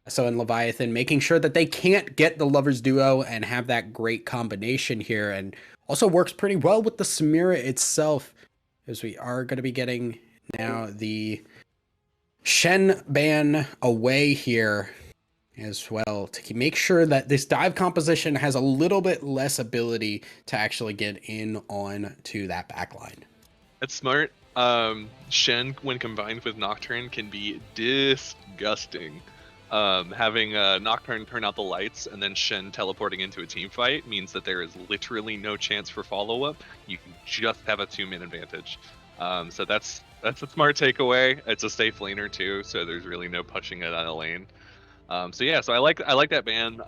So in Leviathan, making sure that they can't get the lovers duo and have that great combination here, and also works pretty well with the Samira itself, as we are going to be getting now the Shen ban away here as well to make sure that this dive composition has a little bit less ability to actually get in on to that backline. That's smart. Shen, when combined with Nocturne, can be disgusting. Having Nocturne turn out the lights and then Shen teleporting into a team fight means that there is literally no chance for follow-up. You can just have a 2-man advantage. So that's a smart takeaway. It's a safe laner too, so there's really no pushing it out of lane. So yeah, so I like that ban.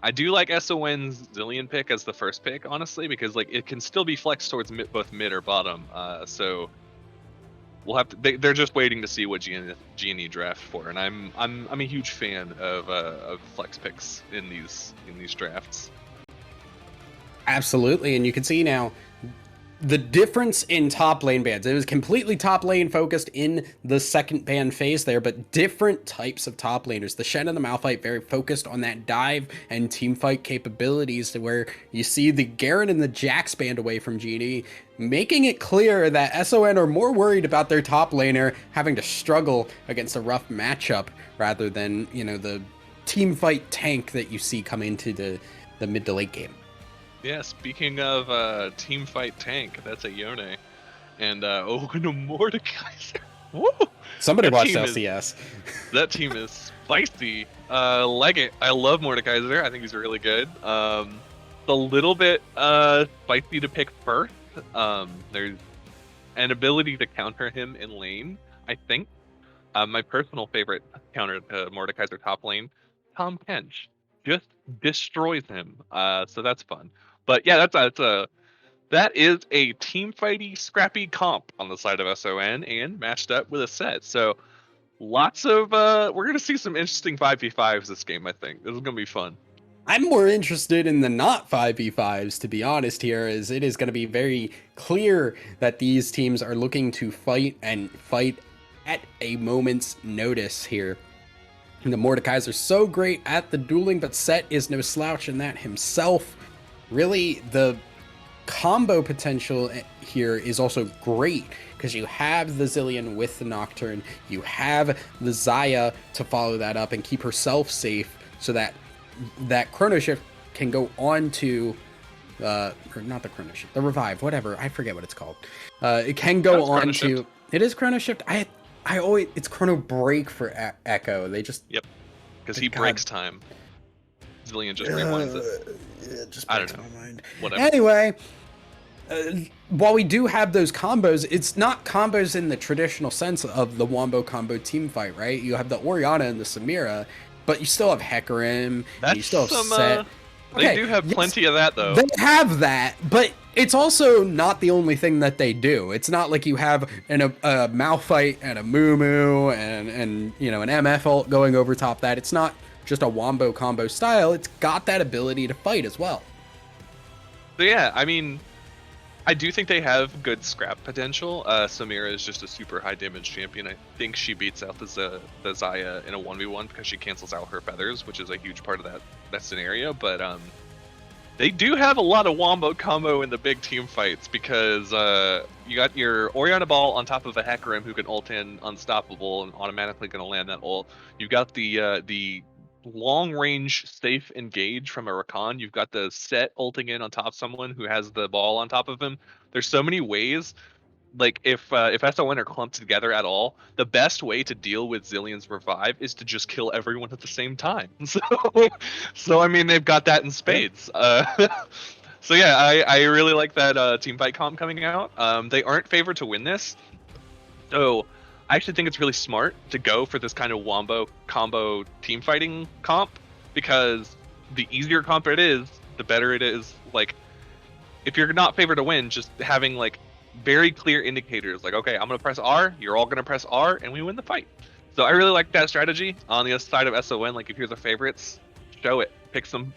I do like SON's Zillion pick as the first pick, honestly, because like it can still be flexed towards both mid or bottom. So we'll have to. They're just waiting to see what G&E draft for, and I'm a huge fan of flex picks in these drafts. Absolutely, and you can see now the difference in top lane bans. It was completely top lane focused in the second ban phase there, but different types of top laners. The Shen and the Malphite very focused on that dive and team fight capabilities, to where you see the Garen and the Jax banned away from Genie, making it clear that SON are more worried about their top laner having to struggle against a rough matchup rather than, the team fight tank that you see come into the mid to late game. Yeah, speaking of team fight tank, that's a Yone. And oh, and a Mordekaiser. Woo! Somebody That watched team is LCS. that team is spicy. Like it. I love Mordekaiser. I think he's really good. A little bit spicy to pick first. There's an ability to counter him in lane, I think. My personal favorite counter to Mordekaiser top lane, Tom Kench. Just destroys him. So that's fun. But yeah, that is a team fighty, scrappy comp on the side of SON and matched up with a set. So lots of we're gonna see some interesting 5v5s this game, I think. This is gonna be fun. I'm more interested in the not 5v5s, to be honest, here, as it is going to be very clear that these teams are looking to fight and fight at a moment's notice here. And the Mordekaiser's so great at the dueling, but Set is no slouch in that himself. Really, the combo potential here is also great because you have the Zillion with the Nocturne, you have the Xayah to follow that up and keep herself safe, so that Chrono Shift can go on to or not the Chrono Shift, the Revive, whatever, I forget what it's called. It can go on to. It is Chrono Shift. I always, it's Chrono Break for Echo. They just. Yep, because he breaks time. Zillion just rewinds it. It just I breaks don't know. my mind. Whatever. Anyway, while we do have those combos, it's not combos in the traditional sense of the Wombo combo team fight, right? You have the Orianna and the Samira, but you still have Hecarim, and you still have Set. They do have plenty of that, though. They have that, but it's also not the only thing that they do. It's not like you have a Malphite and a Moo and an MF ult going over top that. It's not just a Wombo combo style. It's got that ability to fight as well. So yeah, I mean, I do think they have good scrap potential. Samira is just a super high damage champion. I think she beats out the Xayah in a 1v1 because she cancels out her feathers, which is a huge part of that scenario. But they do have a lot of wombo combo in the big team fights because you got your Orianna Ball on top of a Hecarim who can ult in unstoppable and automatically going to land that ult. You've got the long range safe engage from a Rakan. You've got the Set ulting in on top of someone who has the ball on top of him. There's so many ways. Like if SON are clumped together at all, the best way to deal with Zillion's revive is to just kill everyone at the same time. So I mean they've got that in spades. So yeah, I really like that team fight comp coming out. They aren't favored to win this, so I actually think it's really smart to go for this kind of wombo combo team fighting comp, because the easier comp it is, the better it is. Like, if you're not favored to win, just having like very clear indicators, like, okay, I'm gonna press R, you're all gonna press R, and we win the fight. So I really like that strategy. On the other side of SON, like if you're the favorites, show it. Pick some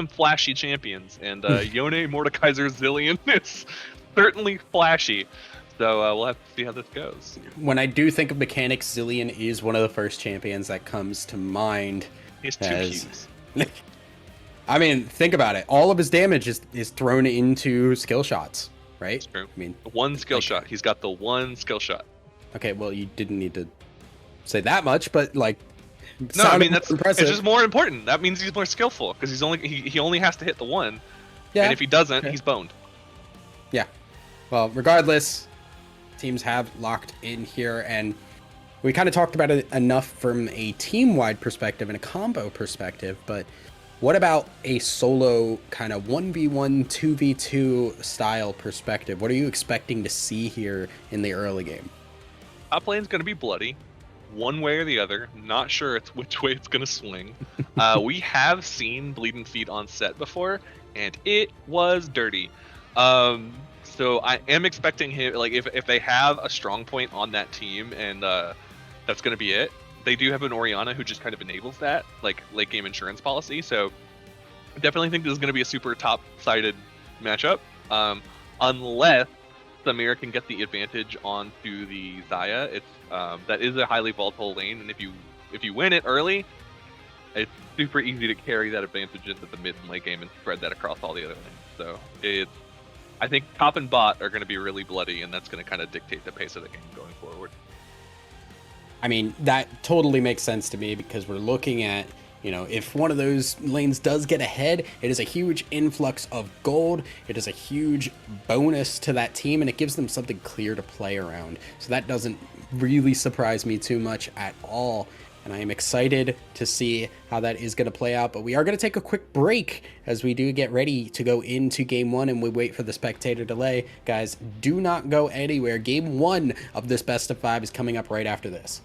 flashy champions, and Yone Mordekaiser Zillion is certainly flashy. So we'll have to see how this goes. When I do think of mechanics, Zillion is one of the first champions that comes to mind. He has 2 Qs. I mean, think about it. All of his damage is thrown into skill shots, right? It's true. I mean, One skill shot. He's got the one skill shot. Okay, well, you didn't need to say that much, but like, No, I mean that's it's just more important. That means he's more skillful because he only has to hit the one. Yeah. And if he doesn't, he's boned. Yeah. Well, regardless, teams have locked in here, and we kind of talked about it enough from a team-wide perspective and a combo perspective, but what about a solo kind of 1v1, 2v2 style perspective? What are you expecting to see here in the early game? Top lane's going to be bloody, one way or the other. Not sure it's which way it's going to swing. We have seen Bleeding Feet on set before, and it was dirty. So I am expecting him, like, if they have a strong point on that team, and that's going to be it. They do have an Orianna who just kind of enables that, like, late game insurance policy. So I definitely think this is going to be a super top-sided matchup, unless Samira can get the advantage onto the Xayah. It's that is a highly volatile lane, and if you win it early, it's super easy to carry that advantage into the mid and late game and spread that across all the other lanes. So I think top and bot are going to be really bloody, and that's going to kind of dictate the pace of the game going forward. I mean, that totally makes sense to me because we're looking at, you know, if one of those lanes does get ahead, it is a huge influx of gold. It is a huge bonus to that team, and it gives them something clear to play around. So that doesn't really surprise me too much at all. And I am excited to see how that is going to play out. But we are going to take a quick break as we do get ready to go into game one and we wait for the spectator delay. Guys, do not go anywhere. Game one of this best of 5 is coming up right after this.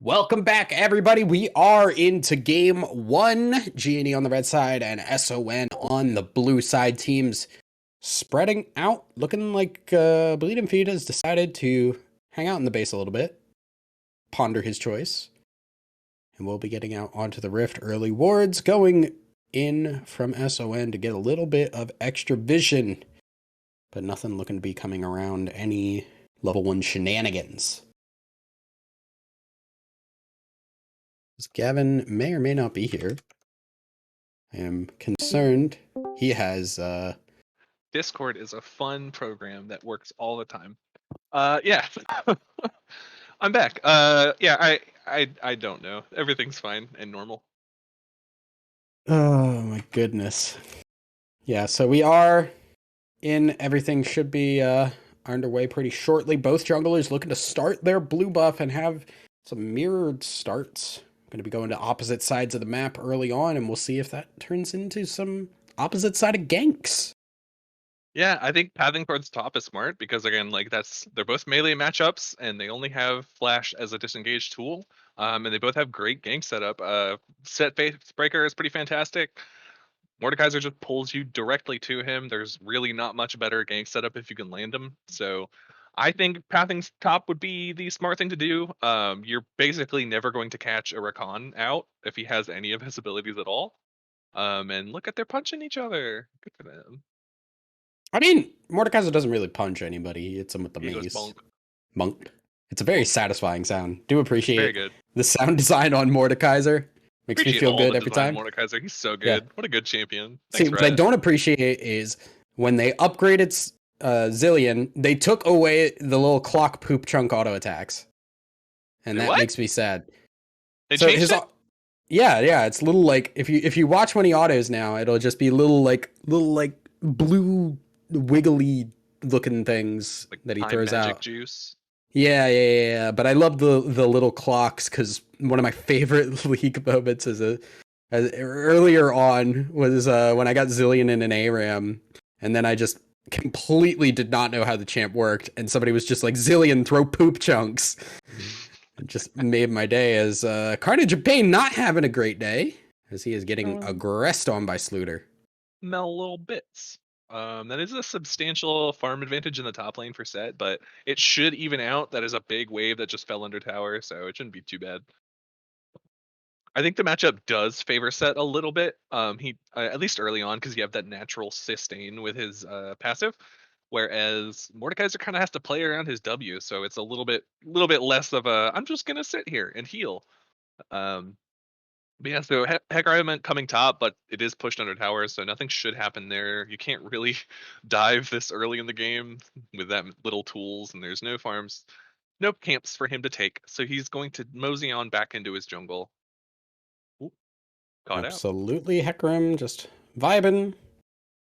Welcome back, everybody. We are into game one. G&E on the red side and SON on the blue side. Teams spreading out, looking like Bleeding Feet has decided to hang out in the base a little bit, ponder his choice, and we'll be getting out onto the rift. Early wards going in from SON to get a little bit of extra vision, but nothing looking to be coming around any level 1 shenanigans. Gavin may or may not be here. I am concerned he has Discord is a fun program that works all the time. Yeah. I'm back. Yeah, I don't know. Everything's fine and normal. oh my goodness. Yeah, so we are in. Everything should be underway pretty shortly. Both junglers looking to start their blue buff and have some mirrored starts. Going to be going to opposite sides of the map early on, and we'll see if that turns into some opposite sided ganks. Yeah, I think pathing towards top is smart because again, like they're both melee matchups and they only have flash as a disengage tool. And they both have great gank setup. Set base breaker is pretty fantastic. Mordekaiser just pulls you directly to him. There's really not much better gank setup if you can land him. So I think pathing top would be the smart thing to do. You're basically never going to catch a Rakan out if he has any of his abilities at all. And look at they're punching each other. Good for them. I mean, Mordekaiser doesn't really punch anybody. He hits him with the He goes mace. bonk. Monk. It's a very Bonk. satisfying sound. Do Very appreciate good. the sound design on Mordekaiser. Makes me Appreciate feel all good the every design time. Mordekaiser. He's so Yeah. good. What a good champion. See, Thanks, what I Rat. don't appreciate is when they upgraded Zillion, they took away the little clock poop chunk auto attacks, and Wait, that what? makes me sad. They So changed his, it? yeah, it's little like if you watch when he autos now, it'll just be little blue wiggly looking things Like that he time throws magic out. juice. Yeah. But I love the little clocks because one of my favorite league moments as earlier on was when I got Zillion in an ARAM, and then I just completely did not know how the champ worked, and somebody was just like, "Zillion, throw poop chunks." It just made my day. As Carnage of Pain not having a great day as he is getting aggressed on by Sluter. Mel little bits. That is a substantial farm advantage in the top lane for Set, but it should even out. That is a big wave that just fell under tower, so it shouldn't be too bad. I think the matchup does favor Set a little bit. He at least early on because you have that natural sustain with his passive, whereas Mordekaiser kind of has to play around his W, so it's a little bit less of a I'm just gonna sit here and heal. Um, but yeah, so Hecarim meant coming top, but it is pushed under tower, so nothing should happen there. You can't really dive this early in the game with that little tools, and there's no farms, no camps for him to take. So he's going to mosey on back into his jungle. Ooh, caught out. Absolutely, Hecarim just vibing,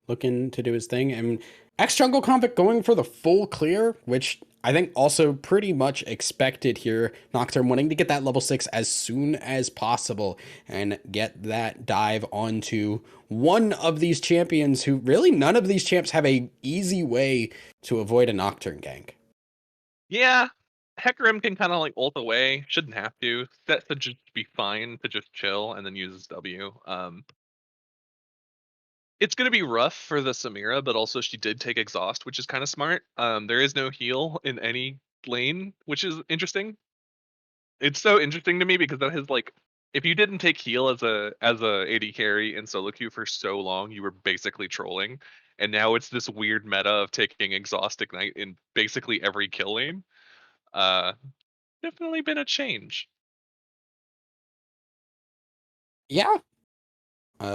looking to do his thing, and X Jungle Convict going for the full clear, which I think also pretty much expected here. Nocturne wanting to get that level 6 as soon as possible and get that dive onto one of these champions who really none of these champs have a easy way to avoid a Nocturne gank. Yeah, Hecarim can kind of like ult away. Shouldn't have to. That should just be fine to just chill and then use his W. It's gonna be rough for the Samira, but also she did take exhaust, which is kind of smart. There is no heal in any lane, which is interesting. It's so interesting to me because that has like, if you didn't take heal as a AD carry in solo queue for so long, you were basically trolling, and now it's this weird meta of taking exhaust ignite in basically every kill lane. Uh, Definitely been a change. Yeah.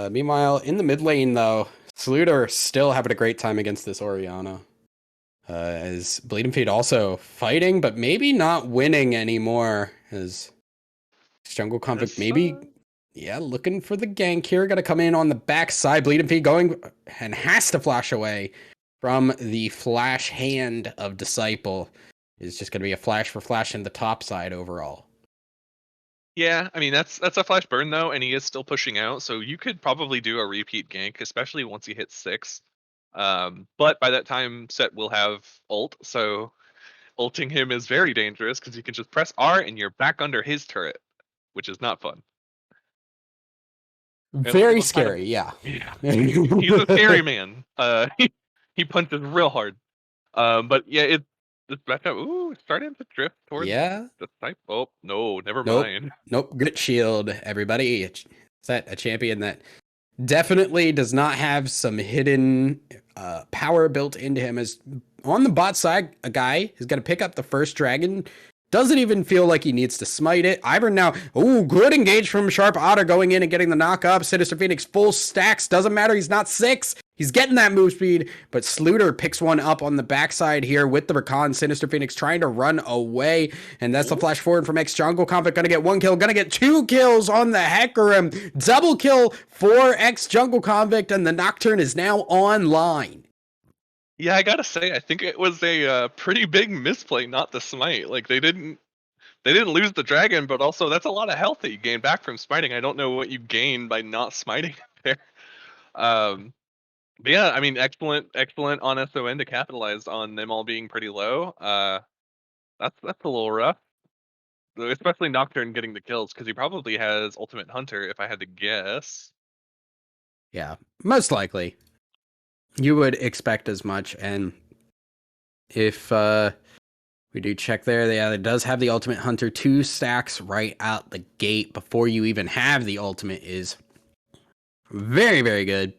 Meanwhile, in the mid lane, though, Sluter still having a great time against this Orianna. As Bleeding Feet also fighting, but maybe not winning anymore. As Jungle Convict This maybe, yeah, looking for the gank here. Got to come in on the backside. Bleeding Feet going and has to flash away from the flash hand of Disciple. Is just going to be a flash for flash in the top side overall. Yeah, I mean that's a flash burn though, and he is still pushing out, so you could probably do a repeat gank, especially once he hits 6. But by that time, Set will have ult, so ulting him is very dangerous because you can just press R and you're back under his turret, which is not fun. Very It'll kind of, scary, yeah. yeah. He's a scary man. He punches real hard. But yeah, this matchup, ooh, starting to drift towards Yeah. the type. Oh no, never Nope. mind. Nope. Grit Shield, everybody. Set a champion that definitely does not have some hidden power built into him. As on the bot side, a guy is going to pick up the first dragon. Doesn't even feel like he needs to smite it. Ivern now, ooh, good engage from Sharp Otter going in and getting the knock up. Sinister Phoenix full stacks. Doesn't matter. He's not 6. He's getting that move speed, but Sluter picks one up on the backside here with the Rakan. Sinister Phoenix trying to run away, and that's the flash forward from X Jungle Conflict. Gonna get 1 kill, gonna get 2 kills on the Hecarim. Double kill for X Jungle Convict, and the Nocturne is now online. Yeah, I gotta say, I think it was a pretty big misplay not to smite. Like they didn't lose the dragon, but also that's a lot of health that you gain back from smiting. I don't know what you gain by not smiting there. Um, but yeah, I mean, excellent on SON to capitalize on them all being pretty low. That's a little rough, especially Nocturne getting the kills because he probably has Ultimate Hunter, if I had to guess. Yeah, most likely. You would expect as much, and if we do check there, yeah, it does have the Ultimate Hunter. 2 stacks right out the gate before you even have the ultimate is very, very good.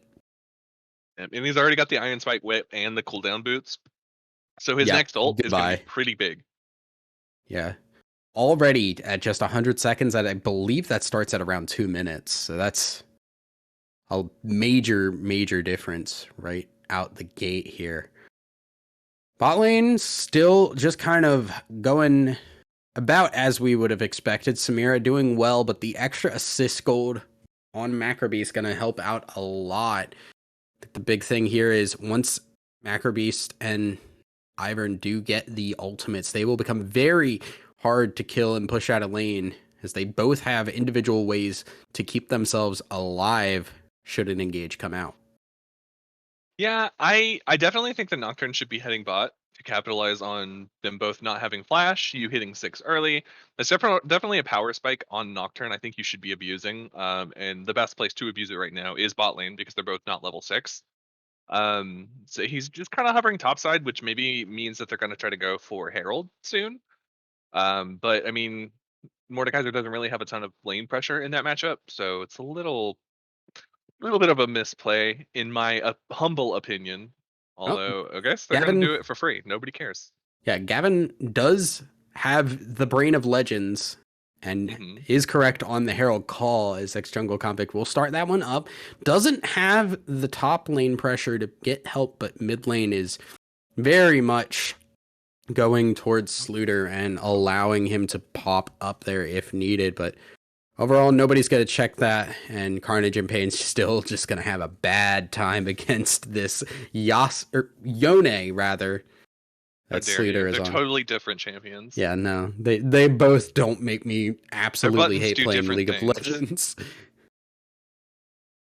And he's already got the Iron Spike Whip and the cooldown boots. So his Yep, next ult is going to be goodbye. pretty big. Yeah. Already at just 100 seconds, I believe that starts at around 2 minutes. So that's a major, major difference right out the gate here. Bot lane still just kind of going about as we would have expected. Samira doing well, but the extra assist gold on Macrobeast is going to help out a lot. The big thing here is once Macrobeast and Ivern do get the ultimates, they will become very hard to kill and push out of lane, as they both have individual ways to keep themselves alive should an engage come out. Yeah, I definitely think the Nocturne should be heading bot to capitalize on them both not having flash, you hitting 6 early. There's definitely a power spike on Nocturne I think you should be abusing. And the best place to abuse it right now is bot lane because they're both not level 6. So he's just kind of hovering topside, which maybe means that they're going to try to go for Herald soon. But I mean, Mordekaiser doesn't really have a ton of lane pressure in that matchup, so it's a little bit of a misplay in my humble opinion. Oh, Although I guess they're going to Gavin, do it for free. Nobody cares. yeah, Gavin does have the Brain of Legends and Hmm. is correct on the Herald call, as Ex Jungle Convict will start that one up. Doesn't have the top lane pressure to get help, but mid lane is very much going towards Sluter and allowing him to pop up there if needed. But overall, nobody's going to check that, and Carnage and Pain's still just going to have a bad time against this Yone, rather, How that dare you? Sluter is They're on. totally different champions. Yeah, no, they both don't make me Their absolutely buttons hate do playing different League of things. Legends.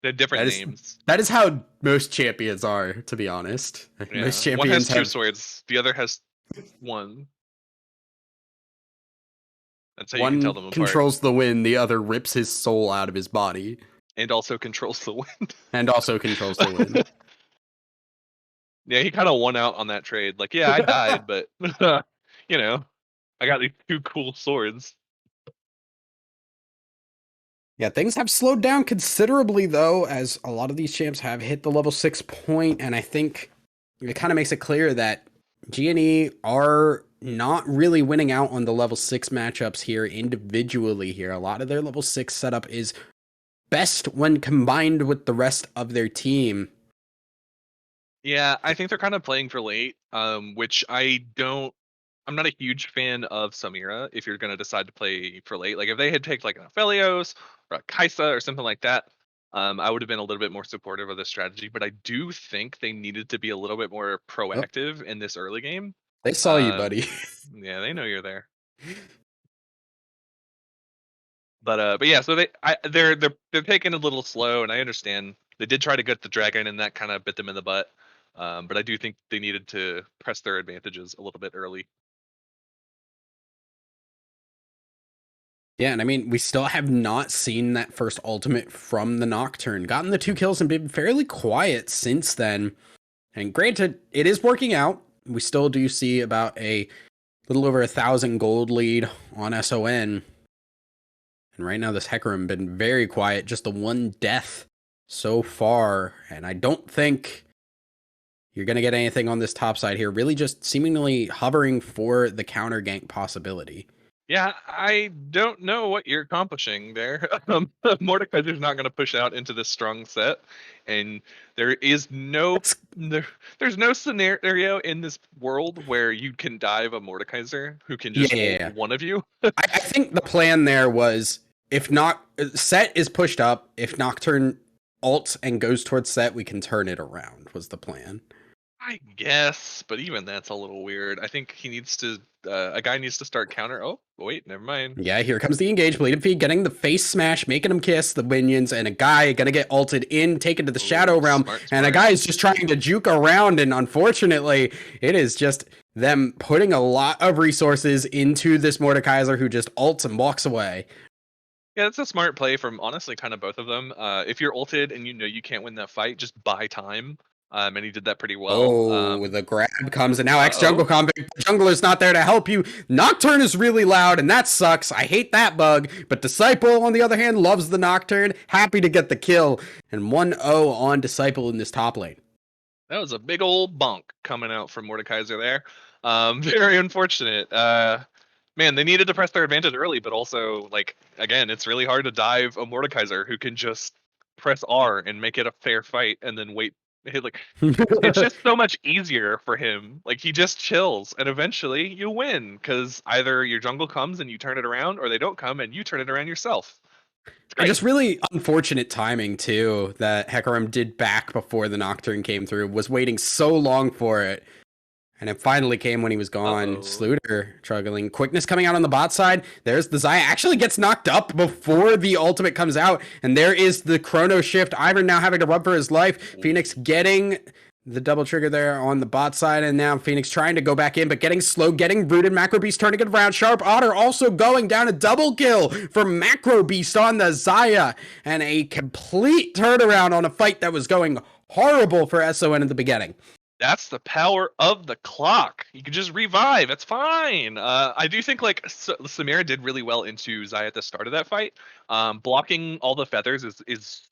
They're different That is names. that is how most champions are, to be honest. Most Yeah. One has champions two have swords. The other has one. That's how you can tell one them apart. controls the wind, the other rips his soul out of his body, And also controls the wind. and also controls the wind. Yeah, he kind of won out on that trade. Like, yeah, I died, but you know, I got these two cool swords. Yeah, things have slowed down considerably though, as a lot of these champs have hit the level 6 point, and I think it kind of makes it clear that G&E are not really winning out on the level 6 matchups here individually here. A lot of their level 6 setup is best when combined with the rest of their team. Yeah, I think they're kind of playing for late, which I'm not a huge fan of Samira if you're going to decide to play for late. Like if they had picked like an Aphelios or a Kaisa or something like that, I would have been a little bit more supportive of this strategy. But I do think they needed to be a little bit more Oh, proactive in this early game. they saw you, Um, buddy. yeah, they know you're there. But yeah, so they're taking it a little slow, and I understand they did try to get the dragon, and that kind of bit them in the butt. But I do think they needed to press their advantages a little bit early. Yeah, and I mean, we still have not seen that first ultimate from the Nocturne. Gotten the 2 kills and been fairly quiet since then. And granted, it is working out. We still do see about a little over 1,000 gold lead on SON. And right now, this Hecarim been very quiet. Just the one death so far. And I don't think you're going to get anything on this top side here. Really just seemingly hovering for the counter gank possibility. Yeah, I don't know what you're accomplishing there. Mordekaiser's not going to push out into this strong set, and there is no That's, there's no scenario in this world where you can dive a Mordekaiser who can yeah, just yeah, ult yeah. one of you. I think the plan there was if not set is pushed up, if Nocturne ults and goes towards set, we can turn it around. Was the plan? I guess, but even that's a little weird. I think he needs to. A guy needs to start counter. Oh, wait, never mind. Yeah, here comes the engage. Bleeding Feet getting the face smash, making him kiss the minions, and a guy gonna get ulted in, taken to the Shadow Ooh, Realm, smart, and a smart. guy is just trying to juke around, and unfortunately, it is just them putting a lot of resources into this Mordekaiser who just ults and walks away. Yeah, that's a smart play from honestly kind of both of them. If you're ulted and you know you can't win that fight, just buy time. And he did that pretty well. Oh, the grab comes, and now X Jungle Uh-oh. Combat. The jungler's not there to help you. Nocturne is really loud, and that sucks. I hate that bug. But Disciple, on the other hand, loves the Nocturne. Happy to get the kill. And 1-0 on Disciple in this top lane. That was a big old bonk coming out from Mordekaiser there. Very unfortunate. Man, they needed to press their advantage early, but also, like, again, it's really hard to dive a Mordekaiser who can just press R and make it a fair fight and then wait. Like, it's just so much easier for him. Like, he just chills and eventually you win because either your jungle comes and you turn it around or they don't come and you turn it around yourself. It's And great. just really unfortunate timing, too, that Hecarim did back before the Nocturne came through. Was waiting so long for it. And it finally came when he was gone. Uh-oh. Sluter struggling. Quickness coming out on the bot side. There's the Xayah. Actually gets knocked up before the ultimate comes out. And there is the chrono shift. Ivern now having to run for his life. Phoenix getting the double trigger there on the bot side. And now Phoenix trying to go back in, but getting slow, getting rooted. Macro Beast turning it around. Sharp Otter also going down. A double kill for Macro Beast on the Xayah. And a complete turnaround on a fight that was going horrible for SON in the beginning. That's the power of the clock. You can just revive. It's fine. I do think like Samira did really well into Xayah at the start of that fight. Blocking all the feathers is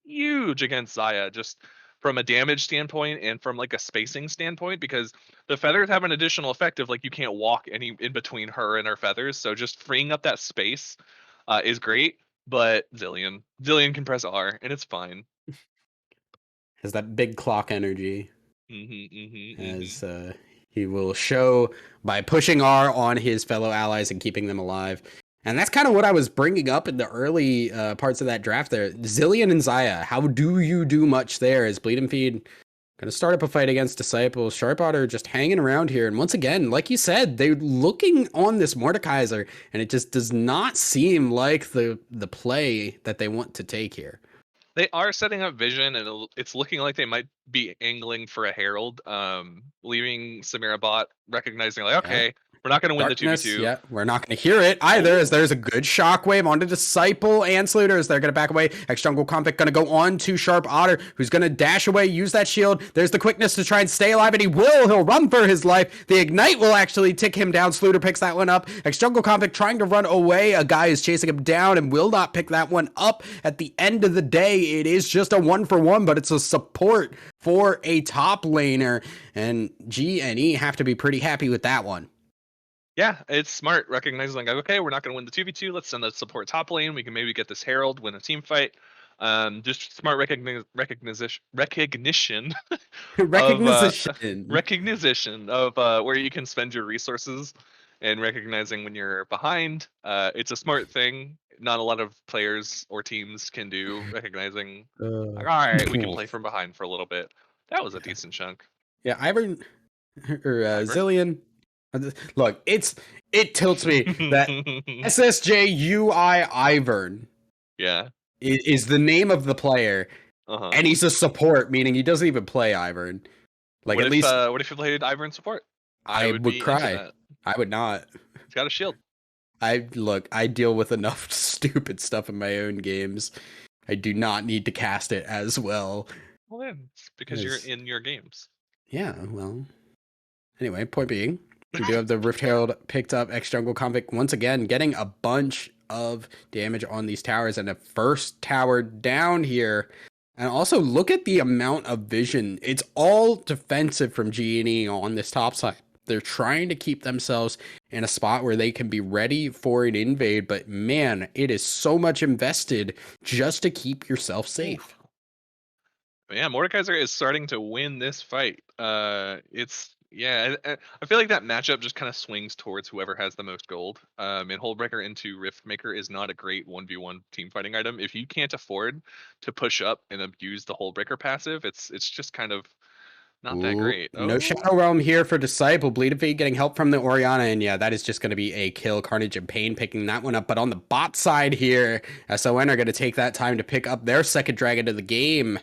huge against Xayah, just from a damage standpoint and from like a spacing standpoint, because the feathers have an additional effect of like you can't walk any in between her and her feathers. So just freeing up that space is great. But Zillion can press R and it's fine. Has that big clock energy. Hmm. As he will show by pushing R on his fellow allies and keeping them alive. And that's kind of what I was bringing up in the early parts of that draft there. Zillion and Xayah, how do you do much there? Is Bleed and Feed going to start up a fight against Disciples? Sharpotter just hanging around here. And once again, like you said, they're looking on this Mordekaiser, and it just does not seem like the play that they want to take here. They are setting up vision, and it's looking like they might be angling for a Herald, leaving Samira bot, recognizing like, Yeah. okay, we're not going to win the Darkness, 2v2. yeah, we're not going to hear it either, as there's a good shockwave onto Disciple and Sluter as they're going to back away. Ex-Jungle Convict going to go on to Sharp Otter, who's going to dash away, use that shield. There's the quickness to try and stay alive, and he'll run for his life. The Ignite will actually tick him down. Sluter picks that one up. Ex-Jungle Convict trying to run away. A guy is chasing him down and will not pick that one up. At the end of the day, it is just a 1-for-1, but it's a support for a top laner, and G and E have to be pretty happy with that one. Yeah, it's smart, recognizing like, okay, we're not going to win the 2v2. Let's send the support top lane. We can maybe get this Herald, win a team fight. Just smart recognition of Recognition. recognition of where you can spend your resources and recognizing when you're behind. It's a smart thing. Not a lot of players or teams can do recognizing. Like, all right, we can play from behind for a little bit. That was a decent chunk. Yeah, Ivern or Ivern. Zillion. Look, it tilts me that SSJUI Ivern Yeah. is the name of the player, Uh-huh. and he's a support, meaning he doesn't even play Ivern. Like at least What if you played Ivern support? I I would would be into cry. that. I would not. He's got a shield. I deal with enough stupid stuff in my own games. I do not need to cast it as well Well, yeah, it's because you're as in your games. yeah, well, anyway, point being, we do have the Rift Herald picked up. Ex Jungle Convict once again getting a bunch of damage on these towers and a first tower down here. And also look at the amount of vision. It's all defensive from G&E on this top side. They're trying to keep themselves in a spot where they can be ready for an invade, but man, it is so much invested just to keep yourself safe. Oof. Yeah, Mordekaiser is starting to win this fight. It's yeah, I feel like that matchup just kind of swings towards whoever has the most gold. And Hullbreaker into Riftmaker is not a great 1v1 team fighting item. If you can't afford to push up and abuse the Hullbreaker passive, it's just kind of not that Ooh, great. no Oh, Shadow Realm here for Disciple. Bleed of Fate getting help from the Oriana, and yeah, that is just going to be a kill. Carnage and Pain picking that one up. But on the bot side here, SON are going to take that time to pick up their second dragon of the game,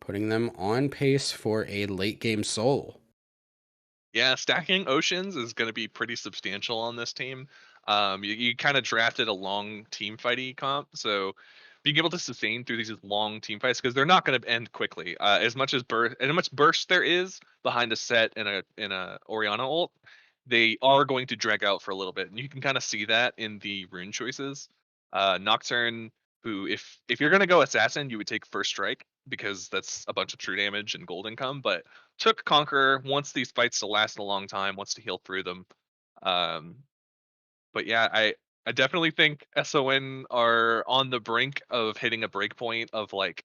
putting them on pace for a late game soul. yeah, stacking Oceans is going to be pretty substantial on this team. You kind of drafted a long team fighty comp, so being able to sustain through these long team fights because they're not going to end quickly. As much as burst and how much burst there is behind a set and a Oriana ult, they are going to drag out for a little bit, and you can kind of see that in the rune choices. Nocturne, who if you're going to go assassin, you would take first strike because that's a bunch of true damage and gold income, but took Conqueror, wants these fights to last a long time, wants to heal through them. Um, but yeah, I definitely think SON are on the brink of hitting a break point of like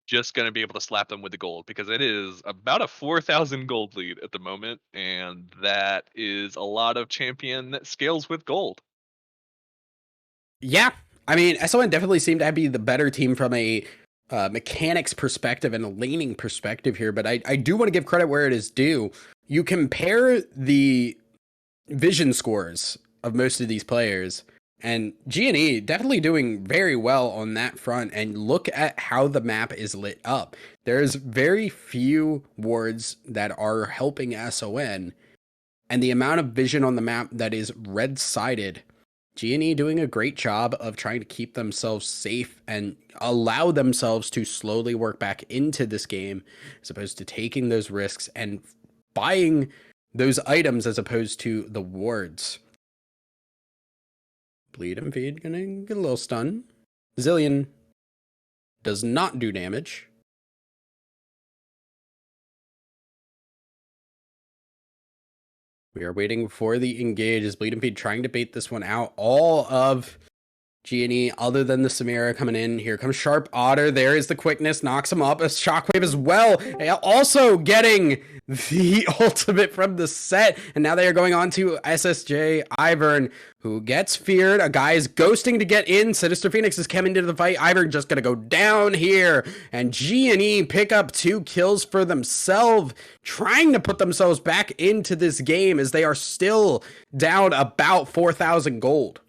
just going to be able to slap them with the gold because it is about a 4,000 gold lead at the moment, and that is a lot of champion that scales with gold. Yeah, I mean, SON definitely seemed to be the better team from a mechanics perspective and a laning perspective here, but I do want to give credit where it is due. You compare the vision scores of most of these players, and G&E definitely doing very well on that front. And look at how the map is lit up. There's very few wards that are helping SON, and the amount of vision on the map that is red sided. G&E doing a great job of trying to keep themselves safe and allow themselves to slowly work back into this game as opposed to taking those risks and buying those items as opposed to the wards. Bleed and Feed gonna get a little stun. Zillion does not do damage. We are waiting for the engage as Bleed and Feed trying to bait this one out. All of G&E, other than the Samira coming in. Here comes Sharp Otter. There is the quickness. Knocks him up. A Shockwave as well. Also getting the ultimate from the set. And now they are going on to SSJ Ivern, who gets feared. A guy is ghosting to get in. Sinister Phoenix is coming into the fight. Ivern just going to go down here. And G&E pick up 2 kills for themselves, trying to put themselves back into this game as they are still down about 4,000 gold.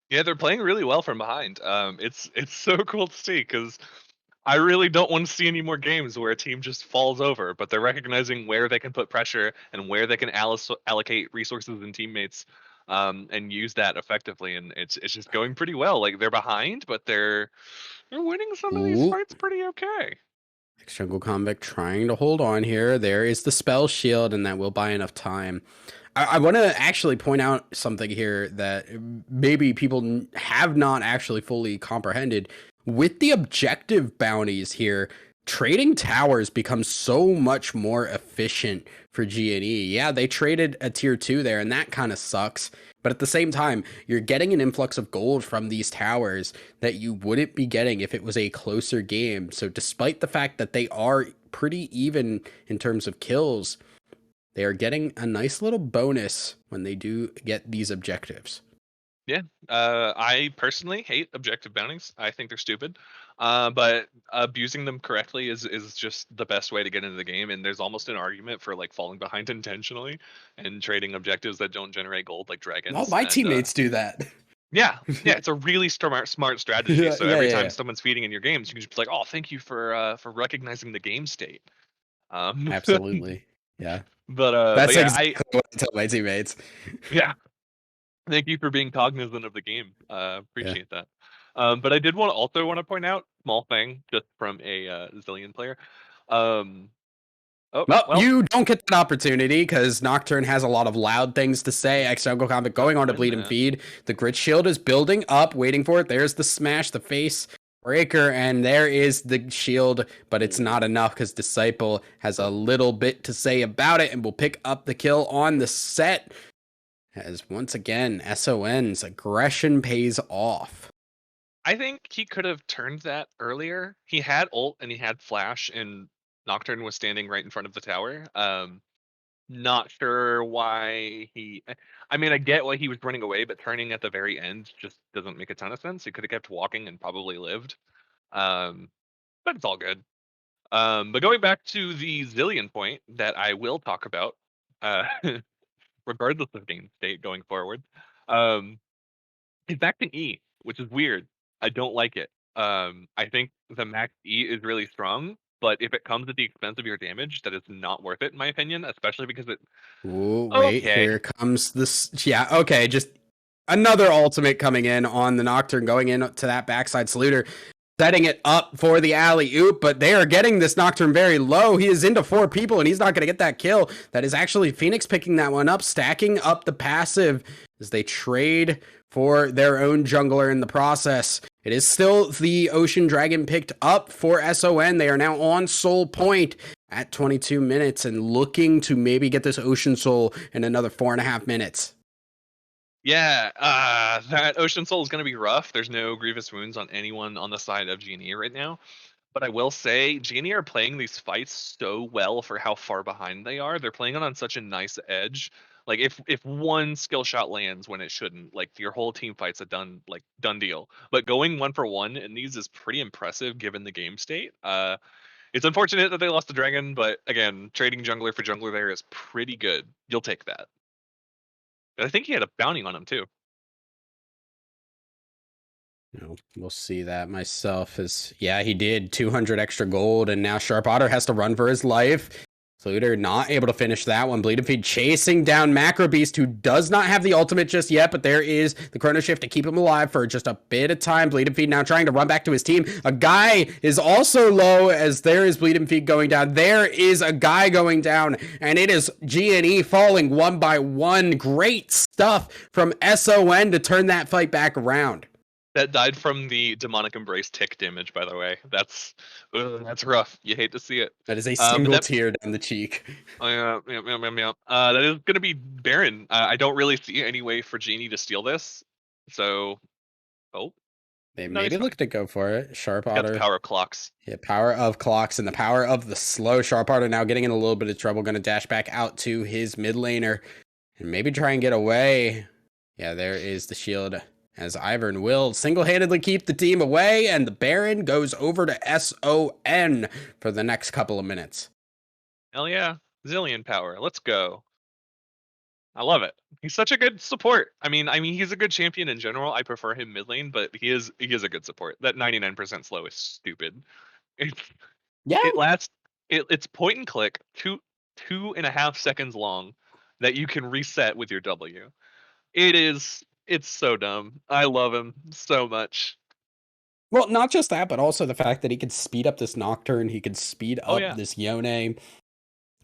Yeah, they're playing really well from behind. It's so cool to see because I really don't want to see any more games where a team just falls over, but they're recognizing where they can put pressure and where they can allocate resources and teammates, and use that effectively. And it's just going pretty well. Like they're behind, but they're winning some of these Ooh, fights pretty okay. Jungle Convict trying to hold on here. There is the spell shield, and that will buy enough time. I want to actually point out something here that maybe people have not actually fully comprehended. With the objective bounties here, trading towers becomes so much more efficient for G&E. Yeah, they traded a tier 2 there, and that kind of sucks. But at the same time, you're getting an influx of gold from these towers that you wouldn't be getting if it was a closer game. So despite the fact that they are pretty even in terms of kills, they are getting a nice little bonus when they do get these objectives. Yeah, I personally hate objective bounties. I think they're stupid. But abusing them correctly is just the best way to get into the game. And there's almost an argument for like falling behind intentionally and trading objectives that don't generate gold, like All dragons. my And teammates do that. yeah, it's a really smart strategy. Yeah, So yeah, every yeah, time yeah. someone's feeding in your games, you can just be like, "Oh, thank you for recognizing the game state." But Absolutely. Yeah. but That's yeah, I exactly what I tell my teammates. yeah Thank you for being cognizant of the game. Yeah. Appreciate that. But I did want to point out small thing just from a Zillion player. Um, oh Well, well, you don't get that opportunity because Nocturne has a lot of loud things to say. Extra Combat not going on to when bleed and that. feed. The Grit Shield is building up, waiting for it. There's the smash, the face breaker, and there is the shield, but it's not enough because Disciple has a little bit to say about it and will pick up the kill on the set. As once again, SON's aggression pays off. I think he could have turned that earlier. He had ult and he had flash, and Nocturne was standing right in front of the tower. Not sure why he. I mean, I get why he was running away, but turning at the very end just doesn't make a ton of sense. He could have kept walking and probably lived. Um, but it's all good. But going back to the Zillion point that I will talk about, uh, regardless of game state going forward, um, is back to E, which is weird. I don't like it. I think the max E is really strong, but if it comes at the expense of your damage, that is not worth it in my opinion, especially because it. Ooh, wait, Okay, here comes this. Yeah, okay, just another ultimate coming in on the Nocturne, going into that backside saluter, setting it up for the alley oop, but they are getting this Nocturne very low. He is into 4 people, and he's not going to get that kill. That is actually Phoenix picking that one up, stacking up the passive as they trade for their own jungler in the process. It is still the Ocean Dragon picked up for SON. They are now on Soul Point at 22 minutes and looking to maybe get this Ocean Soul in another 4.5 minutes. yeah, that Ocean Soul is going to be rough. There's no grievous wounds on anyone on the side of Genie right now. But I will say, Genie are playing these fights so well for how far behind they are. They're playing it on such a nice edge. Like if one skill shot lands when it shouldn't, like your whole team fight's a done deal. But going 1 for 1 in these is pretty impressive given the game state. It's unfortunate that they lost the dragon, but again, trading jungler for jungler there is pretty good. You'll take that. And I think he had a bounty on him too. We'll see that myself. As yeah, he did 200 extra gold, and now Sharp Otter has to run for his life. Sluter not able to finish that one. Bleed and Feed chasing down Macro Beast, who does not have the ultimate just yet, but there is the Chrono Shift to keep him alive for just a bit of time. Bleed and Feed now trying to run back to his team. A guy is also low as there is Bleed and Feed going down. There is a guy going down, and it is G&E falling one by one. Great stuff from SON to turn that fight back around. That died from the demonic embrace tick damage, by the way. That's rough. You hate to see it. That is a But single that tear down the cheek. yeah. That is gonna be Baron. I don't really see any way for Genie to steal this. So, oh They no, he's maybe fine. look to go for it. Sharp He's got the Otter. power of clocks. Yeah, power of clocks and the power of the slow. Sharp Otter now getting in a little bit of trouble. Going to dash back out to his mid laner and maybe try and get away. Yeah, there is the shield as Ivern will single-handedly keep the team away, and the Baron goes over to SON for the next couple of minutes. Hell yeah, Zillion power. Let's go. I love it. He's such a good support. I mean, he's a good champion in general. I prefer him mid lane, but he is a good support. That 99% slow is stupid. It's Yeah, It lasts. It's point and click, 2.5 seconds long, that you can reset with your W. It is. It's so dumb. I love him so much. well, not just that, but also the fact that he could speed up this Nocturne, he could speed Oh up yeah. this Yone.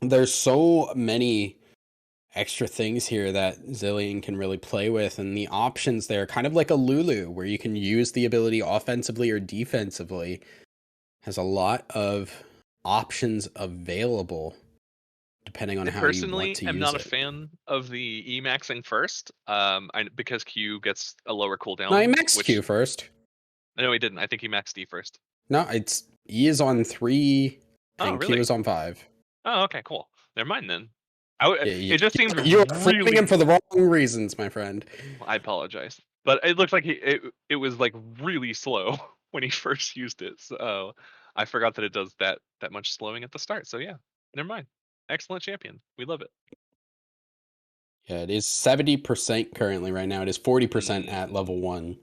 There's so many extra things here that Zillion can really play with, and the options there, kind of like a Lulu, where you can use the ability offensively or defensively, has a lot of options available depending on I how you want personally to am use not a it. fan of the Emaxing first. Because Q gets a lower No, he cooldown, maxed Q which first. no, he didn't. I think he maxed D first. No, it's E is on 3 Oh and Q really? is on 5. Oh okay, cool. Never mind then. Yeah, It just seems you're flaming him really. for the wrong reasons, my friend. I apologize, but it looks like it was like really slow when he first used it. So I forgot that it does that much slowing at the start. So yeah, never mind. Excellent champion. We love it. Yeah, it is 70% currently right now. It is 40% at Mm, level 1.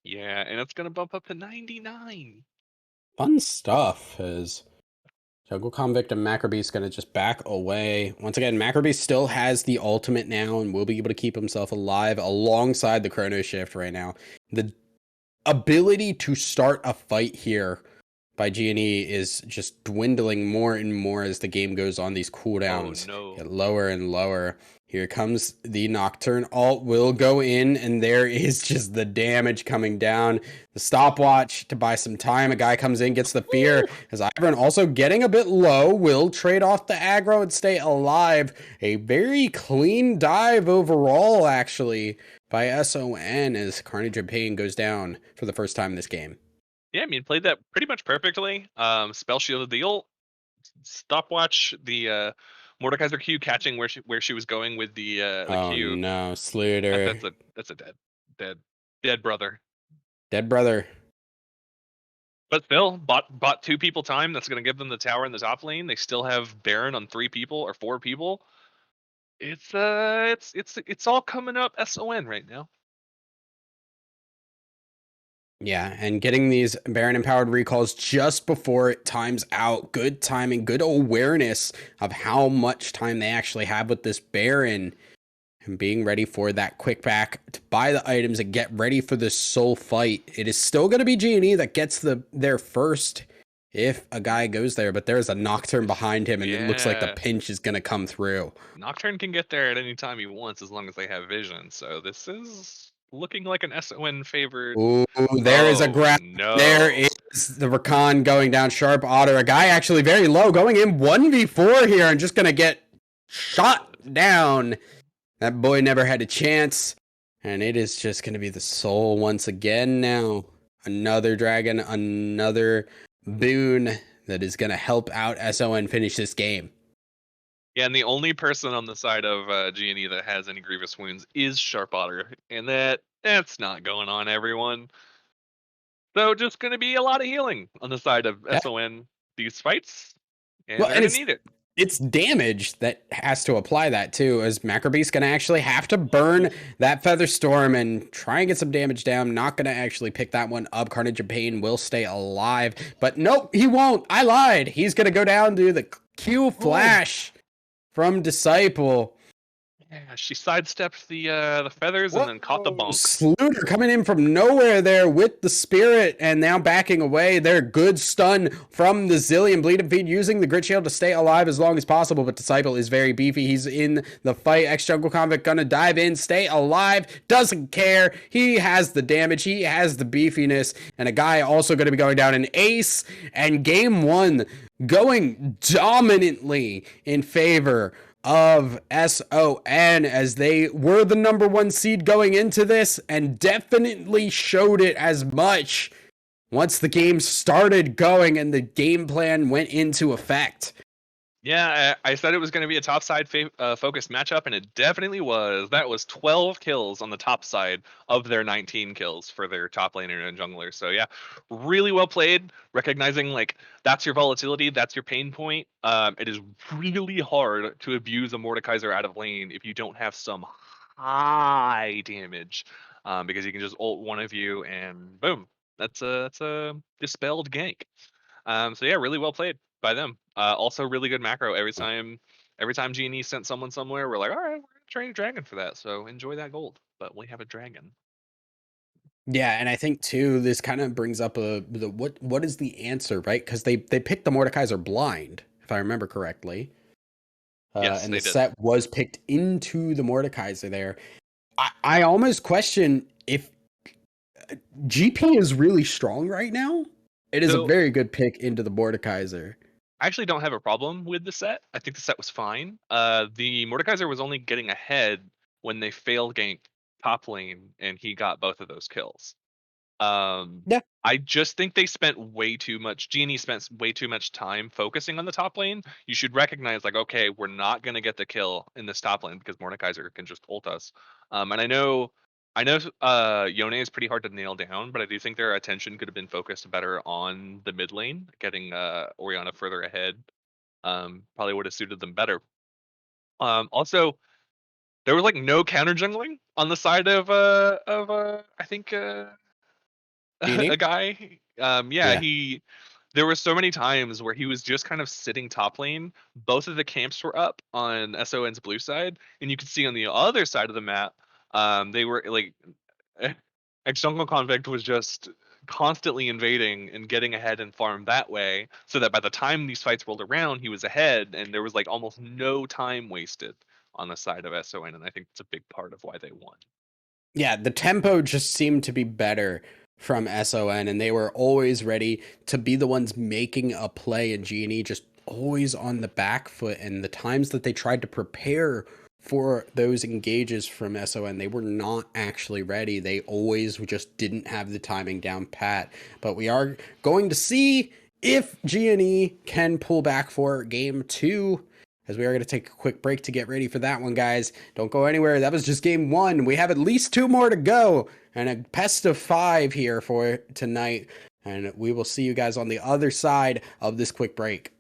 yeah, and it's gonna bump up to 99. Fun stuff as Jungle Convict and Macrobeast going to just back away. Once again, Macrobeast still has the ultimate now and will be able to keep himself alive alongside the Chrono Shift right now. The ability to start a fight here by G&E is just dwindling more and more as the game goes on. These Oh cooldowns no. get lower and lower. Here comes the Nocturne. Alt will go in, and there is just the damage coming down. The stopwatch to buy some time. A guy comes in, gets the fear. As Ivern also getting a bit low, will trade off the aggro and stay alive. A very clean dive overall, actually, by SON as Carnage and Pain goes down for the first time in this game. Yeah, I mean, played that pretty much perfectly. Spell shielded the ult, stopwatch the Mordekaiser Q catching where she was going with the Oh Q. no, Sluter. That's a dead dead brother. Dead brother. But still, bought two people time. That's going to give them the tower in the top lane. They still have Baron on 3 people or 4 people. It's all coming up SON right now. Yeah, and getting these Baron empowered recalls just before it times out. Good timing, good awareness of how much time they actually have with this Baron. And being ready for that quick back to buy the items and get ready for this soul fight. It is still going to be G&E that gets there first if a guy goes there, but there's a Nocturne behind him, and it looks like the Yeah, pinch is going to come through. Nocturne can get there at any time he wants as long as they have vision. So this is looking like an SON favored. Ooh, there is a Oh grab. There no. is the Rakan going down sharp otter. A guy actually very low going in 1v4 here and just going to get shot down. That boy never had a chance. And it is just going to be the soul once again now. Another dragon, another boon that is going to help out SON finish this game. Yeah, and the only person on the side of G&E that has any grievous wounds is Sharp Otter, and that's not going on, everyone. So just going to be a lot of healing on the side of Yeah. SON these fights, and Well, they're and going to need it. it's damage that has to apply that too, as Macrobeast's going to actually have to burn that Feather Storm and try and get some damage down. Not going to actually pick that one up. Carnage of Pain will stay alive, but nope, he won't. I lied. He's going to go down to the Q Oh, flash from Disciple. yeah, she sidestepped the feathers and Whoa, then caught the bonks. Sluter coming in from nowhere there with the spirit and now backing away. They're good stun from the Zillion. Bleed and Feed using the Grit Shield to stay alive as long as possible, but Disciple is very beefy. He's in the fight. Ex-Jungle Convict gonna dive in, stay alive, doesn't care. He has the damage, he has the beefiness, and a guy also gonna be going down an ace, and game one going dominantly in favor of SON as they were the number one seed going into this and definitely showed it as much once the game started going and the game plan went into effect. Yeah, I said it was going to be a top side focused matchup, and it definitely was. That was 12 kills on the top side of their 19 kills for their top laner and jungler. So yeah, really well played. Recognizing like that's your volatility, that's your pain point. It is really hard to abuse a Mordekaiser out of lane if you don't have some high damage, because you can just ult one of you and boom, that's a dispelled gank. So yeah, really well played by them. Also really good macro. Every time Genie sent someone somewhere, we're like, all right, we're gonna train a dragon for that. So enjoy that gold. But we have a dragon. Yeah, and I think too this kind of brings up what is the answer, right? Because they picked the Mordekaiser blind, if I remember correctly. Yes, And the they did. set was picked into the Mordekaiser there. I almost question if GP is really strong right now. It is a So very good pick into the Mordekaiser. I actually don't have a problem with the set. I think the set was fine. The Mordekaiser was only getting ahead when they failed gank top lane, and he got both of those kills. Um, Yeah. I just think they spent way too much. Genie spent way too much time focusing on the top lane. You should recognize, like, okay, we're not gonna get the kill in this top lane because Mordekaiser can just ult us. And I know, Yone is pretty hard to nail down, but I do think their attention could have been focused better on the mid lane, getting Orianna further ahead. Probably would have suited them better. Also, there was like no counter jungling on the side of I think Genie? a guy. Yeah, Yeah. he there were so many times where he was just kind of sitting top lane. Both of the camps were up on SON's blue side, and you could see on the other side of the map, they were like, Jungle Convict was just constantly invading and getting ahead and farm that way, so that by the time these fights rolled around, he was ahead, and there was like almost no time wasted on the side of SON, and I think it's a big part of why they won. Yeah, the tempo just seemed to be better from SON, and they were always ready to be the ones making a play, and G&E just always on the back foot. And the times that they tried to prepare for those engages from SON, they were not actually ready. They always just didn't have the timing down pat. But we are going to see if G&E can pull back for game 2, as we are going to take a quick break to get ready for that one, guys. Don't go anywhere. That was just game 1. We have at least 2 more to go, and a best of 5 here for tonight. And we will see you guys on the other side of this quick break.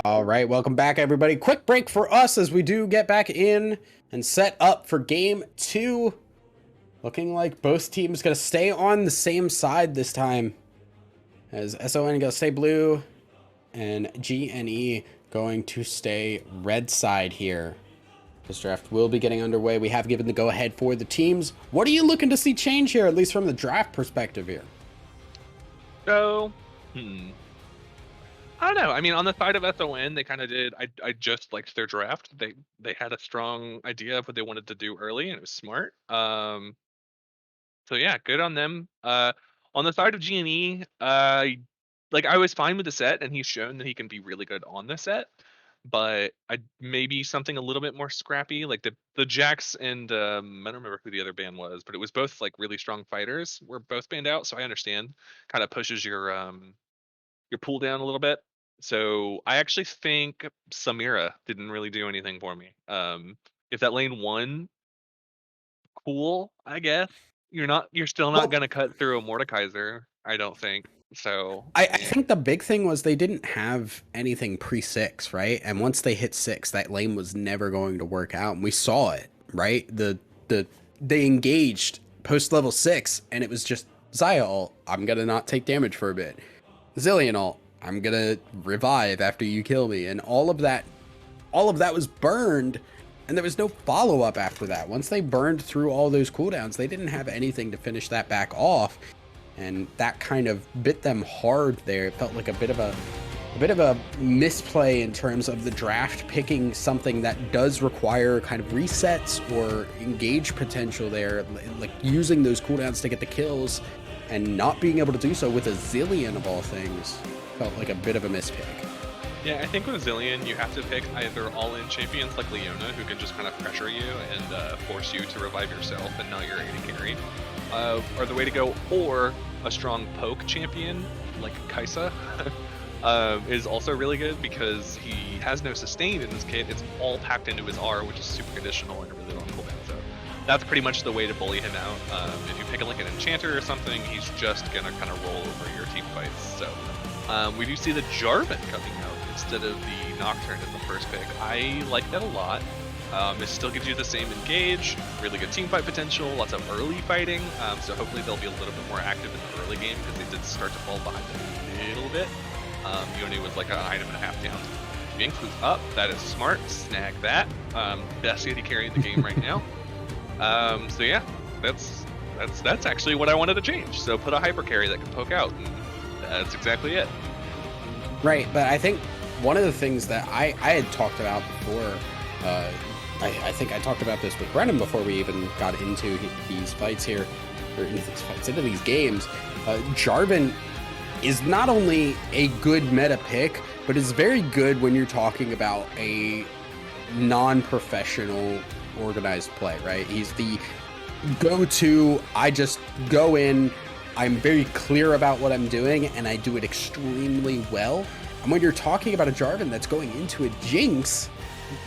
All right, welcome back, everybody. Quick break for us as we do get back in and set up for game 2. Looking like both teams going to stay on the same side this time, as SON going to stay blue and GNE going to stay red side here. This draft will be getting underway. We have given the go-ahead for the teams. What are you looking to see change here, at least from the draft perspective here? So, I don't know. I mean, on the side of SON, they kind of did. I just liked their draft. They had a strong idea of what they wanted to do early, and it was smart. So yeah, good on them. On the side of G&E, like I was fine with the set, and he's shown that he can be really good on the set. But I maybe something a little bit more scrappy, like the Jax and I don't remember who the other band was, but it was both like really strong fighters. Were both banned out, so I understand. Kind of pushes your pull down a little bit. So I actually think Samira didn't really do anything for me. If that lane won, cool, I guess. You're still not Well, gonna cut through a Mordekaiser, I don't think. So I think the big thing was they didn't have anything pre-6, right? And once they hit 6, that lane was never going to work out. And we saw it, right? They engaged post level 6, and it was just Xayah ult, I'm gonna not take damage for a bit. Zillion ult, I'm gonna revive after you kill me. And all of that was burned, and there was no follow-up after that. Once they burned through all those cooldowns, they didn't have anything to finish that back off. And that kind of bit them hard there. It felt like a bit of a a bit of a misplay in terms of the draft picking something that does require kind of resets or engage potential there, like using those cooldowns to get the kills and not being able to do so with a Zillion of all things felt like a bit of a mispick. Yeah, I think with Zillion, you have to pick either all-in champions like Leona, who can just kind of pressure you and force you to revive yourself and not your AD carry, are the way to go, or a strong poke champion like Kaisa. Is also really good because he has no sustain in this kit. It's all packed into his R, which is super conditional and a really long cooldown. So that's pretty much the way to bully him out. If you pick like an enchanter or something, he's just gonna kind of roll over your team fights. So we do see the Jarvan coming out instead of the Nocturne as the first pick. I like that a lot. It still gives you the same engage, really good team fight potential, lots of early fighting. So hopefully they'll be a little bit more active in the early game because they did start to fall behind a little bit. Yone was like an item and a half down. Jinx was up. That is smart. Snag that. Best AD carry in the game right now. So yeah, that's actually what I wanted to change. So put a hyper carry that can poke out, and that's exactly it. Right, but I think one of the things that I had talked about before, I think I talked about this with Brennan before we even got into these fights here, or into these games. Jarvan is not only a good meta pick, but is very good when you're talking about a non-professional organized play, right? He's the go-to, I just go in, I'm very clear about what I'm doing, and I do it extremely well. And when you're talking about a Jarvan that's going into a Jinx,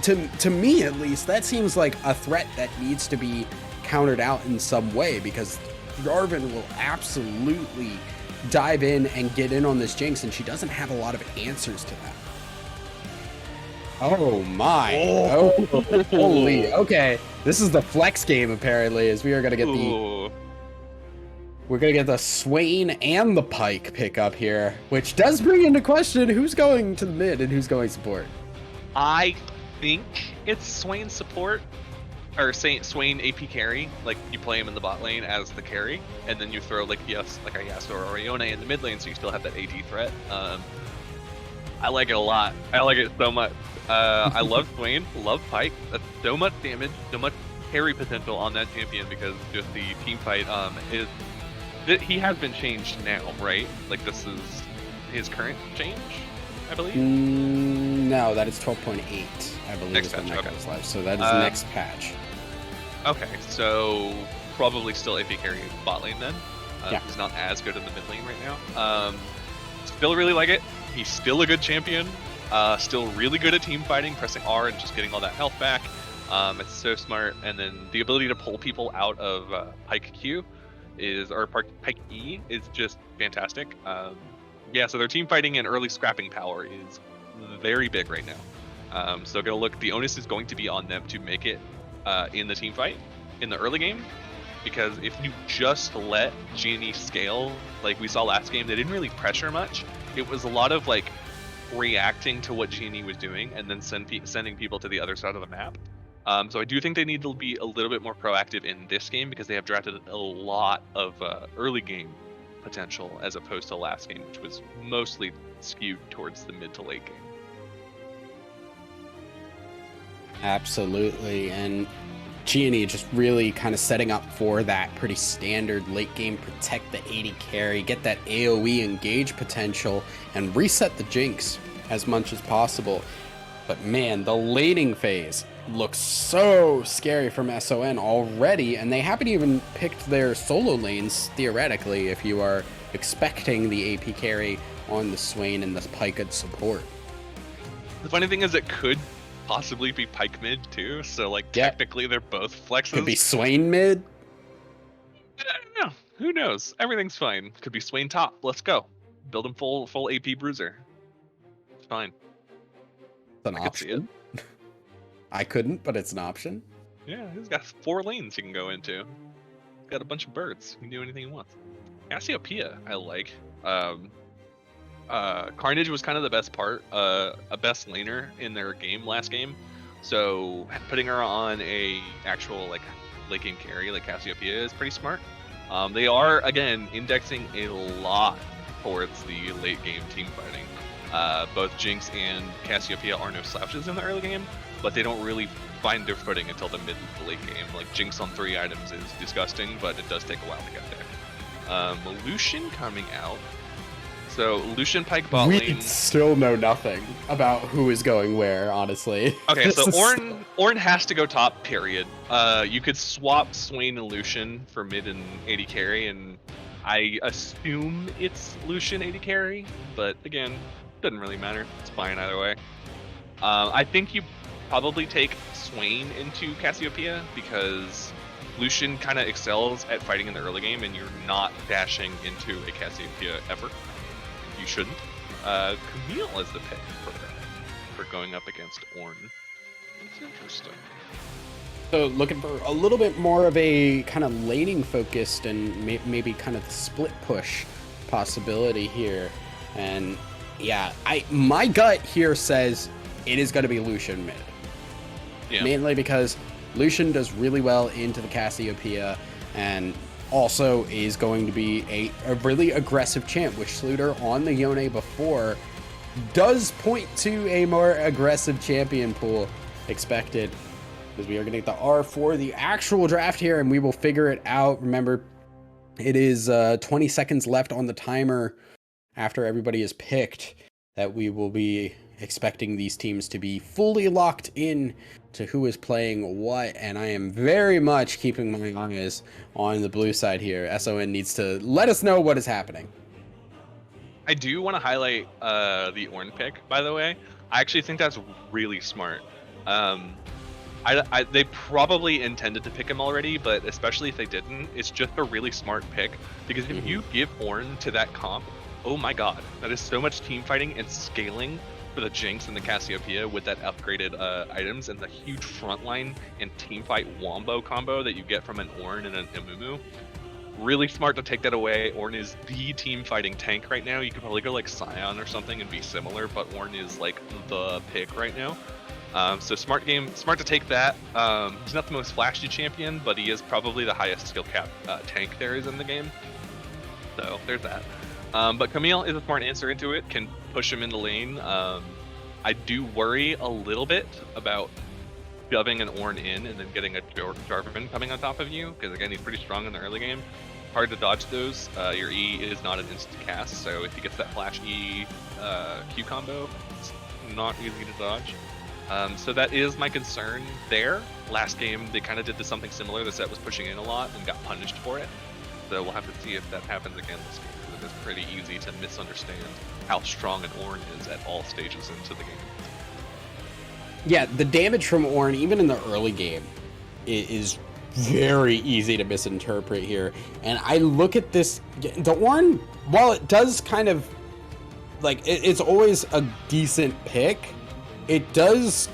to me at least, that seems like a threat that needs to be countered out in some way, because Jarvan will absolutely dive in and get in on this Jinx, and she doesn't have a lot of answers to that. Oh my. Oh, holy. Okay. This is the flex game apparently, as we are going to get we're going to get the Swain and the Pyke pick up here, which does bring into question who's going to the mid and who's going support. I think it's Swain support, or Swain AP carry. Like you play him in the bot lane as the carry, and then you throw like a Yasuo or Yone in the mid lane, so you still have that AD threat. I like it a lot. I like it so much. I love Swain, love Pyke. That's so much damage, so much carry potential on that champion because just the team fight he has been changed now, right? Like this is his current change, I believe. No, that is 12.8. I believe Next is when patch, that goes live. So that is next patch. Okay, so probably still AP carry bot lane then. Yeah. He's not as good in the mid lane right now. Still really like it. He's still a good champion. Still really good at team fighting, pressing R and just getting all that health back. It's so smart. And then the ability to pull people out of Pyke Q Pyke E is just fantastic. Yeah, so their team fighting and early scrapping power is very big right now. So the onus is going to be on them to make it in the team fight in the early game, because if you just let Genie scale like we saw last game, they didn't really pressure much. It was a lot of like reacting to what Genie was doing and then sending people to the other side of the map. So I do think they need to be a little bit more proactive in this game because they have drafted a lot of early game potential as opposed to last game, which was mostly skewed towards the mid to late game. Absolutely, and Genie just really kind of setting up for that pretty standard late game, protect the AD carry, get that AoE engage potential, and reset the Jinx as much as possible. But man, the laning phase looks so scary from SON already, and they haven't even picked their solo lanes, theoretically, if you are expecting the AP carry on the Swain and the Pyke at support. The funny thing is it could possibly be Pyke mid too, so like technically they're both flexes. Could be Swain mid? I don't know. Who knows? Everything's fine. Could be Swain top. Let's go. Build him full AP bruiser. It's fine. It's an option. I couldn't, but it's an option. Yeah, he's got 4 lanes he can go into. He's got a bunch of birds. He can do anything he wants. Cassiopeia, I like. Carnage was kind of the best part, a best laner in their game last game. So putting her on a actual like late game carry like Cassiopeia is pretty smart. They are again indexing a lot towards the late game team fighting. Both Jinx and Cassiopeia are no slouches in the early game, but they don't really find their footing until the mid to late game. Like Jinx on 3 items is disgusting, but it does take a while to get there. Lucian coming out. So Lucian Pike bot We lane. still know nothing about who is going where, honestly. Okay, so Ornn has to go top, period. You could swap Swain and Lucian for mid and AD carry, and I assume it's Lucian AD carry, but again, doesn't really matter. It's fine either way. I think you probably take Swain into Cassiopeia because Lucian kind of excels at fighting in the early game, and you're not dashing into a Cassiopeia ever. You shouldn't. Camille is the pick for going up against Ornn. It's interesting. So looking for a little bit more of a kind of laning focused and maybe kind of the split push possibility here. And yeah, my gut here says it is going to be Lucian mid. Yeah. Mainly because Lucian does really well into the Cassiopeia and also is going to be a really aggressive champ, which Sluter on the Yone before does point to a more aggressive champion pool expected, because we are going to get the R for the actual draft here, and we will figure it out. Remember, it is 20 seconds left on the timer after everybody is picked that we will be expecting these teams to be fully locked in to who is playing what, and I am very much keeping my eyes on the blue side here. SON needs to let us know what is happening. I do want to highlight the Ornn pick, by the way. I actually think that's really smart. They probably intended to pick him already, but especially if they didn't, it's just a really smart pick, because if you give Ornn to that comp, oh my god, that is so much team fighting and scaling for the Jinx and the Cassiopeia with that upgraded items and the huge frontline and team fight wombo combo that you get from an Ornn and an Amumu. Really smart to take that away. Ornn is the team fighting tank right now. You could probably go like Scion or something and be similar, but Ornn is like the pick right now. So smart to take that. He's not the most flashy champion, but he is probably the highest skill cap tank there is in the game. So there's that. But Camille is a smart answer into it, can push him in the lane. I do worry a little bit about shoving an Ornn in and then getting a Jarvan coming on top of you, because again, he's pretty strong in the early game. Hard to dodge those. Your E is not an instant cast, so if he gets that flash E Q combo, it's not easy to dodge. So that is my concern there. Last game, they kind of did something similar. The set was pushing in a lot and got punished for it. So we'll have to see if that happens again this game, because it is pretty easy to misunderstand how strong an Ornn is at all stages into the game. Yeah, the damage from Ornn, even in the early game, is very easy to misinterpret here. And I look at this, the Ornn, while it does kind of, like, it's always a decent pick, it does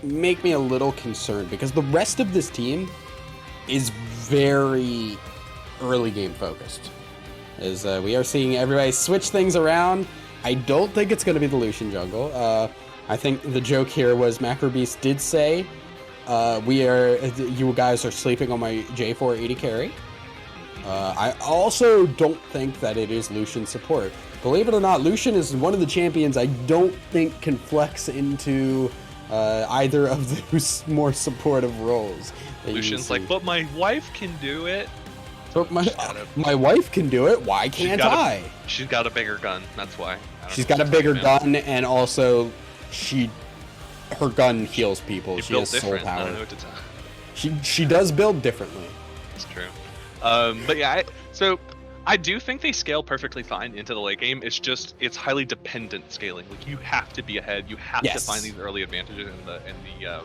make me a little concerned, because the rest of this team is very early game focused. As we are seeing everybody switch things around. I don't think it's going to be the Lucian jungle. I think the joke here was Macrobeast did say, you guys are sleeping on my J4 80 carry. I also don't think that it is Lucian support. Believe it or not, Lucian is one of the champions I don't think can flex into either of those more supportive roles. Lucian's like, but my wife can do it. But my wife can do it. Why can't I? She's got a bigger gun. That's why. She's got a bigger gun, and also her gun heals people. She has soul power. I don't know what to tell. She does build differently. It's true. But yeah, so I do think they scale perfectly fine into the late game. It's highly dependent scaling. Like, you have to be ahead. You have to find these early advantages in the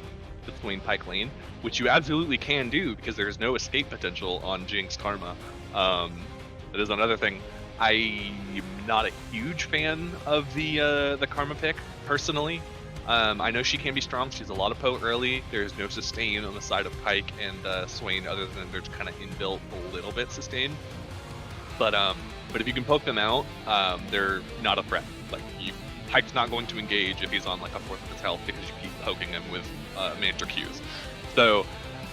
Swain Pike lane, which you absolutely can do, because there is no escape potential on Jinx Karma. That is another thing. I'm not a huge fan of the Karma pick personally. I know she can be strong. She's a lot of poke early. There's no sustain on the side of Pike and Swain, other than there's kind of inbuilt a little bit sustain. But if you can poke them out, they're not a threat. Like, Pike's not going to engage if he's on like a fourth of his health, because you keep poking him with miniature Qs. So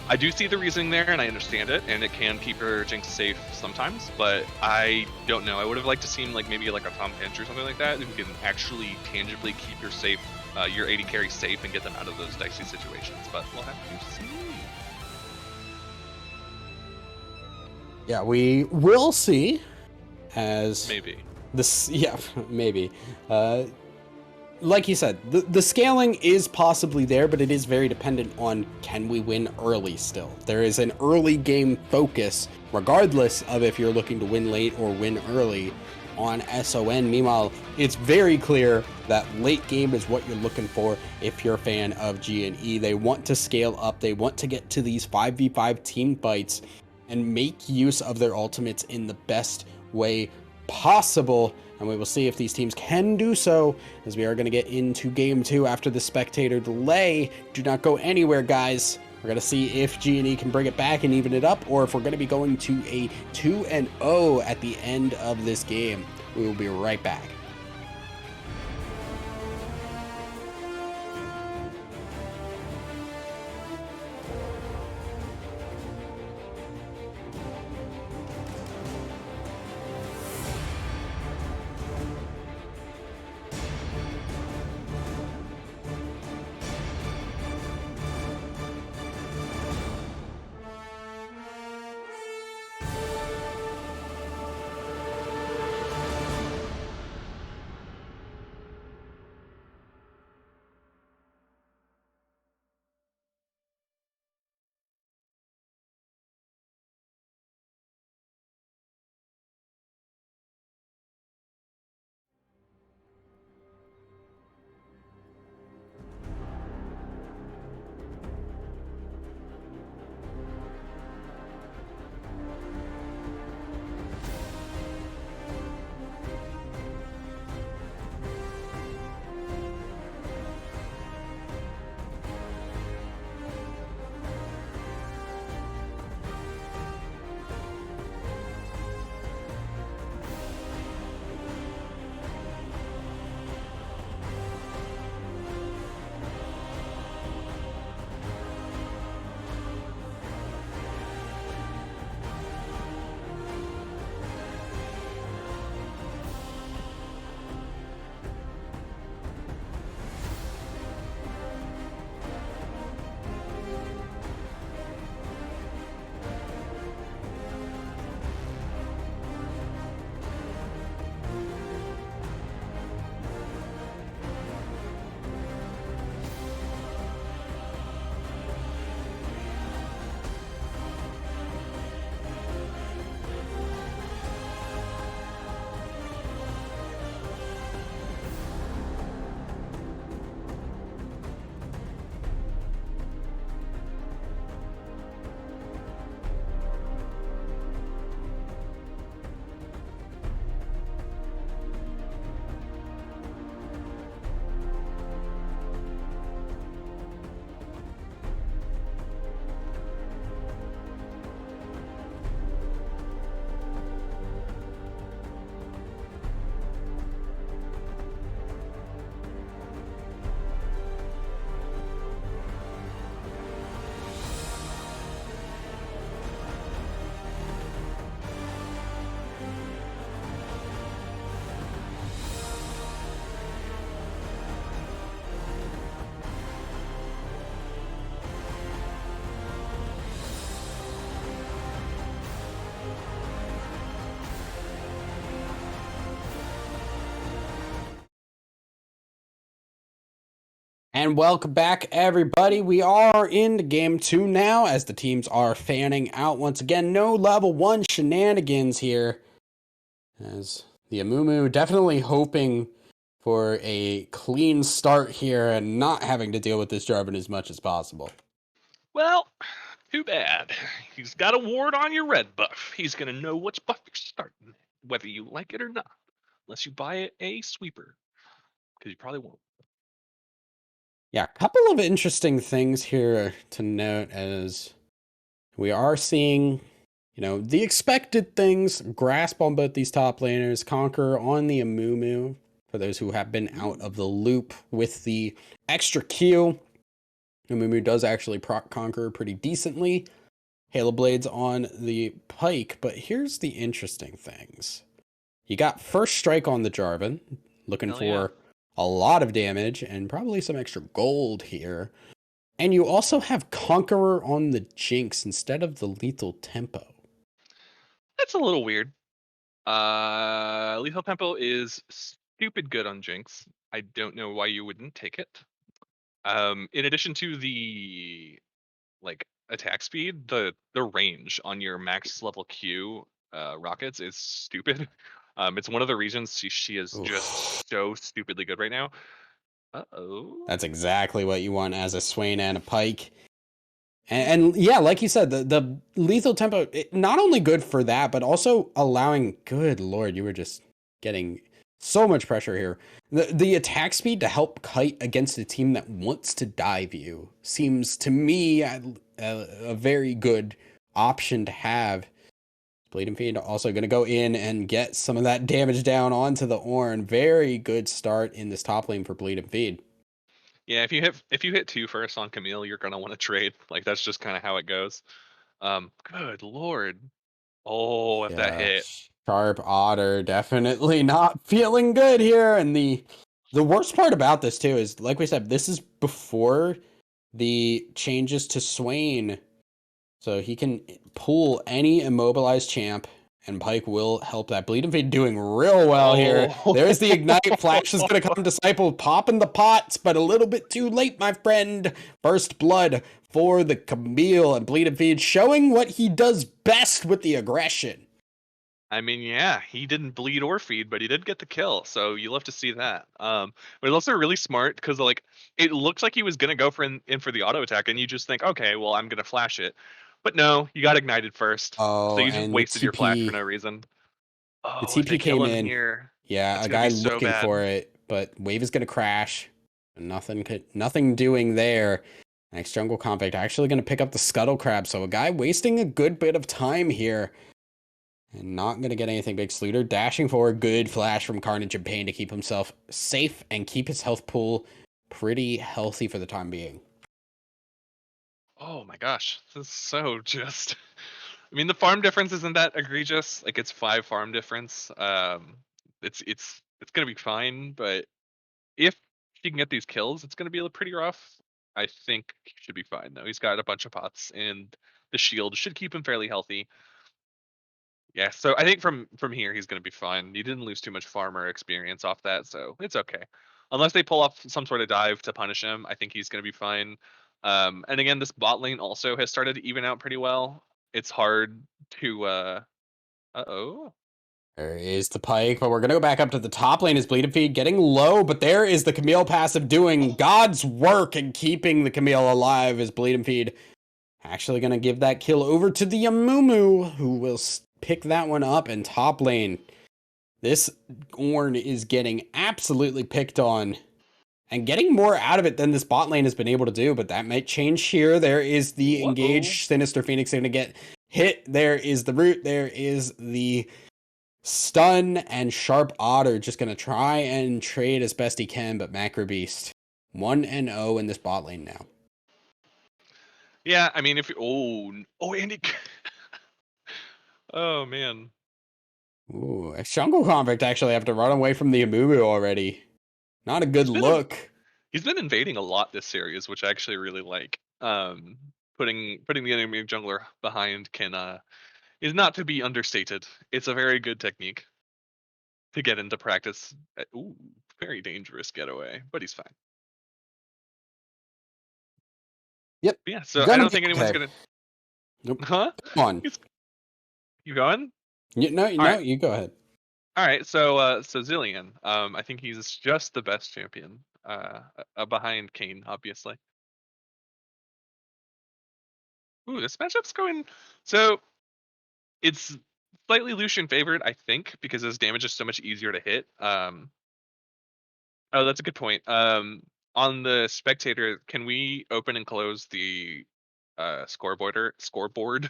I do see the reasoning there, and I understand it, and it can keep her Jinx safe sometimes. But I don't know. I would have liked to see like maybe like a Tom Pinch or something like that, who can actually tangibly keep your safe, your AD carry safe, and get them out of those dicey situations. But we'll have to see. Yeah, we will see. As Maybe. this, yeah, maybe. Like you said, the scaling is possibly there, but it is very dependent on can we win early still. There is an early game focus, regardless of if you're looking to win late or win early on SON. Meanwhile, it's very clear that late game is what you're looking for if you're a fan of G&E. They want to scale up. They want to get to these 5v5 team fights and make use of their ultimates in the best way possible, and we will see if these teams can do so, as we are going to get into game 2 after the spectator delay. Do not go anywhere, guys. We're going to see if G&E can bring it back and even it up, or if we're going to be going to a 2-0 at the end of this game. We will be right back. And welcome back, everybody. We are into game 2 now, as the teams are fanning out once again. No level 1 shenanigans here, as the Amumu definitely hoping for a clean start here and not having to deal with this Jarvan as much as possible. Well, too bad. He's got a ward on your red buff. He's gonna know which buff you're starting, whether you like it or not, unless you buy a sweeper, because you probably won't. Yeah, a couple of interesting things here to note, as we are seeing, the expected things. Grasp on both these top laners, Conquer on the Amumu, for those who have been out of the loop with the extra Q. Amumu does actually proc conquer pretty decently. Halo Blades on the Pike, but here's the interesting things. You got First Strike on the Jarvan, looking Hell yeah. for a lot of damage and probably some extra gold here. And you also have Conqueror on the Jinx instead of the Lethal Tempo. That's a little weird. Lethal Tempo is stupid good on Jinx. I don't know why you wouldn't take it. In addition to the like attack speed, the range on your max level Q rockets is stupid. It's one of the reasons she is Oof. just so stupidly good right now. Uh-oh. That's exactly what you want as a Swain and a Pike. And yeah, like you said, the lethal tempo, not only good for that, but also allowing, good lord, you were just getting so much pressure here. The attack speed to help kite against a team that wants to dive you seems to me a very good option to have. Bleed and Feed also going to go in and get some of that damage down onto the Ornn. Very good start in this top lane for Bleed and Feed. Yeah, if you hit two first on Camille, you're gonna want to trade. Like that's just kind of how it goes. Good lord. Oh, if that Yeah, hit. Sharp Otter definitely not feeling good here. And the worst part about this too is, like we said, this is before the changes to Swain, so he can pull any immobilized champ, and Pike will help that. Bleed and Fade doing real well here. Oh. There's the Ignite. Flash is going to come. Disciple popping the pots, but a little bit too late, my friend. First blood for the Camille, and Bleed and Feed showing what he does best with the aggression. I mean, yeah, he didn't bleed or feed, but he did get the kill, so you love to see that. But it's also really smart because like it looked like he was gonna go in for the auto attack, and you just think, okay, well I'm gonna flash it, but no, you got ignited first, so Oh, you just and the wasted your flash for TP, no reason. the Oh, if they TP kill came him in. here, Yeah, that's a gonna guy be so looking bad. for it, but wave is gonna crash. Nothing doing there. Next jungle compact actually gonna pick up the scuttle crab. So a guy wasting a good bit of time here. And not going to get anything big. Sluter dashing forward. Good flash from Carnage and Pain to keep himself safe and keep his health pool pretty healthy for the time being. Oh my gosh, this is so just. I mean, the farm difference isn't that egregious. Like it's 5 farm difference. It's gonna be fine, but if he can get these kills, it's gonna be pretty rough. I think he should be fine though. He's got a bunch of pots, and the shield should keep him fairly healthy. Yeah, so I think from here he's gonna be fine. He didn't lose too much farmer experience off that, so it's okay. Unless they pull off some sort of dive to punish him, I think he's gonna be fine. And again, this bot lane also has started to even out pretty well. It's hard to uh-oh. There is the Pike, but we're going to go back up to the top lane as Bleed Feed getting low, but there is the Camille passive doing God's work and keeping the Camille alive as Bleed Feed actually going to give that kill over to the Amumu, who will pick that one up in top lane. This Ornn is getting absolutely picked on and getting more out of it than this bot lane has been able to do, but that might change here. There is the Whoa. engaged Sinister Phoenix going to get hit. There is the root. There is the stun, and Sharp Otter just going to try and trade as best he can, but Macro Beast 1-0 in this bot lane now. Yeah, I mean if you Andy. Oh man. Ooh, a Jungle Convict actually have to run away from the Amumu already. Not a good He's been a look. he's been invading a lot this series, which I actually really like. Putting the enemy jungler behind can is not to be understated. It's a very good technique to get into practice. Ooh, very dangerous getaway, but he's fine. Yep. But yeah, so I Gonna don't be think anyone's okay. gonna. Nope. Huh? Come on. He's, you going? No, All no, right, you go ahead. all right. So Zillion. I think he's just the best champion. Behind Kane, obviously. Ooh, this matchup's going. So it's slightly Lucian favored, I think, because his damage is so much easier to hit. Oh, that's a good point. On the spectator, can we open and close the scoreboard?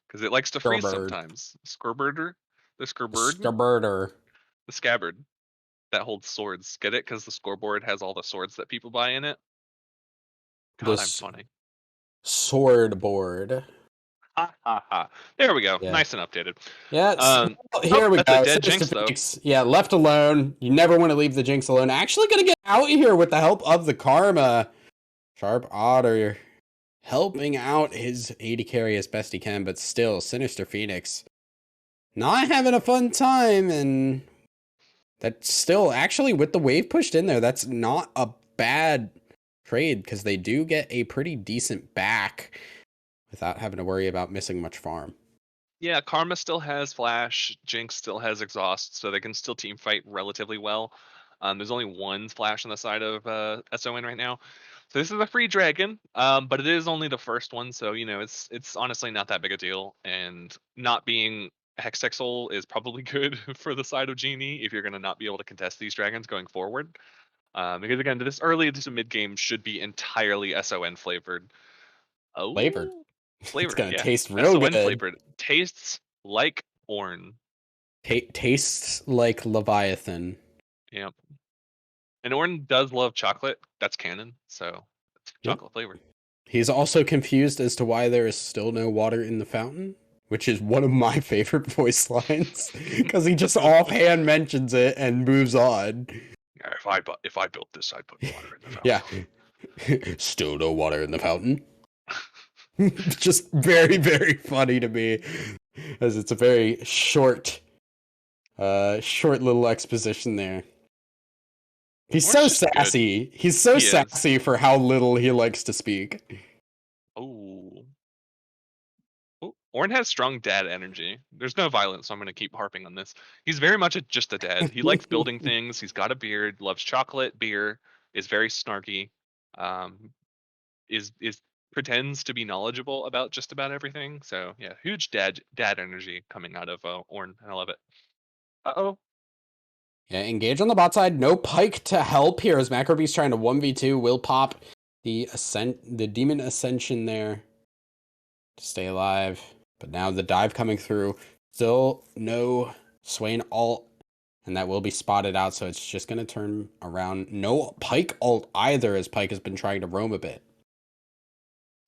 Because it likes to freeze Scabbard. sometimes. Scoreboarder, the scoreboard, Scabbarder. the scabbard that holds swords. Get it? Because the scoreboard has all the swords that people buy in it. God, I'm this funny. sword board. Ha ha ha. There we go. Yeah. Nice and updated. Yeah, well, Oh, here we that's a go. dead Sinister Jinx though. Phoenix. Yeah, left alone. You never want to leave the Jinx alone. Actually gonna get out here with the help of the Karma. Sharp Otter helping out his AD carry as best he can, but still, Sinister Phoenix not having a fun time, and that's still actually with the wave pushed in there, that's not a bad trade because they do get a pretty decent back without having to worry about missing much farm. Yeah, Karma still has Flash, Jinx still has Exhaust, so they can still team fight relatively well. There's only one Flash on the side of SON right now. So this is a free dragon, but it is only the first one, so you know it's honestly not that big a deal. And not being Hextech is probably good for the side of Genie if you're gonna not be able to contest these dragons going forward. Because again, this early to mid game should be entirely SON flavored. Flavored. Oh, It's flavored, gonna yeah. taste real SON good. flavored. Tastes like Orn. Tastes like Leviathan. Yeah. And Orn does love chocolate. That's canon. So it's Yep. chocolate flavored. He's also confused as to why there is still no water in the fountain, which is one of my favorite voice lines because he just offhand mentions it and moves on. Yeah, if I built this, I'd put water in the Yeah. fountain. Still no water in the fountain. Just very, very funny to me as it's a very short little exposition there. He's Orn's so just good. sassy. He's so He is. sassy for how little he likes to speak. Oh. Oh, Orn has strong dad energy. There's no violence, so I'm going to keep harping on this. He's very much just a dad. He likes building things. He's got a beard, loves chocolate, beer, is very snarky, um, is pretends to be knowledgeable about just about everything. So yeah, huge dad energy coming out of Orn, and I love it. Uh-oh. Yeah, engage on the bot side. No Pike to help here as Macrobeast trying to 1v2. Will pop the Demon Ascension there to stay alive. But now the dive coming through. Still no Swain ult. And that will be spotted out, so it's just going to turn around. No Pike ult either, as Pike has been trying to roam a bit.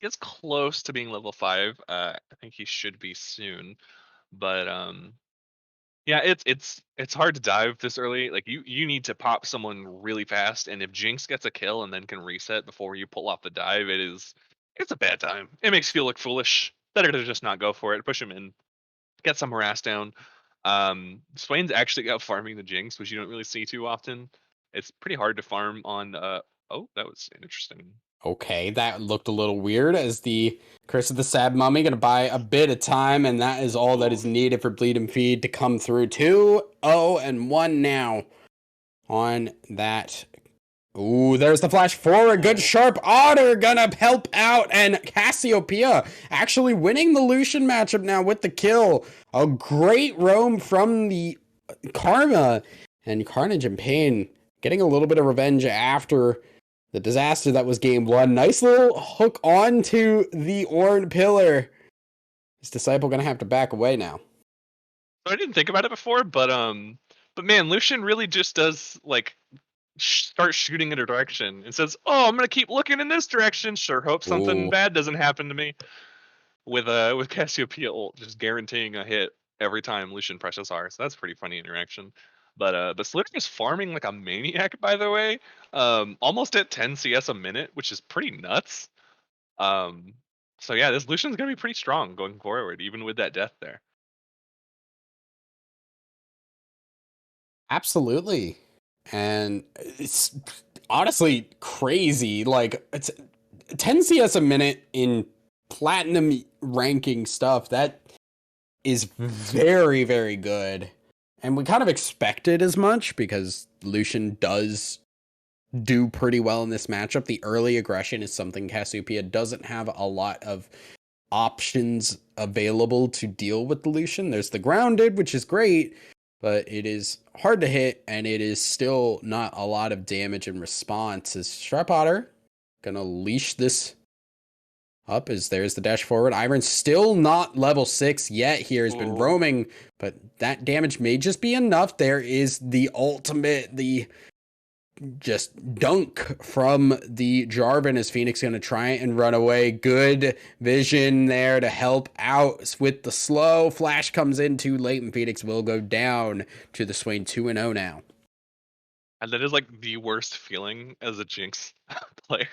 Gets close to being level 5. I think he should be soon. But yeah, it's hard to dive this early. Like you need to pop someone really fast, and if Jinx gets a kill and then can reset before you pull off the dive, it's a bad time. It makes you look foolish. Better to just not go for it. Push him in, get some harass down. Swain's actually out farming the Jinx, which you don't really see too often. It's pretty hard to farm on. Oh, that was interesting. Okay, that looked a little weird as the Curse of the Sad Mummy going to buy a bit of time, and that is all that is needed for Bleed and Feed to come through. 2-0-1 now on that. Ooh, there's the flash forward. Good Sharp Otter gonna help out, and Cassiopeia actually winning the Lucian matchup now with the kill. A great roam from the Karma, and Carnage and Pain getting a little bit of revenge after the disaster that was game one. Nice little hook onto the Orn pillar. His disciple gonna have to back away now. So I didn't think about it before, but man, Lucian really just does like start shooting in a direction and says, "Oh, I'm gonna keep looking in this direction. Sure, hope something Ooh. bad doesn't happen to me." With Cassiopeia ult just guaranteeing a hit every time Lucian presses R. So that's pretty funny interaction. But Slitter is farming like a maniac, by the way. Almost at 10 CS a minute, which is pretty nuts. Um, so yeah, this Lucian's gonna be pretty strong going forward, even with that death there. Absolutely. And it's honestly crazy. Like, it's 10 CS a minute in platinum ranking stuff. That is very, very good. And we kind of expected as much because Lucian does do pretty well in this matchup. The early aggression is something Cassiopeia doesn't have a lot of options available to deal with the Lucian. There's the grounded, which is great, but it is hard to hit, and it is still not a lot of damage and response. Is Sharp Otter gonna leash this up as there's the dash forward. Iron's still not level 6 yet here. Has been Oh. roaming, but that damage may just be enough. There is the ultimate, the just dunk from the Jarvan. Is Phoenix going to try and run away? Good vision there to help out with the slow. Flash comes in too late, and Phoenix will go down to the Swain 2-0 now. And that is like the worst feeling as a Jinx player.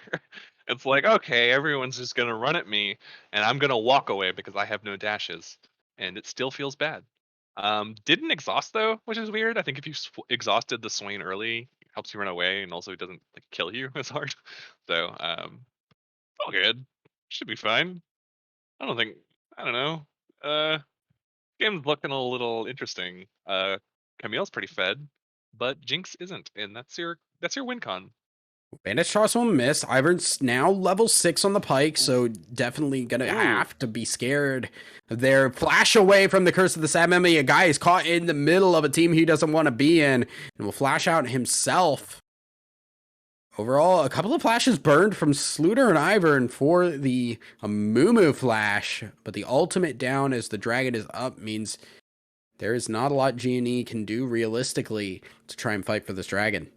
It's like, okay, everyone's just gonna run at me, and I'm gonna walk away because I have no dashes, and it still feels bad. Didn't exhaust though, which is weird. I think if you exhausted the Swain early, it helps you run away, and also it doesn't like kill you as hard. So, all good. Should be fine. I don't think. I don't know. Game's looking a little interesting. Camille's pretty fed, but Jinx isn't, and that's your win con. Bandage toss will miss. Ivern's now level 6 on the pike, Oof. so definitely gonna Ooh. have to be scared. Their flash away from the Curse of the Sad Memory. A guy is caught in the middle of a team he doesn't want to be in, and will flash out himself. Overall, a couple of flashes burned from Sluter and Ivern for the Amumu flash, but the ultimate down as the dragon is up means there is not a lot G&E can do realistically to try and fight for this dragon.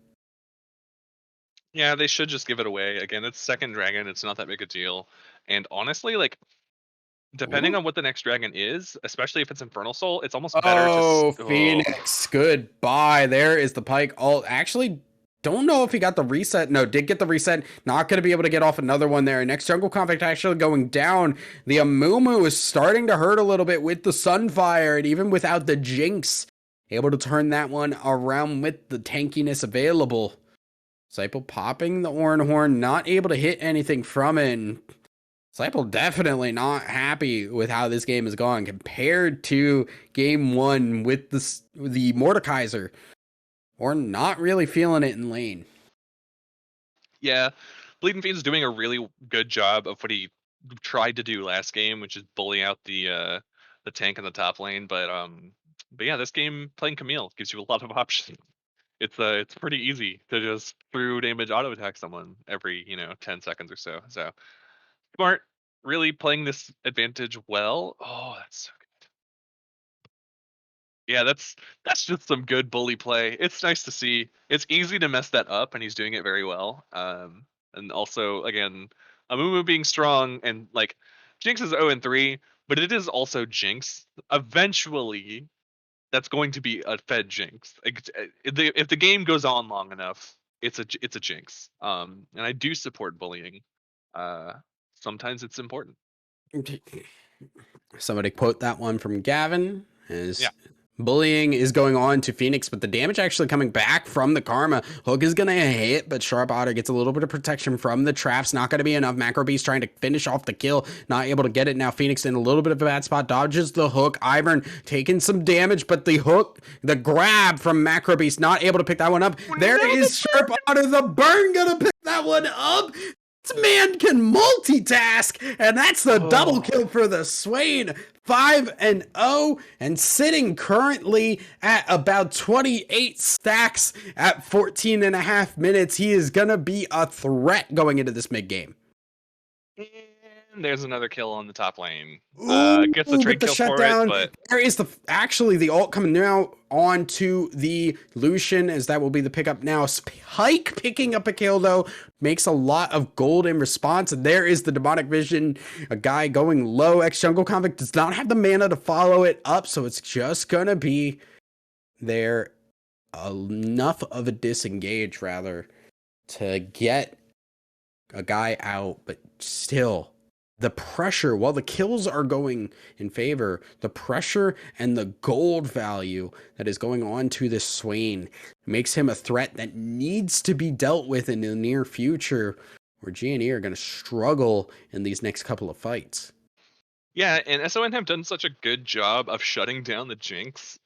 Yeah, they should just give it away. Again, it's second dragon. It's not that big a deal. And honestly, like depending Ooh. on what the next dragon is, especially if it's Infernal Soul, it's almost better to. Oh, Oh, Phoenix. Goodbye. There is the Pike. All actually don't know if he got the reset. No, did get the reset. Not going to be able to get off another one there. Next jungle conflict actually going down. The Amumu is starting to hurt a little bit with the Sunfire, and even without the Jinx, able to turn that one around with the tankiness available. Disciple popping the Orin Horn, not able to hit anything from it. Disciple definitely not happy with how this game has gone compared to game one with the Mordekaiser, or not really feeling it in lane. yeah. Bleeding Fiend's doing a really good job of what he tried to do last game, which is bully out the tank in the top lane. But yeah, this game playing Camille gives you a lot of options. It's pretty easy to just through damage auto attack someone every 10 seconds or so. So smart, really playing this advantage well. Oh, that's so good. Yeah, that's just some good bully play. It's nice to see. It's easy to mess that up, and he's doing it very well. And also again, Amumu being strong and like Jinx is 0-3, but it is also Jinx. Eventually, that's going to be a fed Jinx. Like, if the game goes on long enough, it's a Jinx. And I do support bullying. Uh, Sometimes it's important. Somebody quote that one from Gavin Yeah. as bullying is going on to Phoenix, but the damage actually coming back from the Karma. Hook is going to hit, but Sharp Otter gets a little bit of protection from the traps. Not going to be enough. Macro Beast trying to finish off the kill. Not able to get it. Now Phoenix in a little bit of a bad spot. Dodges the hook. Ivern taking some damage, but the hook, the grab from Macro Beast, not able to pick that one up. Oh, There no, is Sharp Otter. The burn going to pick that one up. This man can multitask, and that's the double oh. kill for the Swain. 5-0, and sitting currently at about 28 stacks at 14 and a half minutes. He is going to be a threat going into this mid game. And there's another kill on the top lane. Ooh, Gets the but trade the kill for it, shutdown. but There is the ult coming now onto the Lucian, as that will be the pickup now. Spike picking up a kill though, makes a lot of gold in response. And there is the demonic vision, a guy going low. Ex jungle conflict does not have the mana to follow it up, so it's just gonna be there enough of a disengage rather to get a guy out, but still the pressure, while the kills are going in favor, the pressure and the gold value that is going on to this Swain makes him a threat that needs to be dealt with in the near future, where G&E are going to struggle in these next couple of fights. yeah, and SON have done such a good job of shutting down the Jinx.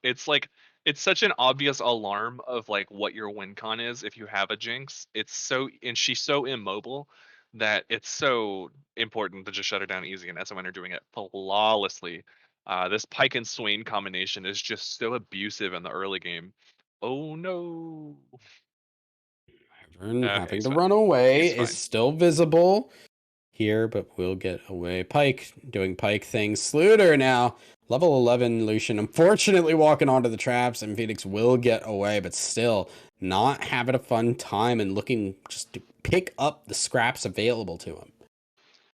It's like it's such an obvious alarm of like what your win con is if you have a Jinx. And she's so immobile that it's so important to just shut her down easy, and SON are doing it flawlessly. This Pike and Swain combination is just so abusive in the early game. Oh no. Ivern Okay, having he's to fine. run away He's is fine. still visible. here, but will get away. Pike doing Pike things. Sluter now, level 11 Lucian, unfortunately walking onto the traps, and Phoenix will get away, but still not having a fun time and looking just to pick up the scraps available to him.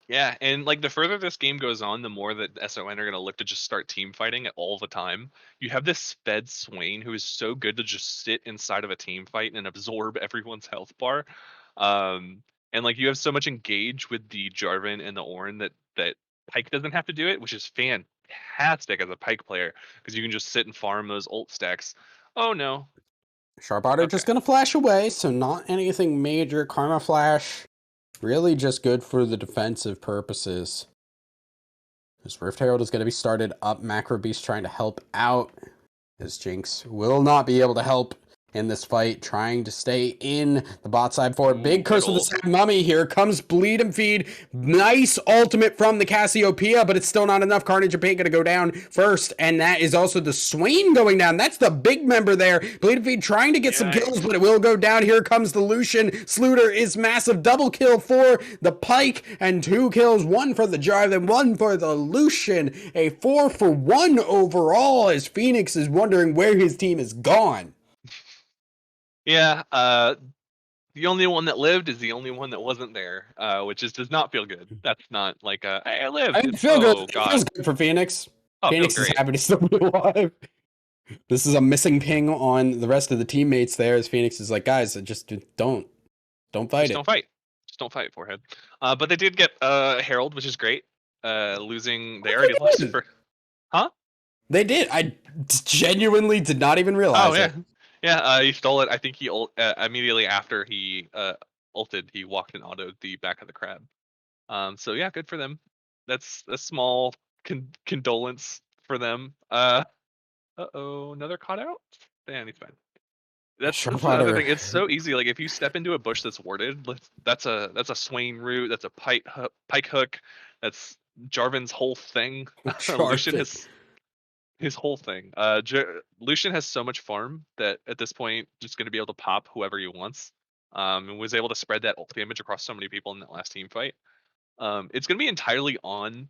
Yeah, and like the further this game goes on, the more that SON are going to look to just start team fighting all the time. You have this sped Swain who is so good to just sit inside of a team fight and absorb everyone's health bar. Um, and like you have so much engage with the Jarvan and the Ornn that Pike doesn't have to do it, which is fantastic as a Pike player because you can just sit and farm those ult stacks. Oh no. Sharp Otter Okay. just gonna flash away, so not anything major. Karma Flash, really just good for the defensive purposes. This Rift Herald is going to be started up. Macro Beast trying to help out, as Jinx will not be able to help in this fight, trying to stay in the bot side for it. Ooh, Big good Curse of the ult. Sad Mummy. Here comes Bleed and Feed. Nice ultimate from the Cassiopeia, but it's still not enough. Carnage and Pain going to go down first, and that is also the Swain going down. That's the big member there. Bleed and Feed trying to get some kills, but it will go down. Here comes the Lucian. Sluter is massive. Double kill for the Pike, and 2 kills, 1 for the Jarvan, 1 for the Lucian. A 4-for-1 overall, as Phoenix is wondering where his team is gone. Yeah, the only one that lived is the only one that wasn't there, which does not feel good. That's not like hey, I lived. It It's feels good. oh It feels god. good for Phoenix. Oh, it feels Phoenix is great. happy to still be alive. This is a missing ping on the rest of the teammates there, as Phoenix is like, guys, just don't fight Just don't it. fight. Just don't fight, forehead. But they did get Herald, which is great. Losing, they already lost for, huh? They did. I genuinely did not even Oh realize yeah, it. yeah. He stole it. I think he immediately after he ulted, he walked and autoed the back of the crab. So yeah, good for them. That's a small condolence for them. Uh-oh, another caught out. Yeah, he's fine. That's Sharp another Otter. thing. It's so easy. Like if you step into a bush that's warded, that's a Swain root. That's a pike hook. That's Jarvan's whole thing. Sharp Lucian it. has his whole thing. Lucian has so much farm that at this point just going to be able to pop whoever he wants. And was able to spread that ult damage across so many people in that last team fight. It's going to be entirely on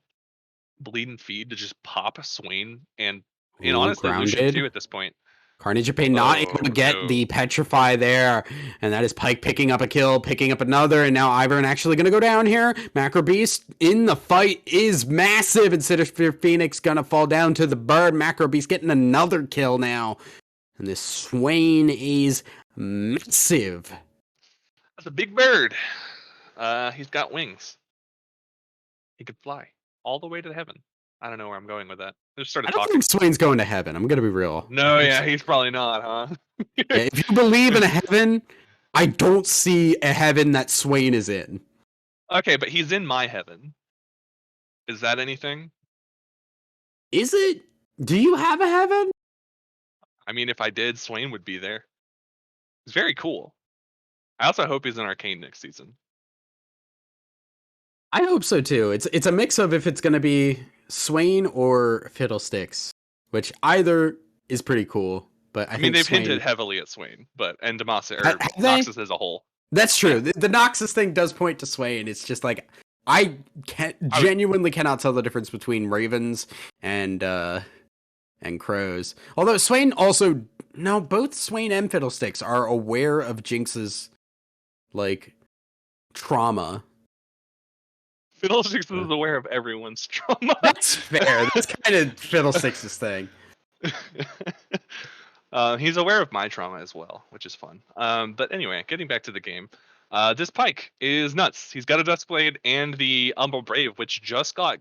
Bleed and Feed to just pop Swain and Ooh, honestly Lucian too grounded. at this point. Carnage of Pain not able Oh to get no. the Petrify there. And that is Pike picking up a kill, picking up another. And now Ivern actually going to go down here. Macro Beast in the fight is massive. Instead of Phoenix going to fall down to the bird. Macro Beast getting another kill now. And this Swain is massive. That's a big bird. He's got wings. He could fly all the way to heaven. I don't know where I'm going with that. I just I started don't think talking. Swain's going to heaven. I'm going to be real. No, yeah, he's probably not, huh? Yeah, if you believe in a heaven, I don't see a heaven that Swain is in. Okay, but he's in my heaven. Is that anything? Is it? Do you have a heaven? I mean, if I did, Swain would be there. It's very cool. I also hope he's in Arcane next season. I hope so too. It's a mix of if it's gonna be Swain or Fiddlesticks, which either is pretty cool. But I I mean, think they've hinted Swain. heavily at Swain, but and Demacia Have or they? Noxus as a whole. That's Yeah, true. The Noxus thing does point to Swain. It's just like I I would. genuinely cannot tell the difference between ravens and crows. Although Swain also no, both Swain and Fiddlesticks are aware of Jinx's like trauma. Fiddlesticks Uh, is aware of everyone's trauma. That's fair. That's kind of Fiddlesticks' thing. He's aware of my trauma as well, which is fun. But anyway, getting back to the game, this Pike is nuts. He's got a Duskblade and the Umbral Brave, which just got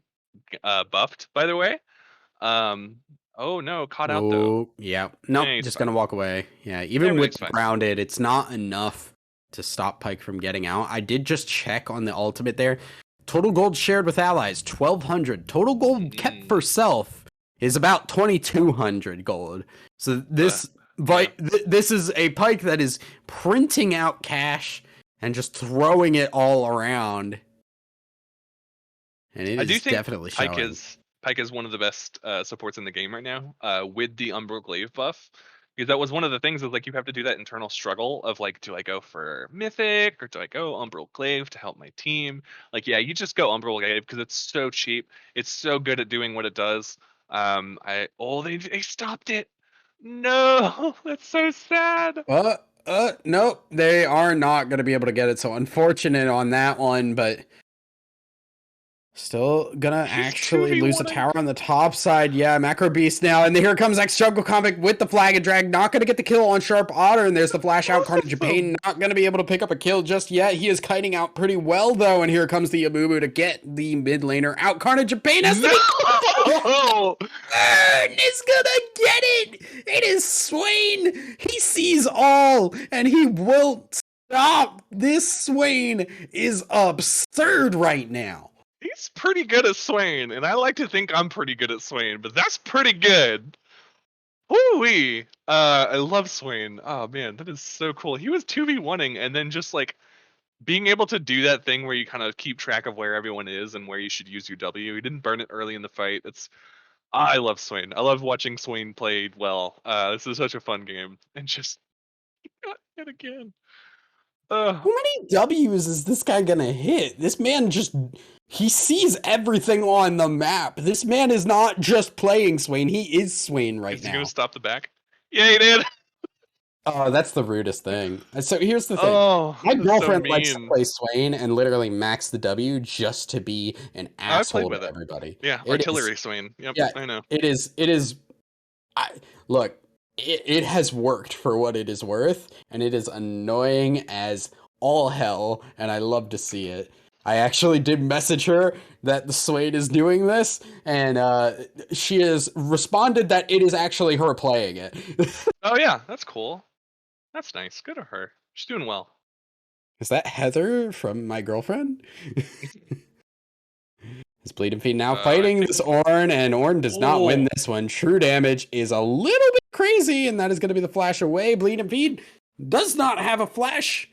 buffed, by the way. Um, oh no, caught out though. Oh, yeah. Nope, He's just fine. gonna walk away. Yeah, even with Everything's fine. grounded, it's not enough to stop Pike from getting out. I did just check on the ultimate there. Total gold shared with allies, 1,200. Total gold kept for self is about 2,200 gold. So Uh, this yeah. this is a Pike that is printing out cash and just throwing it all around. And it I do is think definitely Pike showing. is Pike is one of the best supports in the game right now. With the Umbral Glaive buff, because that was one of the things of like you have to do that internal struggle of like, do I go for Mythic or do I go Umbral Glaive to help my team? Like, yeah, you just go Umbral Glaive because it's so cheap. It's so good at doing what it does. They stopped it. No, that's so sad. Nope, they are not going to be able to get it. So unfortunate on that one, but still gonna He's actually lose a 2v1ing. tower on the top side. Yeah, Macro Beast now. And here comes X Jungle Comic with the Flag and Drag. Not gonna get the kill on Sharp Otter. And there's the flash out. Carnage Awesome. Pain not gonna be able to pick up a kill just yet. He is kiting out pretty well, though. And here comes the Amumu to get the mid laner out. Carnage Pain has to be No! Burn is gonna get it. It is Swain. He sees all, and he will stop. This Swain is absurd right now. He's pretty good at Swain, and I like to think I'm pretty good at Swain, but that's pretty good. Woo-wee! I love Swain. Oh man, that is so cool. He was 2v1ing and then just like being able to do that thing where you kind of keep track of where everyone is and where you should use your W. He didn't burn it early in the fight. I love Swain. I love watching Swain played well. This is such a fun game. And just got hit again. How many W's is this guy gonna hit? This man just he sees everything on the map. This man is not just playing Swain, he is Swain right Is he gonna now. stop the back? Yeah, he did. Oh, that's the rudest thing. So here's the thing. Oh, My that's so girlfriend likes to mean. play Swain and literally max the W just to be an I played asshole with to it. everybody. Yeah, It is, artillery Swain. Yep, yeah, I know. it is I look, it has worked for what it is worth, and it is annoying as all hell, and I love to see it. I actually did message her that the Swain is doing this, and she has responded that it is actually her playing it. Oh yeah, that's cool. That's nice. Good to her. She's doing well. Is that Heather from my girlfriend? Is Bleeding Feet now I fighting think. this Ornn, and Ornn does not win Oh, this one. True damage is a little bit crazy, and that is going to be the flash away. Bleeding Feet does not have a flash.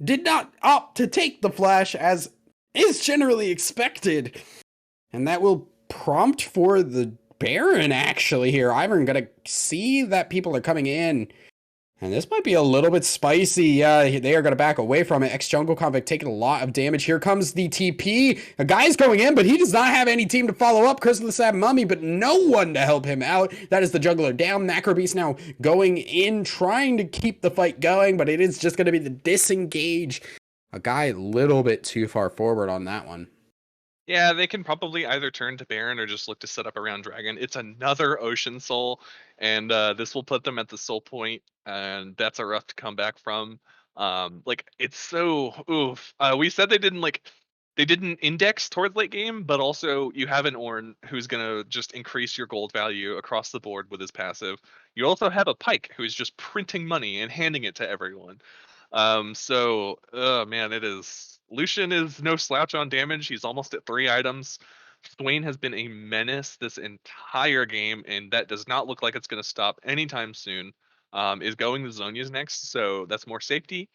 Did not opt to take the flash as is generally expected. And that will prompt for the Baron actually here. Ivern gonna see that people are coming in. And this might be a little bit spicy. Yeah, they are going to back away from it. Ex-Jungle Convict taking a lot of damage. Here comes the TP. A guy's going in, but he does not have any team to follow up. Curse of the Sad Mummy, but no one to help him out. That is the Juggler down. Macrobeast now going in, trying to keep the fight going, but it is just going to be the disengage. A guy a little bit too far forward on that one. yeah, they can probably either turn to Baron or just look to set up around Dragon. It's another Ocean Soul, and this will put them at the soul point, and that's a rough to come back from. Like it's so oof. We said they didn't index towards late game, but also you have an Ornn who's gonna just increase your gold value across the board with his passive. You also have a Pike who's just printing money and handing it to everyone. Oh man, it is. Lucian is no slouch on damage. He's almost at 3 items. Swain has been a menace this entire game, and that does not look like it's going to stop anytime soon. Is going the Zonia's next, so that's more safety.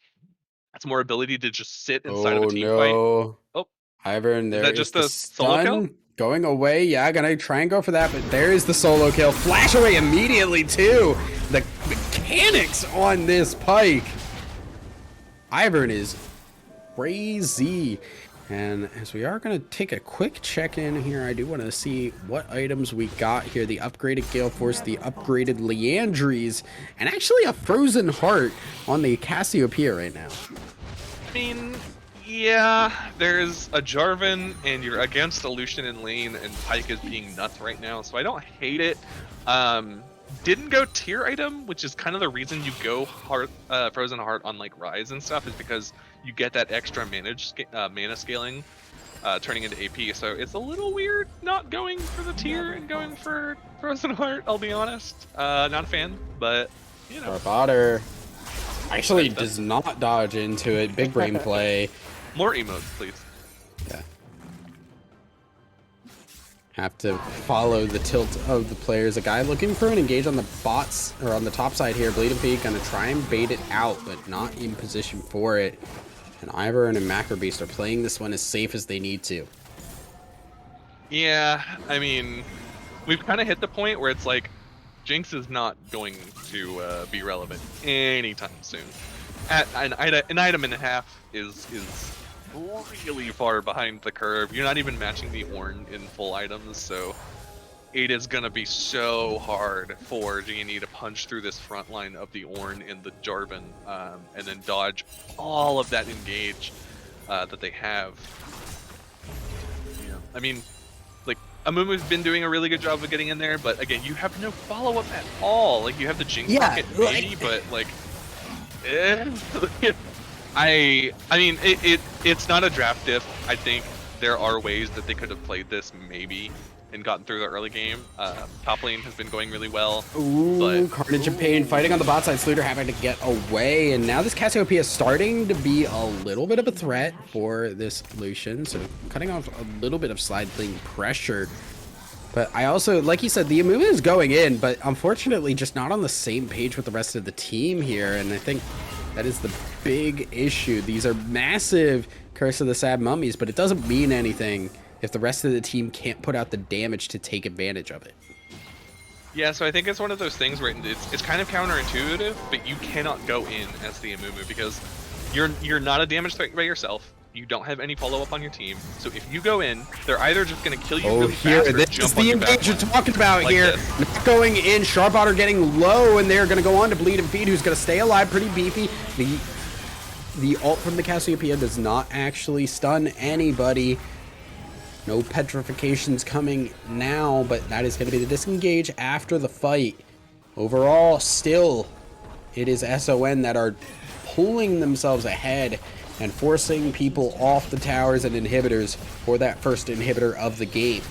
That's more ability to just sit inside of a Oh team fight. no. Oh, Ivern, is there that is just the a solo kill? stun going away. Yeah, gonna try and go for that, but there is the solo kill. Flash away immediately too. The mechanics on this Pike. Ivern is crazy. And as we are going to take a quick check-in here, I do want to see what items we got here. The upgraded Gale Force, the upgraded Leandries, and actually a Frozen Heart on the Cassiopeia right now. I mean, yeah, there's a Jarvan, and you're against a Lucian in lane, and Pike is being nuts right now, so I don't hate it. Didn't go tier item, which is kind of the reason you go Frozen Heart on like Rise and stuff, is because you get that extra mana scaling, turning into AP. So it's a little weird not going for the tier and going for Frozen Heart. I'll be honest, not a fan, but you know. Our botter actually does not dodge into it. Big brain play. More emotes, please. Yeah. Have to follow the tilt of the players. A guy looking for an engage on the bots or on the top side here. Bleeding Feet gonna try and bait it out, but not in position for it. And Ivern and Macrobeast are playing this one as safe as they need to. Yeah, I mean, we've kind of hit the point where it's like Jinx is not going to be relevant anytime soon. At an item and a half is really far behind the curve. You're not even matching the Ornn in full items, so it is gonna be so hard for G&E to punch through this front line of the Ornn and the Jarvan, and then dodge all of that engage that they have. Yeah, I mean, like, Amumu's been doing a really good job of getting in there, but again, you have no follow-up at all. Like, you have the Jinx rocket maybe, but like, I mean, it's not a draft diff. I think there are ways that they could have played this maybe and gotten through the early game. Top lane has been going really well. Ooh, Carnage and Pain fighting on the bot side. Sluder having to get away, and now this Cassiopeia is starting to be a little bit of a threat for this Lucian, so cutting off a little bit of slide lane pressure. But I also, like you said, the Amumu is going in, but unfortunately just not on the same page with the rest of the team here, and I think that is the big issue. These are massive Curse of the Sad Mummies, but it doesn't mean anything if the rest of the team can't put out the damage to take advantage of it. Yeah, so I think it's one of those things where it's kind of counterintuitive, but you cannot go in as the Amumu because you're not a damage threat by yourself. You don't have any follow-up on your team, so if you go in, they're either just going to kill you really fast or this jump is the on your engage you're backline. talking about Like here. this. Not going in, Sharpotter getting low, and they're going to go on to Bleed and Feed, who's going to stay alive, pretty beefy. The ult from the Cassiopeia does not actually stun anybody. No petrifications coming now, but that is going to be the disengage after the fight. Overall, still, it is SON that are pulling themselves ahead and forcing people off the towers and inhibitors for that first inhibitor of the game.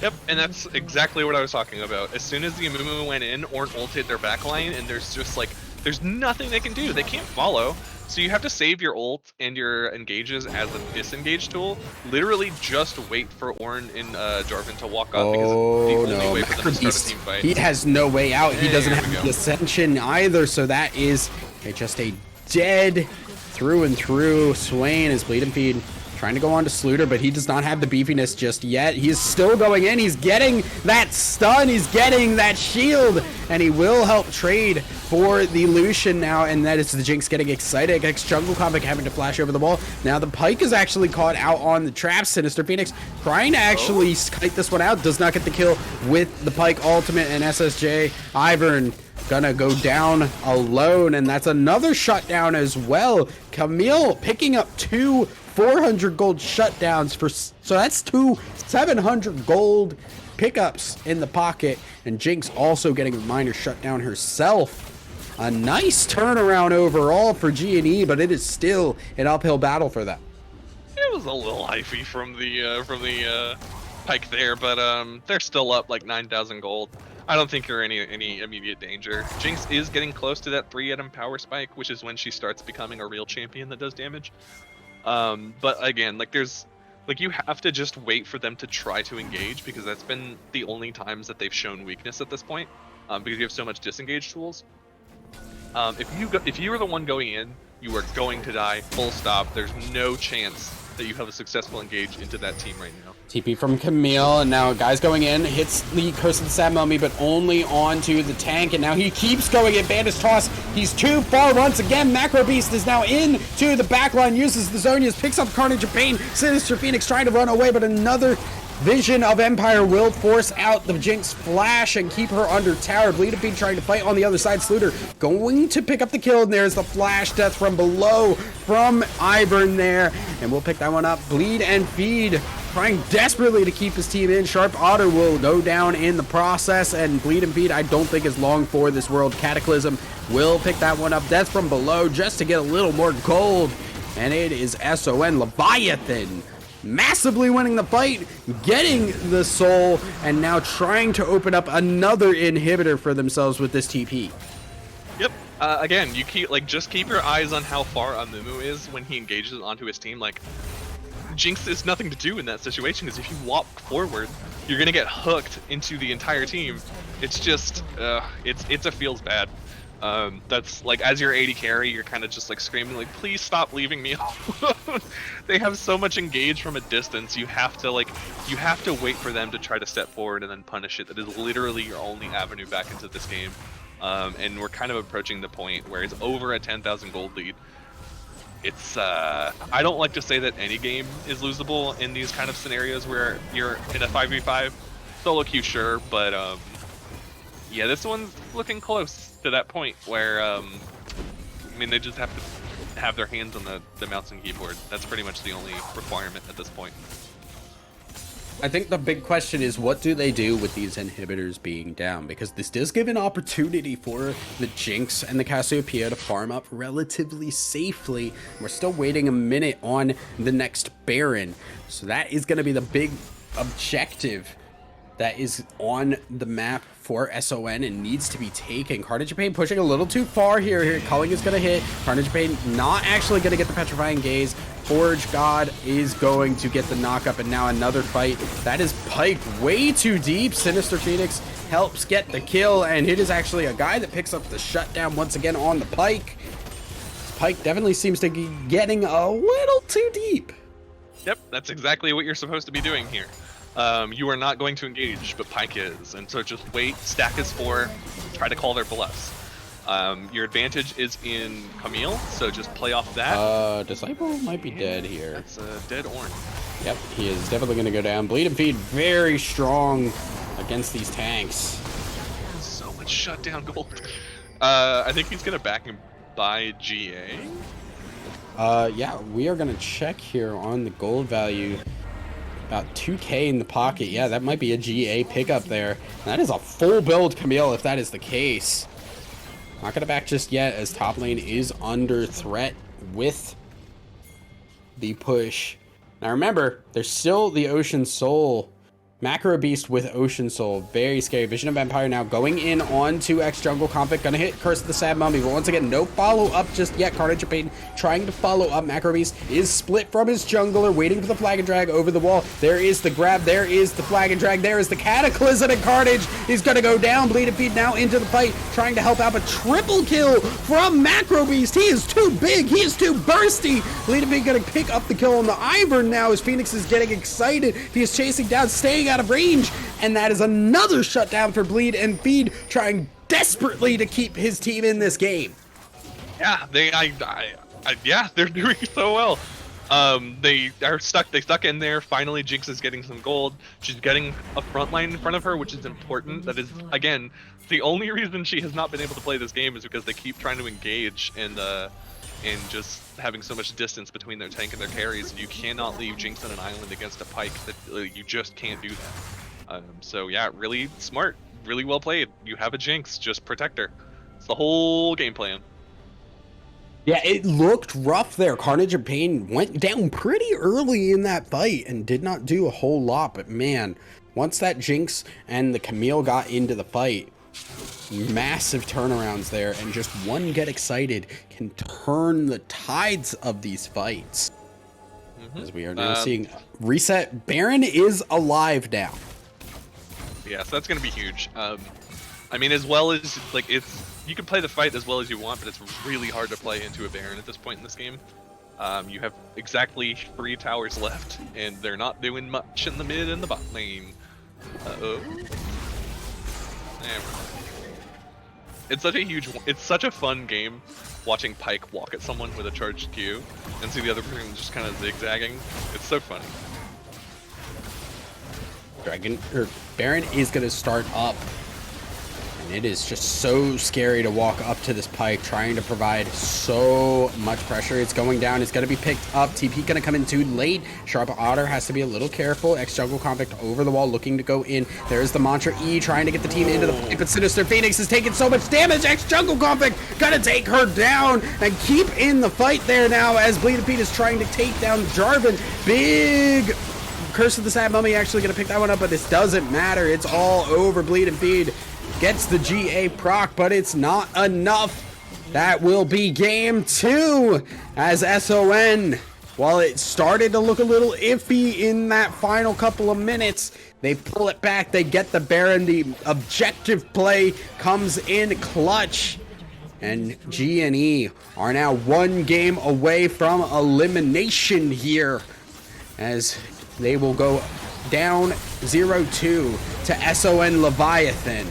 Yep, and that's exactly what I was talking about. As soon as the Amumu went in, Ornn ulted their backline, and there's just like, there's nothing they can do. They can't follow. So you have to save your ult and your engages as a disengage tool. Literally just wait for Ornn and Jarvan to walk up because it's the only way for them to start a team fight. He has no way out. He doesn't There we have go. the ascension either, so that is just a dead through and through. Swain is Bleed and Feed trying to go on to Sluder, but he does not have the beefiness just yet. He's still going in. He's getting that stun. He's getting that shield, and he will help trade for the Lucian now, and that is the Jinx getting excited. Jungle Comic having to flash over the wall. Now the Pike is actually caught out on the trap. Sinister Phoenix trying to actually kite this one out. Does not get the kill with the Pike ultimate, and SSJ Ivern gonna go down alone, and that's another shutdown as well. Camille picking up 2 400 gold shutdowns for, so that's 2 700 gold pickups in the pocket, and Jinx also getting a minor shutdown herself. A nice turnaround overall for G&E, but it is still an uphill battle for them. It was a little iffy from the Pike there, but they're still up like 9,000 gold. I don't think they're any immediate danger. Jinx is getting close to that 3-item power spike, which is when she starts becoming a real champion that does damage. But again, like you have to just wait for them to try to engage, because that's been the only times that they've shown weakness at this point, because you have so much disengage tools. If you are the one going in, you are going to die, full stop. There's no chance that you have a successful engage into that team right now. TP from Camille, and now guys going in, hits the Curse of the Sad Mummy, but only onto the tank, and now he keeps going in. Bandage toss, he's too far once again. Macro Beast is now in to the backline, uses the Zonias, picks up Carnage of Pain. Sinister Phoenix trying to run away, but another Vision of Empire will force out the Jinx flash and keep her under tower. Bleed and Feed trying to fight on the other side. Sluder going to pick up the kill, and there's the flash death from below from Ivern there, and we'll pick that one up. Bleed and Feed trying desperately to keep his team in. Sharp Otter will go down in the process, and Bleed and Feed I don't think is long for this world. Cataclysm will pick that one up. Death from below just to get a little more gold, and it is SON Leviathan massively winning the fight, getting the soul, and now trying to open up another inhibitor for themselves with this TP. Yep. Again, you just keep your eyes on how far Amumu is when he engages onto his team. Like, Jinx is nothing to do in that situation, because if you walk forward, you're gonna get hooked into the entire team. It's just, it feels bad. That's like, as your AD carry, you're kind of just like screaming like, please stop leaving me alone. They have so much engage from a distance. You have to wait for them to try to step forward and then punish it. That is literally your only avenue back into this game. And we're kind of approaching the point where it's over a 10,000 gold lead. It's I don't like to say that any game is losable in these kind of scenarios where you're in a 5v5. Solo queue, sure, but yeah, this one's looking close to that point where I mean, they just have to have their hands on the mouse and keyboard. That's pretty much the only requirement at this point. I think the big question is, what do they do with these inhibitors being down? Because this does give an opportunity for the Jinx and the Cassiopeia to farm up relatively safely. We're still waiting a minute on the next Baron. So that is going to be the big objective that is on the map for SON and needs to be taken. Carnage of Pain pushing a little too far here. Culling is going to hit. Carnage of Pain not actually going to get the Petrifying Gaze. Forge God is going to get the knockup, and now another fight. That is Pike way too deep. Sinister Phoenix helps get the kill, and it is actually a guy that picks up the shutdown once again on the Pike. Pike definitely seems to be getting a little too deep. Yep, that's exactly what you're supposed to be doing here. You are not going to engage, but Pike is, and so just wait, stack his 4, try to call their bluffs. Your advantage is in Camille, so just play off that. Disciple might be dead here. That's a dead orange. Yep, he is definitely going to go down. Bleed and Feed very strong against these tanks. So much shutdown gold. I think he's going to back him by GA. Yeah, we are going to check here on the gold value. About 2k in the pocket. Yeah, that might be a GA pickup there. That is a full build Camille if that is the case. Not gonna back just yet, as top lane is under threat with the push. Now remember, there's still the Ocean Soul. Macro Beast with Ocean Soul. Very scary. Vision of Empire now going in on 2x Jungle Conflict. Gonna hit Curse of the Sad Mummy. But once again, no follow-up just yet. Carnage of Pain trying to follow up. Macro Beast is split from his jungler, waiting for the Flag and Drag over the wall. There is the grab. There is the Flag and Drag. There is the Cataclysm, and Carnage is gonna go down. Bleed and Feed now into the fight, trying to help out, but triple kill from Macro Beast. He is too big. He is too bursty. Bleed and Feed gonna pick up the kill on the Ivern now, as Phoenix is getting excited. He is chasing down, staying out of range, and that is another shutdown for Bleed and Feed, trying desperately to keep his team in this game. Yeah, yeah, they're doing so well. They are stuck. They stuck in there. Finally, Jinx is getting some gold. She's getting a front line in front of her, which is important. That is, again, the only reason she has not been able to play this game is because they keep trying to engage and just having so much distance between their tank and their carries. And you cannot leave Jinx on an island against a Pike. That you just can't do that. So yeah, really smart, really well played. You have a Jinx, just protect her. It's the whole game plan. Yeah, it looked rough there. Carnage of Pain went down pretty early in that fight and did not do a whole lot, but man, once that Jinx and the Camille got into the fight, massive turnarounds there, and just one get excited can turn the tides of these fights. As we are now seeing reset. Baron is alive now. Yeah, so that's going to be huge. I mean, as well as, like, you can play the fight as well as you want, but it's really hard to play into a Baron at this point in this game. You have exactly 3 towers left, and they're not doing much in the mid and the bot lane. Uh-oh. It's such a fun game watching Pike walk at someone with a charged Q and see the other person just kind of zigzagging. It's so funny. Baron is going to start up, and it is just so scary to walk up to this Pike, trying to provide so much pressure. It's going down. It's going to be picked up. TP going to come in too late. Sharp Otter has to be a little careful. Jungle Conflict over the wall, looking to go in. There's the Mantra E trying to get the team into the fight, but Sinister Phoenix is taking so much damage. Jungle Conflict gonna take her down and keep in the fight there now, as Bleed and Feed is trying to take down Jarvan. Big Curse of the Sad Mummy actually gonna pick that one up, but this doesn't matter. It's all over. Bleed and Feed gets the GA proc, but it's not enough. That will be game 2, as SON, while it started to look a little iffy in that final couple of minutes, they pull it back. They get the Baron. The objective play comes in clutch. And G&E are now 1 game away from elimination here, as they will go down 0-2 to SON Leviathan.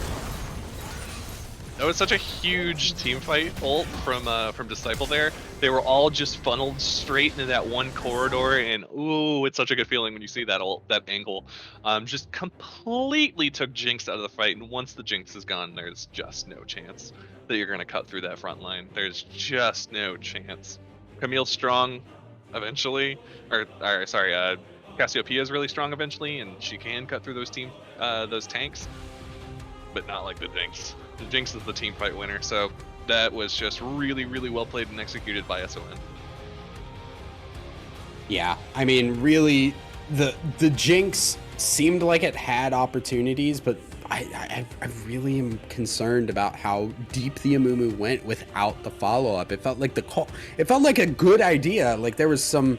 That was such a huge team fight ult from Disciple there. They were all just funneled straight into that one corridor, and ooh, it's such a good feeling when you see that ult, that angle. Just completely took Jinx out of the fight, and once the Jinx is gone, there's just no chance that you're gonna cut through that front line. There's just no chance. Camille's strong eventually, or sorry, Cassiopeia is really strong eventually, and she can cut through those tanks, but not like the Jinx. The Jinx is the team fight winner, so that was just really, really well played and executed by SON. Yeah, I mean, really, the Jinx seemed like it had opportunities, but I really am concerned about how deep the Amumu went without the follow-up. It felt like it felt like a good idea. Like there was some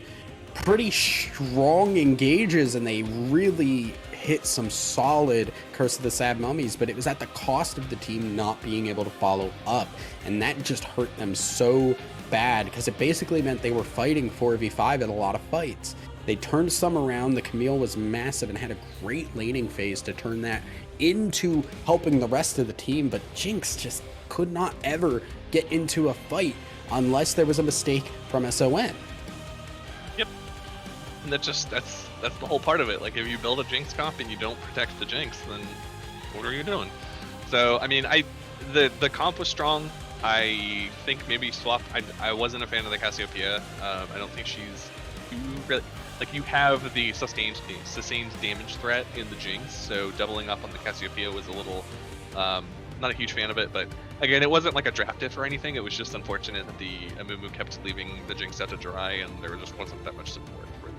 pretty strong engages, and they really hit some solid Curse of the Sad Mummies, but it was at the cost of the team not being able to follow up, and that just hurt them so bad because it basically meant they were fighting 4v5 in a lot of fights. They turned some around. The Camille was massive and had a great laning phase to turn that into helping the rest of the team, but Jinx just could not ever get into a fight unless there was a mistake from SON. Yep. And that's the whole part of it. Like if you build a Jinx comp and you don't protect the Jinx, then what are you doing? So I mean, the comp was strong. I think maybe swap. I wasn't a fan of the Cassiopeia. I don't think she's too really, like you have the sustained damage threat in the Jinx, so doubling up on the Cassiopeia was a little not a huge fan of it. But again, it wasn't like a draft diff or anything. It was just unfortunate that the Amumu kept leaving the Jinx out to dry, and there just wasn't that much support for it.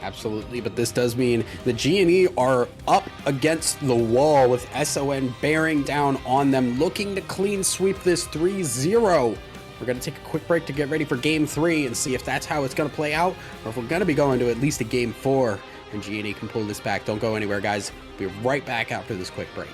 Absolutely, but this does mean the G&E are up against the wall with SON bearing down on them, looking to clean sweep this 3-0. We're going to take a quick break to get ready for Game 3 and see if that's how it's going to play out, or if we're going to be going to at least a Game 4, and G&E can pull this back. Don't go anywhere, guys. We'll be right back after this quick break.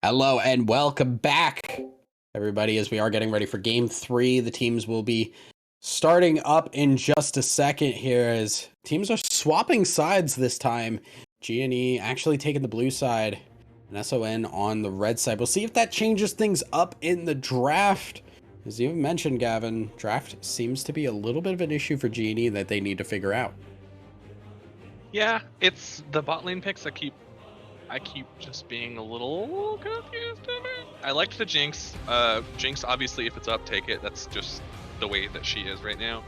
Hello and welcome back, everybody, as we are getting ready for game 3. The teams will be starting up in just a second here as teams are swapping sides this time. G&E actually taking the blue side and SON on the red side. We'll see if that changes things up in the draft. As you mentioned, Gavin, draft seems to be a little bit of an issue for G&E that they need to figure out. Yeah, it's the bot lane picks I keep just being a little confused of it. I liked the Jinx. Jinx, obviously, if it's up, take it. That's just the way that she is right now.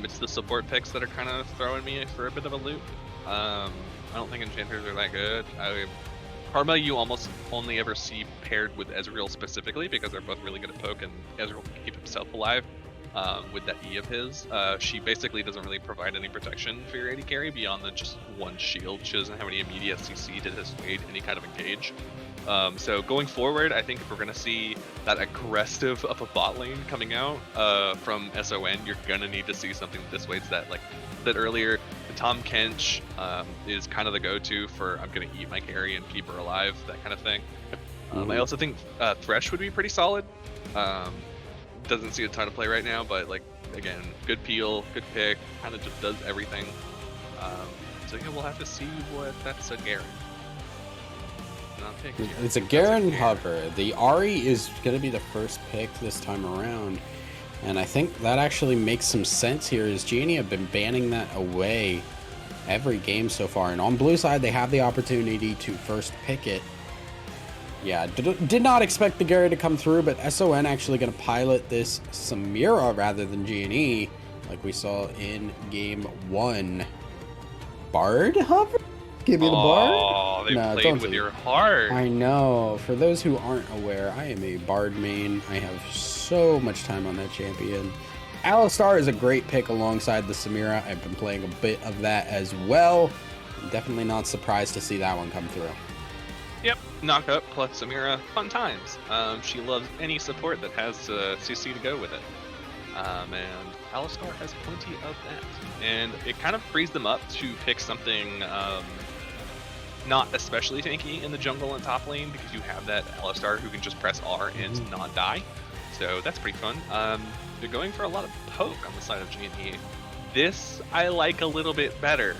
It's the support picks that are kind of throwing me for a bit of a loop. I don't think enchanters are that good. Karma, you almost only ever see paired with Ezreal specifically because they're both really good at poke, and Ezreal can keep himself alive. With that E of his, she basically doesn't really provide any protection for your AD carry beyond the just one shield. She doesn't have any immediate CC to dissuade any kind of engage. So going forward, I think if we're going to see that aggressive of a bot lane coming out from SON, you're going to need to see something that dissuades that. Like that earlier, Tom Kench is kind of the go-to for I'm going to eat my carry and keep her alive, that kind of thing. I also think Thresh would be pretty solid. Doesn't see a ton of play right now, but like again, good peel, good pick, kind of just does everything. So yeah, we'll have to see what that's a Garen. It's a Garen hover. The Ahri is going to be the first pick this time around, and I think that actually makes some sense here. As Genie have been banning that away every game so far, and on blue side they have the opportunity to first pick it. Yeah, did not expect the Gary to come through, but SON actually going to pilot this Samira rather than G&E, like we saw in game 1. Bard hover? Give me the Bard? Oh, they played with your heart. I know. For those who aren't aware, I am a Bard main. I have so much time on that champion. Alistar is a great pick alongside the Samira. I've been playing a bit of that as well. I'm definitely not surprised to see that one come through. Yep, knock up plus Samira, fun times. She loves any support that has CC to go with it. And Alistar has plenty of that. And it kind of frees them up to pick something not especially tanky in the jungle and top lane because you have that Alistar who can just press R and not die. So that's pretty fun. They're going for a lot of poke on the side of G&E. This I like a little bit better.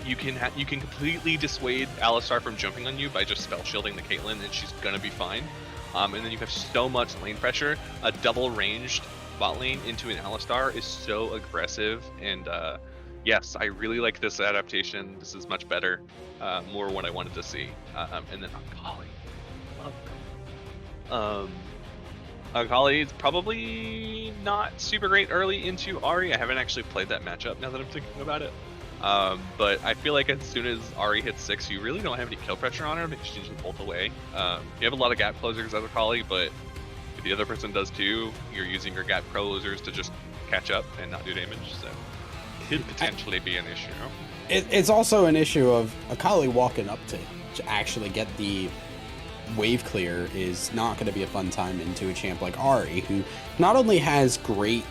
You can completely dissuade Alistar from jumping on you by just spell shielding the Caitlyn, and she's gonna be fine. And then you have so much lane pressure. A double ranged bot lane into an Alistar is so aggressive, and yes, I really like this adaptation. This is much better, more what I wanted to see. And then Akali, love Akali is probably not super great early into Ahri. I haven't actually played that matchup now that I'm thinking about it. But I feel like as soon as Ahri hits 6, you really don't have any kill pressure on her because she just ult away. You have a lot of gap closers as a Kali, but if the other person does too, you're using your gap closers to just catch up and not do damage, so it could potentially be an issue. It's also an issue of Akali walking up to actually get the wave clear is not going to be a fun time into a champ like Ahri, who not only has great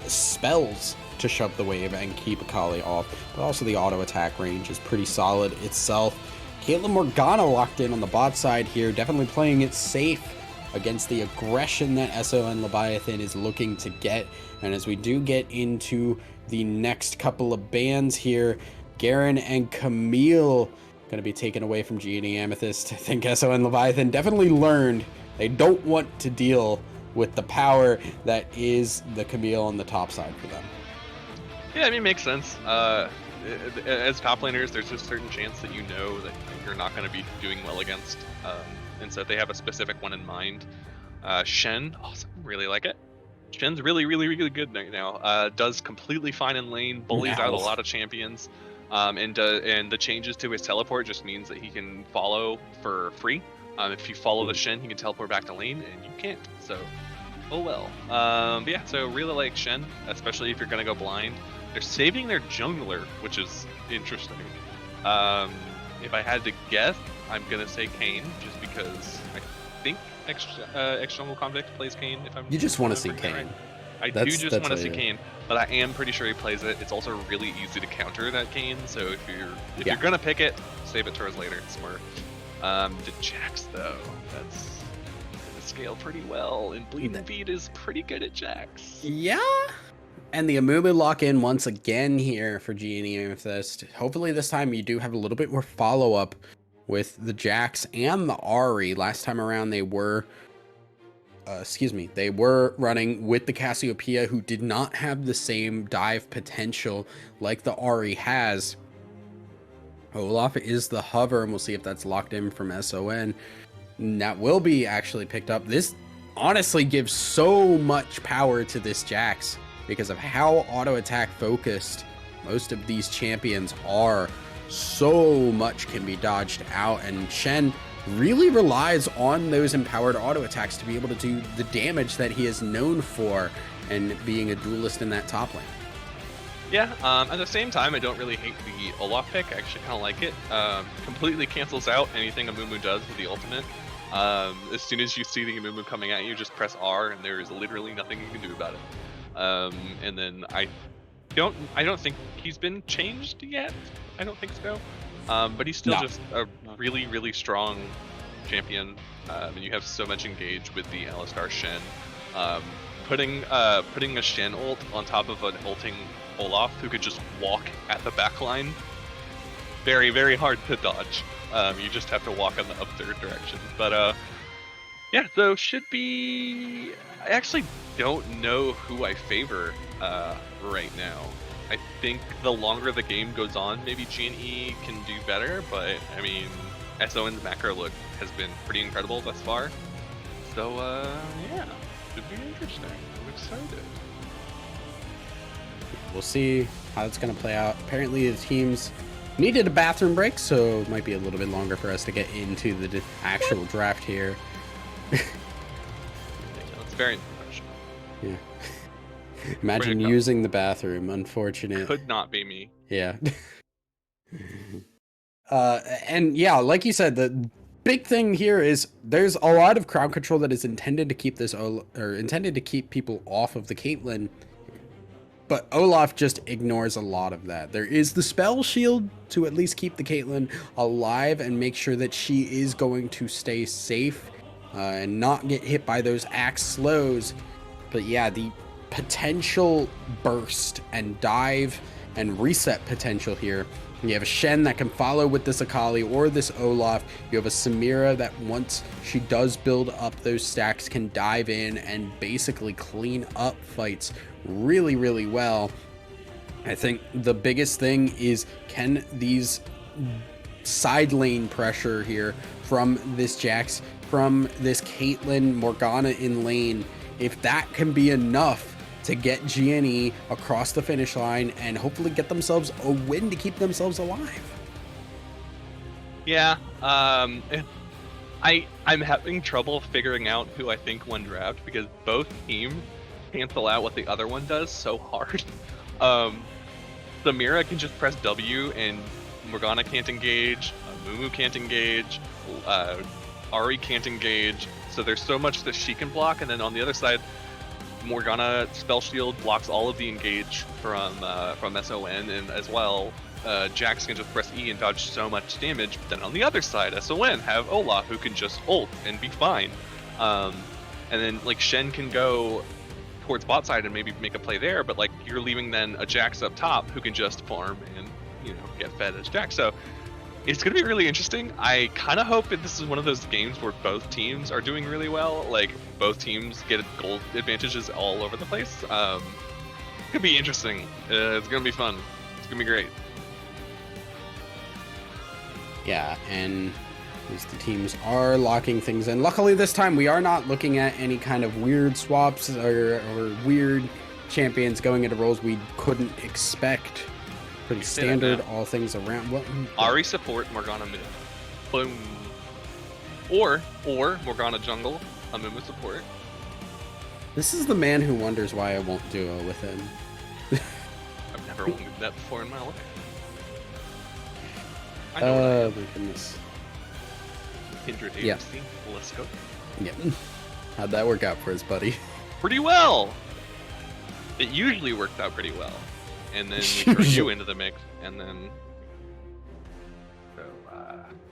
spells to shove the wave and keep Akali off, but also the auto attack range is pretty solid itself. Caitlyn Morgana locked in on the bot side here, definitely playing it safe against the aggression that SON Leviathan is looking to get. And as we do get into the next couple of bans here, Garen and Camille going to be taken away from G&E Amethyst. I think SON Leviathan definitely learned they don't want to deal with the power that is the Camille on the top side for them. Yeah, I mean, makes sense. As top laners, there's a certain chance that you know that you're not going to be doing well against, and so they have a specific one in mind. Shen, awesome, really like it. Shen's really, really, really good right now. Does completely fine in lane, bullies out a lot of champions, and the changes to his teleport just means that he can follow for free. If you follow the Shen, he can teleport back to lane, and you can't. So, oh well. But yeah, so really like Shen, especially if you're gonna go blind. They're saving their jungler, which is interesting. If I had to guess, I'm gonna say Kayn, just because I think External Convict plays Kayn. If I'm you just want to see Kayn. Right. I do just want to see Kayn, but I am pretty sure he plays it. It's also really easy to counter that Kayn, so if you're gonna pick it, save it towards later. It's smart. The Jax though, that's gonna scale pretty well, and Bleeding Feet is pretty good at Jax. Yeah. And the Amumu lock in once again here for G&E Amethyst. Hopefully this time you do have a little bit more follow-up with the Jax and the Ari. Last time around they were they were running with the Cassiopeia, who did not have the same dive potential like the Ari has. Olaf is the hover, and we'll see if that's locked in from SON. And that will be actually picked up. This honestly gives so much power to this Jax because of how auto attack focused most of these champions are. So much can be dodged out, and Shen really relies on those empowered auto attacks to be able to do the damage that he is known for, and being a duelist in that top lane. Yeah, at the same time, I don't really hate the Olaf pick. I actually kind of like it. Completely cancels out anything Amumu does with the ultimate. As soon as you see the Amumu coming at you, just press R, and there is literally nothing you can do about it. And then I don't think he's been changed yet. I don't think so. But he's still just a really, really strong champion. And you have so much engage with the Alistar Shen. Putting a Shen ult on top of an ulting Olaf who could just walk at the back line, very, very hard to dodge. You just have to walk in the upward direction. But yeah, so should be. I actually don't know who I favor right now. I think the longer the game goes on, maybe G&E can do better. But I mean, SON's macro look has been pretty incredible thus far. So yeah, should be interesting. I'm excited. We'll see how it's going to play out. Apparently the teams needed a bathroom break, so it might be a little bit longer for us to get into the actual draft here. It's very unprofessional. Yeah. Imagine using the bathroom. Unfortunate. Could not be me. Yeah. And yeah, like you said, the big thing here is there's a lot of crowd control that is intended to keep intended to keep people off of the Caitlyn. But Olaf just ignores a lot of that. There is the spell shield to at least keep the Caitlyn alive and make sure that she is going to stay safe and not get hit by those axe slows. But yeah, the potential burst and dive and reset potential here. You have a Shen that can follow with this Akali or this Olaf. You have a Samira that once she does build up those stacks can dive in and basically clean up fights really, really well. I think the biggest thing is, can these side lane pressure here from this Jax, from this Caitlyn, Morgana in lane, if that can be enough to get G&E across the finish line and hopefully get themselves a win to keep themselves alive. Yeah, I'm having trouble figuring out who I think won draft because both teams cancel out what the other one does so hard. Samira can just press W and Morgana can't engage, Mumu can't engage, Ari can't engage, so there's so much that she can block, and then on the other side, Morgana spell shield blocks all of the engage from SON, and as well, Jax can just press E and dodge so much damage. But then on the other side, SON have Olaf who can just ult and be fine. And then like Shen can go towards bot side and maybe make a play there, but like you're leaving then a Jax up top who can just farm and get fed as Jax. So it's going to be really interesting. I kind of hope that this is one of those games where both teams are doing really well. Like, both teams get gold advantages all over the place. Could be interesting. It's going to be fun. It's going to be great. Yeah, and the teams are locking things in. Luckily, this time we are not looking at any kind of weird swaps or weird champions going into roles we couldn't expect. Pretty standard, all things around. What? Ari support, Morgana mid. Boom. Or Morgana jungle, Amumu support. This is the man who wonders why I won't duo with him. I've never wanted that before in my life. I know my goodness. Kindred AMC, let's go. Yep. How'd that work out for us, buddy? Pretty well. It usually worked out pretty well. And then we throw you into the mix, and then... So,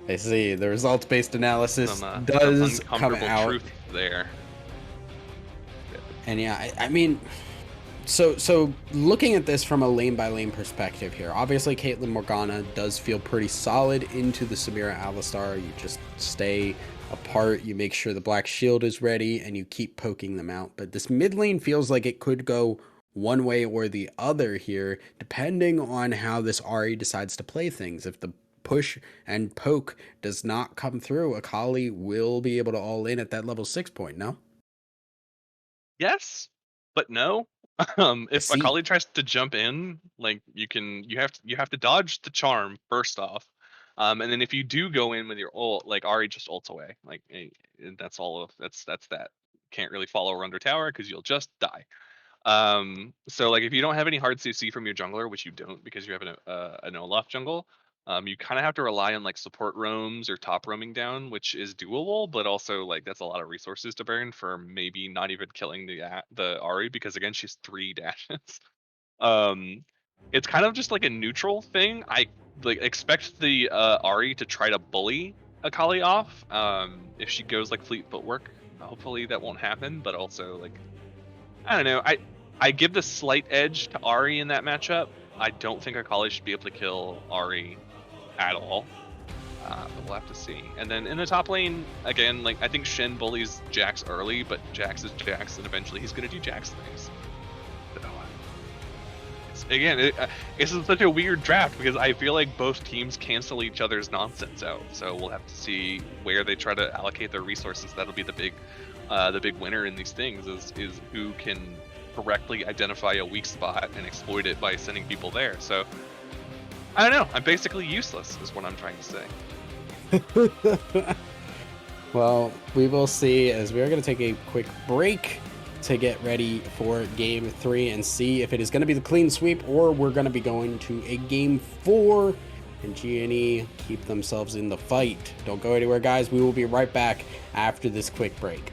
I see. The results-based analysis some does come uncomfortable out. truth there. And yeah, I mean, so looking at this from a lane by lane perspective here, obviously Caitlyn Morgana does feel pretty solid into the Samira Alistar. You just stay apart, you make sure the Black Shield is ready, and you keep poking them out. But this mid lane feels like it could go one way or the other here, depending on how this Ahri decides to play things. If the push and poke does not come through, Akali will be able to all in at that level 6 point, no? Yes, but no. I If see. Akali tries to jump in, like you have to dodge the charm first off. And then if you do go in with your ult, like Ari just ults away. Like that's all of that's that. Can't really follow her under tower because you'll just die. So like if you don't have any hard CC from your jungler, which you don't because you have an Olaf jungle, you kind of have to rely on like support roams or top roaming down, which is doable, but also like that's a lot of resources to burn for maybe not even killing the Ari because again she's 3 dashes. Um, it's kind of just like a neutral thing. I like expect the Ari to try to bully Akali off. If she goes like fleet footwork, hopefully that won't happen, but also like I don't know. I give the slight edge to Ari in that matchup. I don't think Akali should be able to kill Ari at all. But we'll have to see. And then in the top lane, again, like I think Shen bullies Jax early, but Jax is Jax, and eventually he's gonna do Jax things. So, this is such a weird draft because I feel like both teams cancel each other's nonsense out. So we'll have to see where they try to allocate their resources. That'll be the big winner in these things is who can correctly identify a weak spot and exploit it by sending people there. So I don't know. I'm basically useless, is what I'm trying to say. Well, we will see as we are going to take a quick break to get ready for game 3 and see if it is going to be the clean sweep or we're going to be going to a game 4 and G&E keep themselves in the fight. Don't go anywhere, guys. We will be right back after this quick break.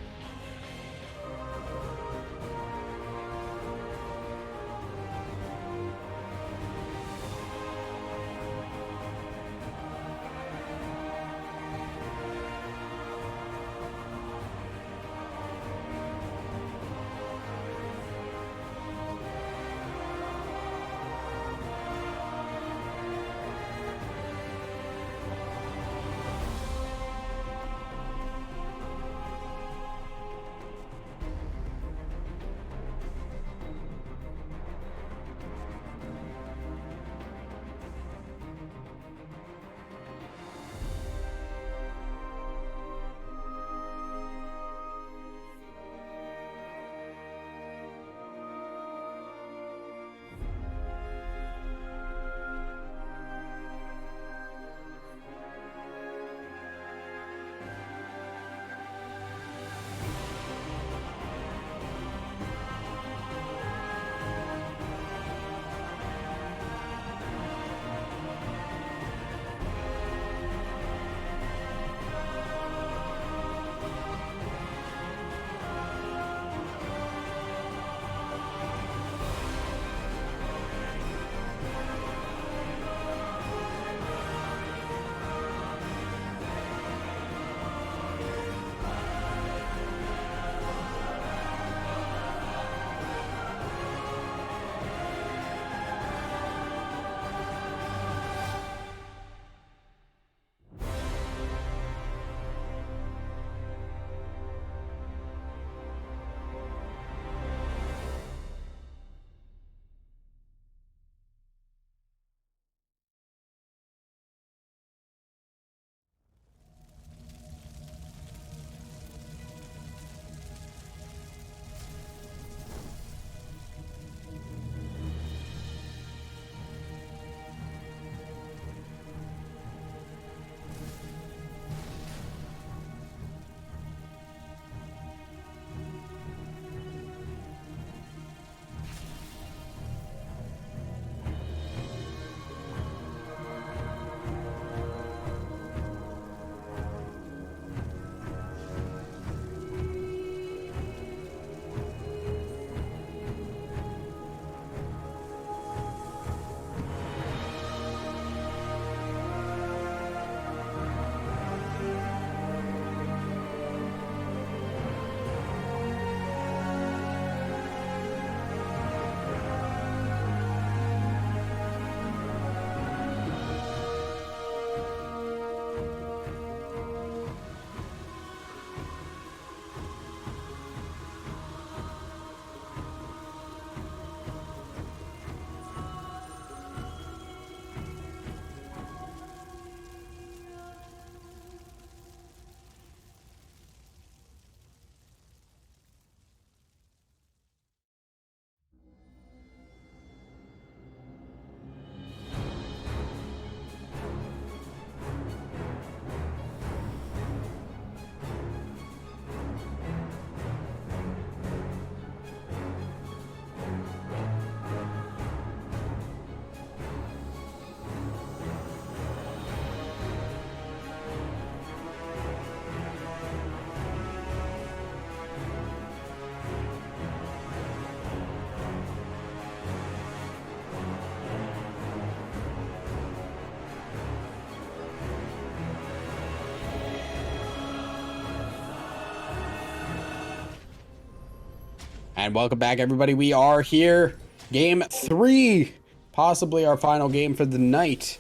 And welcome back, everybody. We are here. Game 3. Possibly our final game for the night.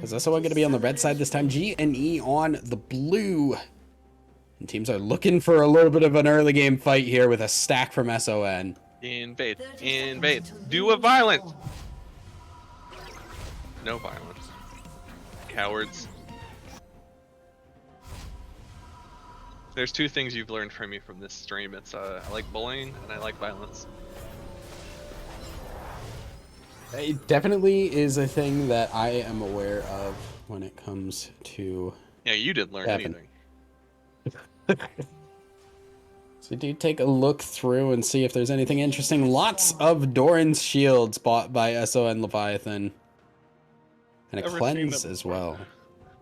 Is SON going to be on the red side this time? G and E on the blue. And teams are looking for a little bit of an early game fight here with a stack from SON. Invade. Invade. Do a violence. No violence. Cowards. There's two things you've learned from me from this stream. It's I like bullying and I like violence. It definitely is a thing that I am aware of when it comes to... Yeah, you didn't learn anything. So do take a look through and see if there's anything interesting. Lots of Doran's shields bought by SON Leviathan. And a cleanse as well.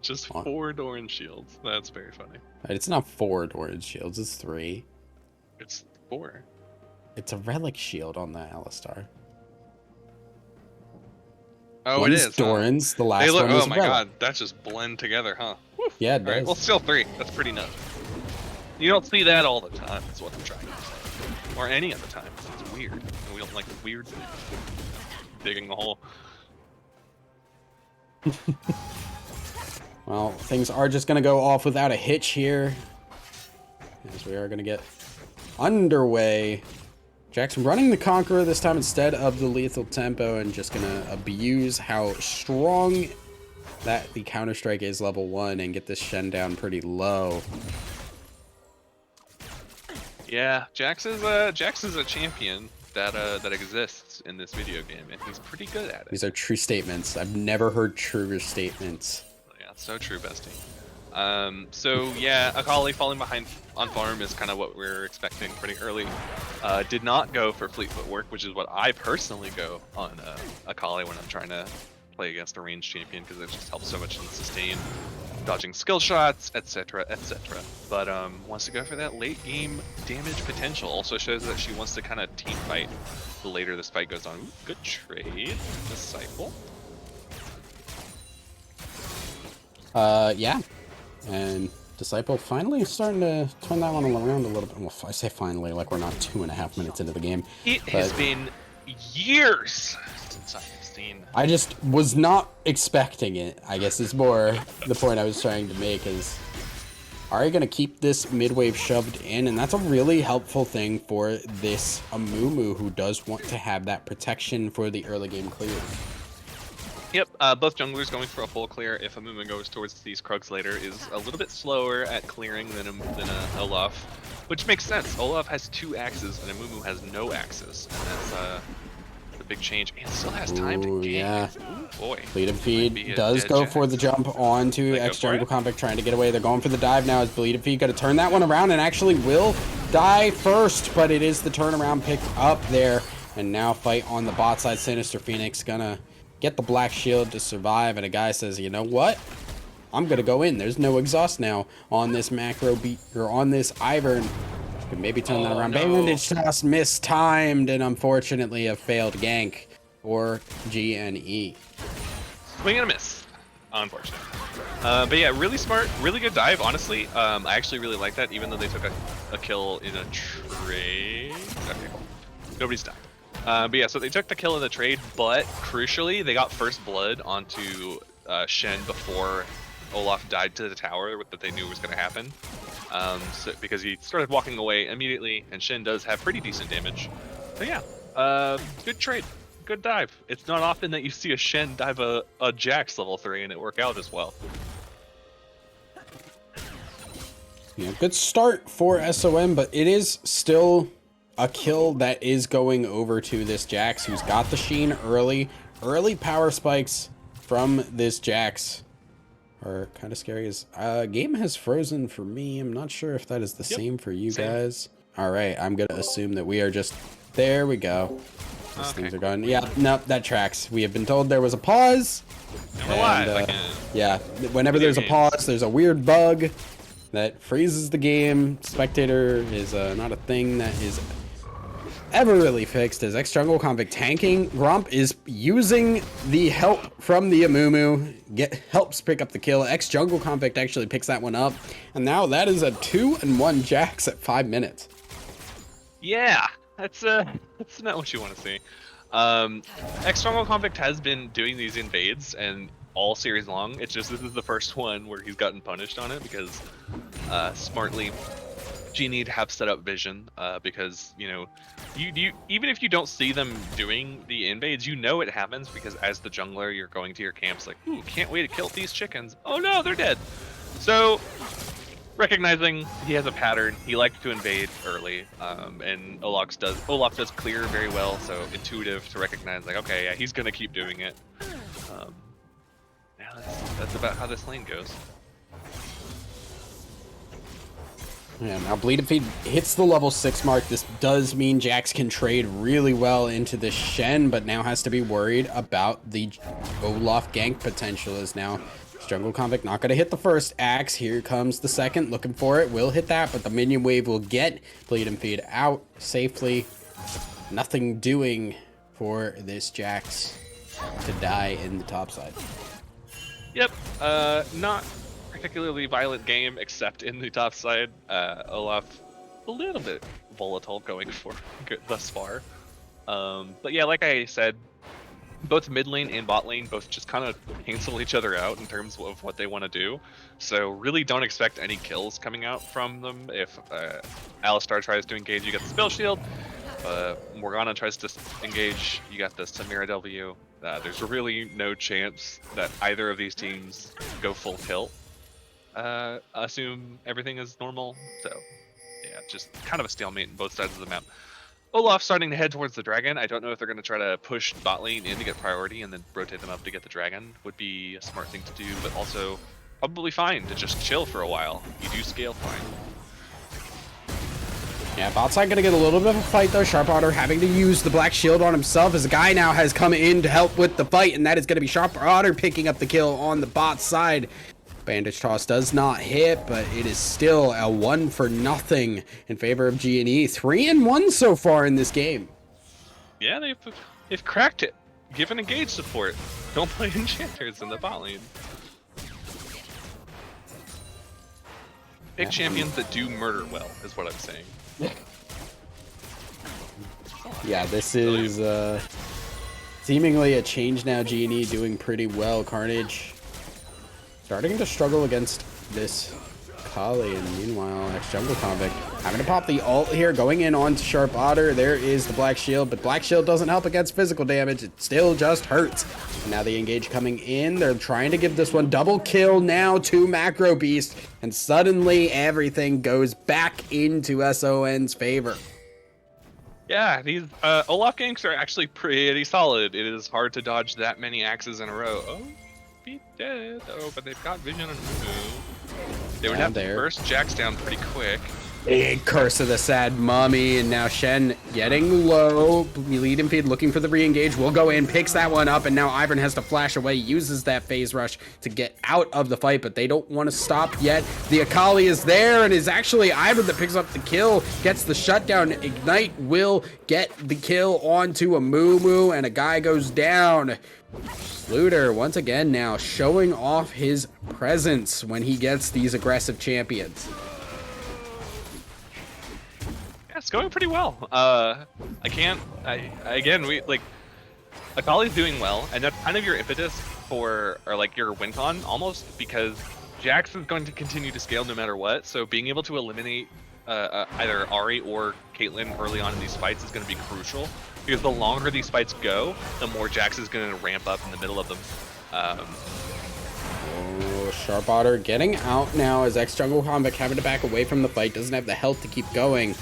Just 4 Doran shields. That's very funny. It's not 4 Doran shields, it's 3. It's 4. It's a relic shield on the Alistar. Oh, One's it is. Doran's, the last one was oh my god, that just blend together, huh? Woo. Yeah, it does. Right, well, still 3. That's pretty nuts. You don't see that all the time, is what I'm trying to say. Or any other time. It's weird. And we don't like weird digging the hole. Well, things are just going to go off without a hitch here. As we are going to get underway. Jackson running the Conqueror this time instead of the Lethal Tempo and just going to abuse how strong that the Counter-Strike is level 1 and get this Shen down pretty low. Yeah, Jax is a champion that exists in this video game, and he's pretty good at it. These are true statements. I've never heard truer statements. Yeah, so true, bestie. So yeah, Akali falling behind on farm is kind of what we're expecting pretty early. Did not go for fleet footwork, which is what I personally go on Akali when I'm trying to play against a ranged champion, because it just helps so much in sustain, dodging skill shots, etc., etc. But wants to go for that late game damage potential. Also shows that she wants to kind of team fight the later this fight goes on. Ooh, good trade, Disciple. Yeah. And Disciple finally starting to turn that one around a little bit. Well, I say finally, like we're not 2.5 minutes into the game. It has been years since I've seen. I just was not expecting it, I guess is more the point I was trying to make is, are you going to keep this mid-wave shoved in? And that's a really helpful thing for this Amumu who does want to have that protection for the early game clear. Yep, both junglers going for a full clear if Amumu goes towards these Krugs later is a little bit slower at clearing than Olaf, which makes sense. Olaf has 2 axes and Amumu has no axes, and that's the big change. And still has time to gank. Yeah. Ooh, boy. Bleed and Feed does go for the jump onto X-Jungle Convict, trying to get away. They're going for the dive now as Bleed and Feed got to turn that one around and actually will die first, but it is the turnaround picked up there. And now fight on the bot side. Sinister Phoenix gonna get the black shield to survive, and a guy says, you know what? I'm gonna go in. There's no exhaust now on this macro beat, or on this Ivern. Could maybe turn that around. No. Bandage toss mistimed, and unfortunately a failed gank for G and E. Swing and a miss, unfortunately. But yeah, really smart, really good dive, honestly. I actually really like that, even though they took a kill in a trade. Okay, cool. Nobody's died. But yeah, so they took the kill in the trade, but crucially, they got first blood onto Shen before Olaf died to the tower that they knew was going to happen. Because he started walking away immediately, and Shen does have pretty decent damage. So yeah, good trade, good dive. It's not often that you see a Shen dive a Jax level 3 and it work out as well. Yeah, good start for SOM, but it is still a kill that is going over to this Jax, who's got the Sheen early. Early power spikes from this Jax are kind of scary. As game has frozen for me. I'm not sure if that is the same for you guys. All right, I'm gonna assume that we are just there. We go. These things are gone. Yeah, no, that tracks. We have been told there was a pause. And we're live. Yeah, whenever there's a pause, there's a weird bug that freezes the game. Spectator is not a thing that is ever really fixed. As X-Jungle Convict tanking, Gromp is using the help from the Amumu, helps pick up the kill. X-Jungle Convict actually picks that one up, and now that is a 2-1 Jax at 5 minutes. Yeah, that's not what you want to see. External Convict has been doing these invades and all series long. It's just this is the first one where he's gotten punished on it because smartly Genie have set up vision because you even if you don't see them doing the invades, you know it happens because as the jungler you're going to your camps like, ooh, can't wait to kill these chickens. Oh no, they're dead. So recognizing he has a pattern, he likes to invade early, and Olaf does clear very well, so intuitive to recognize like, okay, yeah, he's gonna keep doing it. Yeah, that's about how this lane goes. Yeah, now Bleed Feed hits the level 6 mark. This does mean Jax can trade really well into the Shen, but now has to be worried about the Olaf gank potential. Is now Jungle Convict not going to hit the first axe. Here comes the second, looking for it. Will hit that, but the minion wave will get Bleed and Feed out safely. Nothing doing for this Jax to die in the top side. Yep, not particularly violent game except in the top side. Olaf a little bit volatile going for good thus far. But yeah, like I said, both mid lane and bot lane both just kind of cancel each other out in terms of what they want to do. So really don't expect any kills coming out from them. If Alistar tries to engage, you get the spell shield. Morgana tries to engage, you got the Samira W. There's really no chance that either of these teams go full tilt. Assume everything is normal. So yeah, just kind of a stalemate in both sides of the map. Olaf starting to head towards the dragon. I don't know if they're going to try to push bot lane in to get priority and then rotate them up to get the dragon. Would be a smart thing to do, but also probably fine to just chill for a while. You do scale fine. Yeah, bot side gonna get a little bit of a fight though. Sharpotter having to use the black shield on himself as a guy now has come in to help with the fight, and that is gonna be Sharpotter picking up the kill on the bot side. Bandage toss does not hit, but it is still a 1-for-0 in favor of G&E. 3-1 so far in this game. Yeah, they've cracked it. Give an engage support. Don't play enchanters in the bot lane. Pick champions that do murder well, is what I'm saying. Yeah, this is seemingly a change now. G&E doing pretty well. Carnage starting to struggle against this Kali, and meanwhile, ex-Jungle Convict having to pop the ult here, going in onto Sharp Otter. There is the Black Shield, but Black Shield doesn't help against physical damage. It still just hurts. And now the engage coming in. They're trying to give this one double kill now to Macro Beast, and suddenly everything goes back into SON's favor. Yeah, these Olaf ganks are actually pretty solid. It is hard to dodge that many axes in a row. Oh, be dead. Oh, but they've got vision and move. They would have to burst Jax down pretty quick. Big Curse of the Sad Mummy, and now Shen getting low. Lead and Feed looking for the re-engage. Will go in, picks that one up, and now Ivern has to flash away, uses that phase rush to get out of the fight, but they don't want to stop yet. The Akali is there, and is actually Ivern that picks up the kill, gets the shutdown. Ignite will get the kill onto a Moo, and a guy goes down. Sluter once again now showing off his presence when he gets these aggressive champions. It's going pretty well. Akali's doing well, and that's kind of your impetus for, or like your win con almost, because Jax is going to continue to scale no matter what. So being able to eliminate either Ahri or Caitlyn early on in these fights is going to be crucial, because the longer these fights go, the more Jax is going to ramp up in the middle of them. Sharp Otter getting out now as ex-Jungle Convict having to back away from the fight, doesn't have the health to keep going.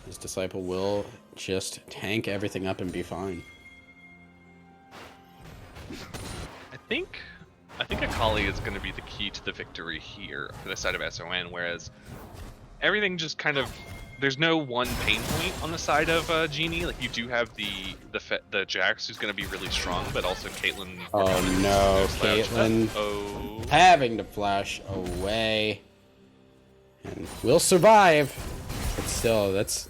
His disciple will just tank everything up and be fine. I think Akali is going to be the key to the victory here for the side of SON, whereas everything just kind of, there's no one pain point on the side of Genie. Like, you do have the Jax, who's going to be really strong, but also Caitlyn. Oh no, Caitlyn having to flash away, and will survive. But still, that's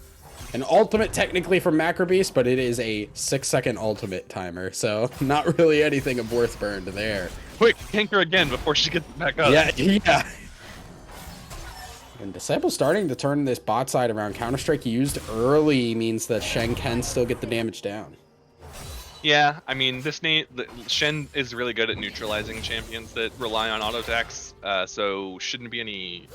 an ultimate technically from Macro Beast, but it is a 6-second ultimate timer, so not really anything of worth burned there. Quick, tank her again before she gets back up. Yeah. And Disciple starting to turn this bot side around. Counter-Strike used early means that Shen can still get the damage down. Yeah, I mean, Shen is really good at neutralizing champions that rely on auto attacks, so shouldn't be any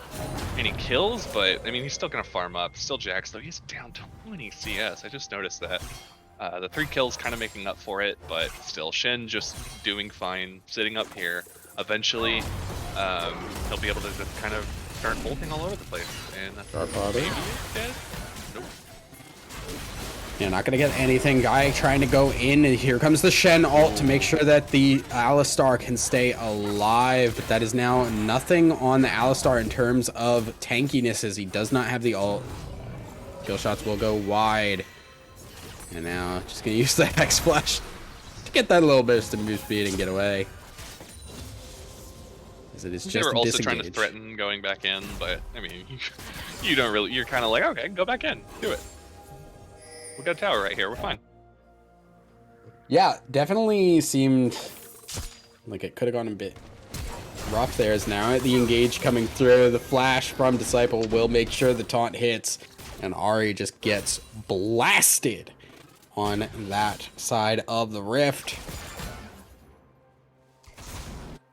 kills, but I mean, he's still gonna farm up. Still Jax, though. He's down 20 CS. I just noticed that. The 3 kills kind of making up for it, but still, Shen just doing fine, sitting up here. Eventually, he'll be able to just kind of start bolting all over the place. And maybe dead? Nope. Yeah, not gonna get anything. Guy trying to go in, and here comes the Shen ult to make sure that the Alistar can stay alive. But that is now nothing on the Alistar in terms of tankiness, as he does not have the ult. Kill shots will go wide. And now just gonna use the Hex Flash to get that little bit of move speed and get away. As it is just they were also disengage. trying to threaten going back in, but I mean, you don't really. You're kind of like, okay, go back in, do it. We got a tower right here. We're fine. Yeah, definitely seemed like it could have gone a bit rough there. As now the engage coming through, the flash from Disciple will make sure the taunt hits, and Ahri just gets blasted on that side of the rift.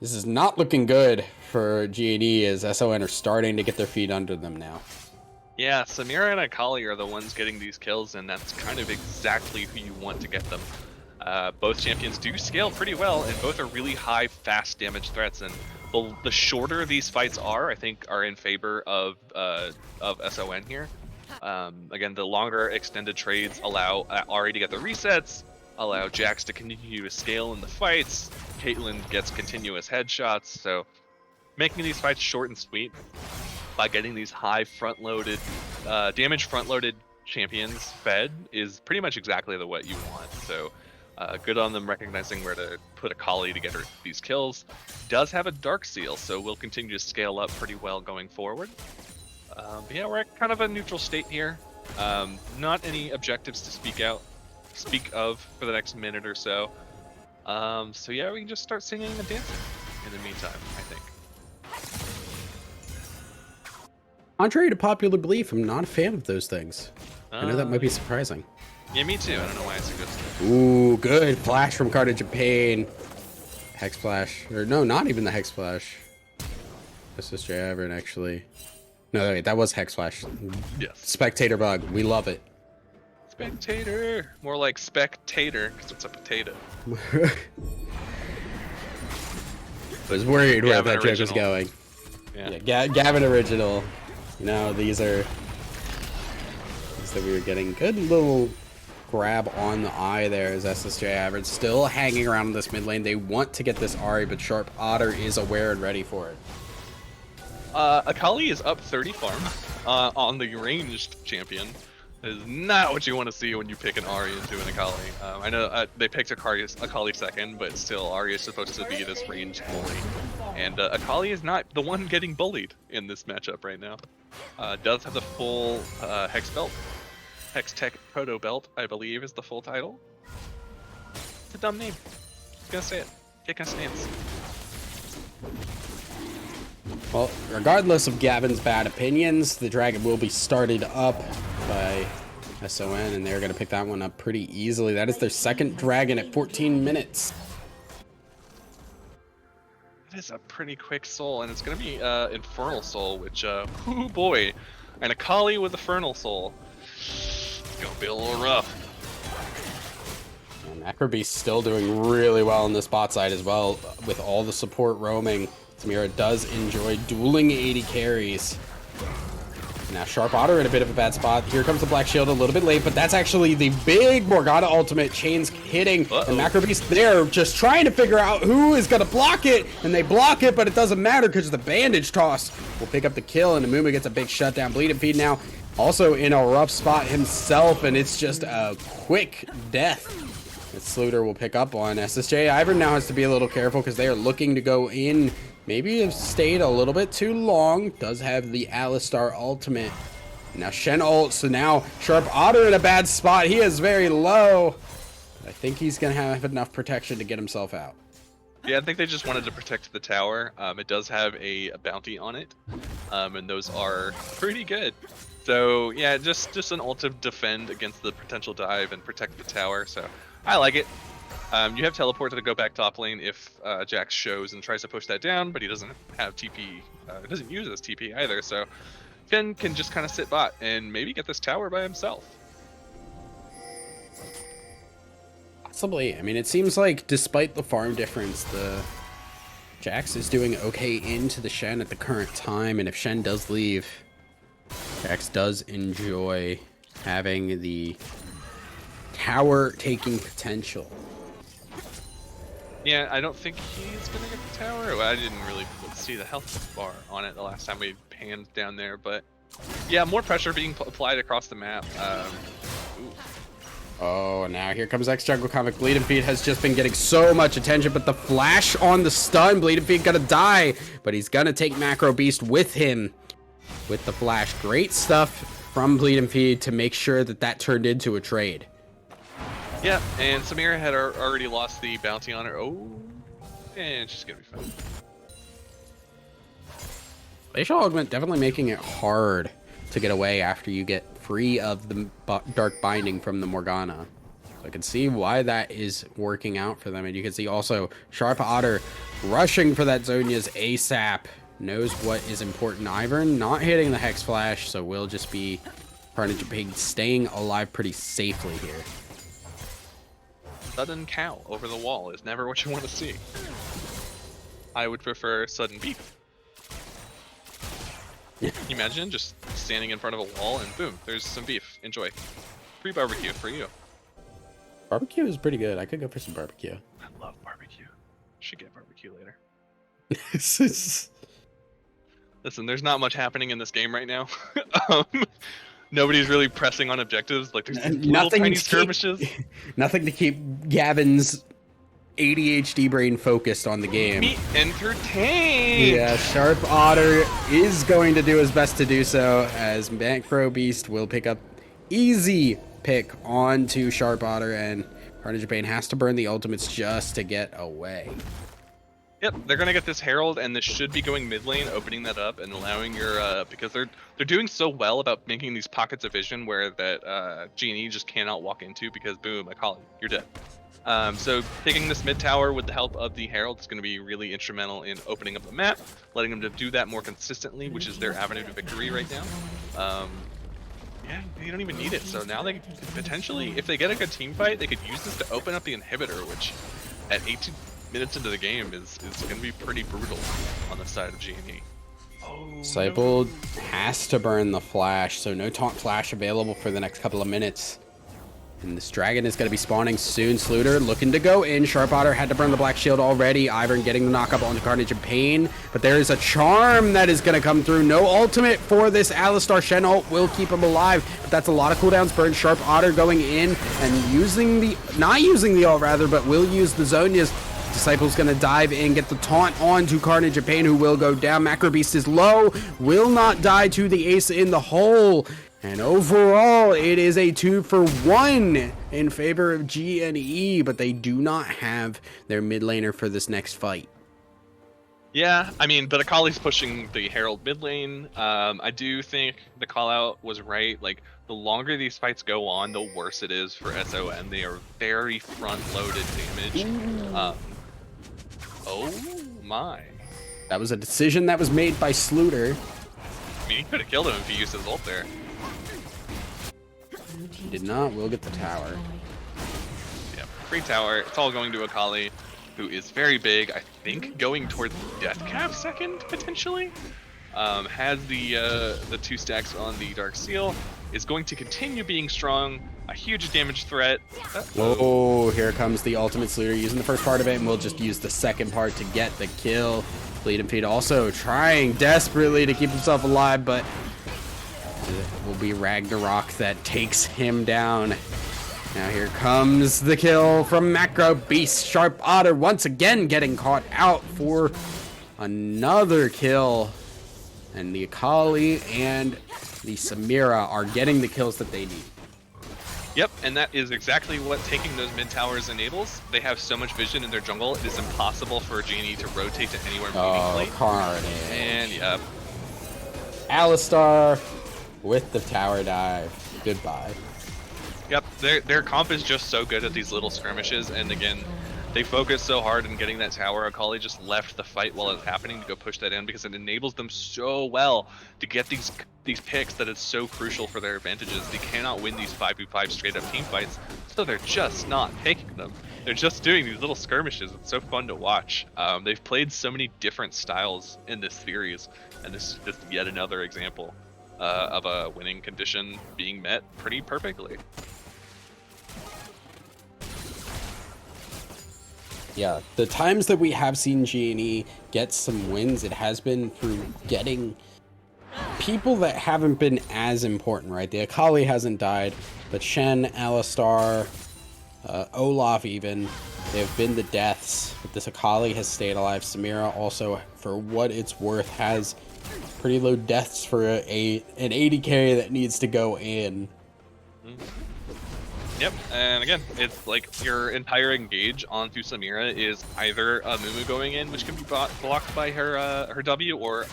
This is not looking good for G&E, as SON are starting to get their feet under them now. Yeah, Samira and Akali are the ones getting these kills, and that's kind of exactly who you want to get them. Both champions do scale pretty well, and both are really high, fast damage threats. And the shorter these fights are, I think, are in favor of SON here. Again, the longer extended trades allow Ahri to get the resets, allow Jax to continue to scale in the fights. Caitlyn gets continuous headshots, so making these fights short and sweet by getting these high front-loaded, damage front-loaded champions fed is pretty much exactly what you want. So good on them recognizing where to put Akali to get her these kills. Does have a Dark Seal, so we'll continue to scale up pretty well going forward. But yeah, we're at kind of a neutral state here. Not any objectives to speak of for the next minute or so. So yeah, we can just start singing and dancing in the meantime, I think. Contrary to popular belief, I'm not a fan of those things. I know that might be surprising. Yeah, me too. I don't know why it's a good stuff. Ooh, good flash from Cartage of Pain. Hex Flash. Or no, not even the Hex Flash. SSJ Ivern, actually. No, wait, that was Hex Flash. Yes. Spectator bug. We love it. Spectator. More like spectator, because it's a potato. I was worried where Gavin that joke was original. going. Yeah. Gavin original. You know, these that we were getting. Good little grab on the eye there as SSJ Average still hanging around in this mid lane. They want to get this Ahri, but Sharp Otter is aware and ready for it. Akali is up 30 farm on the ranged champion. That is not what you want to see when you pick an Ahri into an Akali. I know they picked Akali second, but still, Ahri is supposed to be this ranged bully. And Akali is not the one getting bullied in this matchup right now. Does have the full Hex belt. Hex Tech Proto Belt, I believe, is the full title. It's a dumb name. Just gonna say it. Kick us stance. Well, regardless of Gavin's bad opinions, the dragon will be started up by SON, and they're going to pick that one up pretty easily. That is their second dragon at 14 minutes. It is a pretty quick soul, and it's going to be Infernal Soul, which, oh boy, an Akali with Infernal Soul. It's going to be a little rough. And Macrobeast still doing really well on this bot side as well, with all the support roaming. Samira does enjoy dueling 80 carries. Now Sharp Otter in a bit of a bad spot. Here comes the Black Shield a little bit late, but that's actually the big Morgana ultimate. Chains hitting, and Macrobeast there just trying to figure out who is going to block it, and they block it, but it doesn't matter because the bandage toss will pick up the kill, and Amuma gets a big shutdown. Bleed and Feed now also in a rough spot himself, and it's just a quick death. Sluter will pick up on SSJ. Ivern now has to be a little careful because they are looking to go in. Maybe have stayed a little bit too long. Does have the Alistar ultimate. Now Shen ult, so now Sharp Otter in a bad spot. He is very low. But I think he's going to have enough protection to get himself out. Yeah, I think they just wanted to protect the tower. It does have a bounty on it, and those are pretty good. So yeah, just an ult to defend against the potential dive and protect the tower. So I like it. You have teleport to go back top lane if Jax shows and tries to push that down, but he doesn't have TP. Doesn't use his TP either. So Finn can just kind of sit bot and maybe get this tower by himself. Possibly. I mean, it seems like despite the farm difference, the Jax is doing okay into the Shen at the current time, and if Shen does leave, Jax does enjoy having the tower taking potential. Yeah, I don't think he's gonna get the tower. Well, I didn't really see the health bar on it the last time we panned down there, but yeah, more pressure being applied across the map. Ooh. Oh, now here comes X Jungle Comic. Bleeding Feet has just been getting so much attention, but the flash on the stun, Bleeding Feet gonna die, but he's gonna take Macro Beast with him with the flash. Great stuff from Bleeding Feet to make sure that that turned into a trade. Yeah, and Samira had already lost the bounty on her. Oh, and she's gonna be fine. Glacial Augment definitely making it hard to get away after you get free of the Dark Binding from the Morgana. So I can see why that is working out for them. And you can see also Sharp Otter rushing for that Zhonya's ASAP. Knows what is important. Ivern not hitting the Hex Flash, so will just be Carnage of Pig staying alive pretty safely here. Sudden cow over the wall is never what you want to see. I would prefer sudden beef. Can you imagine just standing in front of a wall and boom, there's some beef. Enjoy. Free barbecue for you. Barbecue is pretty good. I could go for some barbecue. I love barbecue. Should get barbecue later. Listen, there's not much happening in this game right now. Nobody's really pressing on objectives. Like there's these little tiny skirmishes. Nothing to keep Gavin's ADHD brain focused on the game. Be entertained. Yeah, Sharp Otter is going to do his best to do so, as Macro Beast will pick up easy pick onto Sharp Otter, and Carnage of Pain has to burn the ultimates just to get away. Yep, they're gonna get this Herald, and this should be going mid lane, opening that up and allowing your because they're doing so well about making these pockets of vision where that Genie just cannot walk into because boom, I call it, you're dead. So taking this mid tower with the help of the Herald is going to be really instrumental in opening up the map, letting them to do that more consistently, which is their avenue to victory right now. Yeah, they don't even need it. So now they could potentially, if they get a good team fight, they could use this to open up the inhibitor, which at 18 minutes into the game is going to be pretty brutal on the side of G&E. Oh, Disciple has to burn the flash, so no taunt flash available for the next couple of minutes. And this dragon is going to be spawning soon. Sluter looking to go in. Sharp Otter had to burn the black shield already. Ivern getting the knockup onto Carnage of Pain. But there is a charm that is going to come through. No ultimate for this Alistar. Shen ult will keep him alive. But that's a lot of cooldowns burned. Sharp Otter going in and using the... Not using the ult rather, but will use the Zhonya's. Disciple's going to dive in, get the taunt on to Carnage of Pain, who will go down. Macro Beast is low. Will not die to the ace in the hole. And overall, it is a 2-for-1 in favor of G&E, but they do not have their mid laner for this next fight. Yeah, I mean, but Akali's pushing the Herald mid lane. I do think the call out was right. Like, the longer these fights go on, the worse it is for SON. They are very front-loaded damage. Oh my. That was a decision that was made by Sluter. I mean, he could have killed him if he used his ult there. He did not. We'll get the tower. Yeah, free tower. It's all going to Akali, who is very big. I think going towards Death Cap second, potentially. Has the 2 stacks on the Dark Seal. Is going to continue being strong. A huge damage threat. Oh, here comes the ultimate Sluter using the first part of it, and we'll just use the second part to get the kill. Bleeding Feet also trying desperately to keep himself alive, but it will be Ragnarok that takes him down. Now here comes the kill from Macro Beast. Sharp Otter once again getting caught out for another kill. And the Akali and the Samira are getting the kills that they need. Yep, and that is exactly what taking those mid towers enables. They have so much vision in their jungle, it is impossible for Genie to rotate to anywhere meaningfully. Carnage. And yeah. Alistar with the tower dive. Goodbye. Yep, their comp is just so good at these little skirmishes, and again, they focus so hard in getting that tower. Akali just left the fight while it's happening to go push that in because it enables them so well to get these picks that is so crucial for their advantages. They cannot win these 5v5 straight up team fights, so they're just not taking them. They're just doing these little skirmishes. It's so fun to watch. They've played so many different styles in this series, and this is just yet another example of a winning condition being met pretty perfectly. Yeah, the times that we have seen G&E get some wins, it has been through getting people that haven't been as important, right? The Akali hasn't died, but Shen, Alistar, Olaf even, they've been the deaths. But this Akali has stayed alive. Samira also, for what it's worth, has pretty low deaths for an AD carry that needs to go in. Yep, and again, it's like your entire engage onto Samira is either a Mumu going in, which can be blocked by her W, or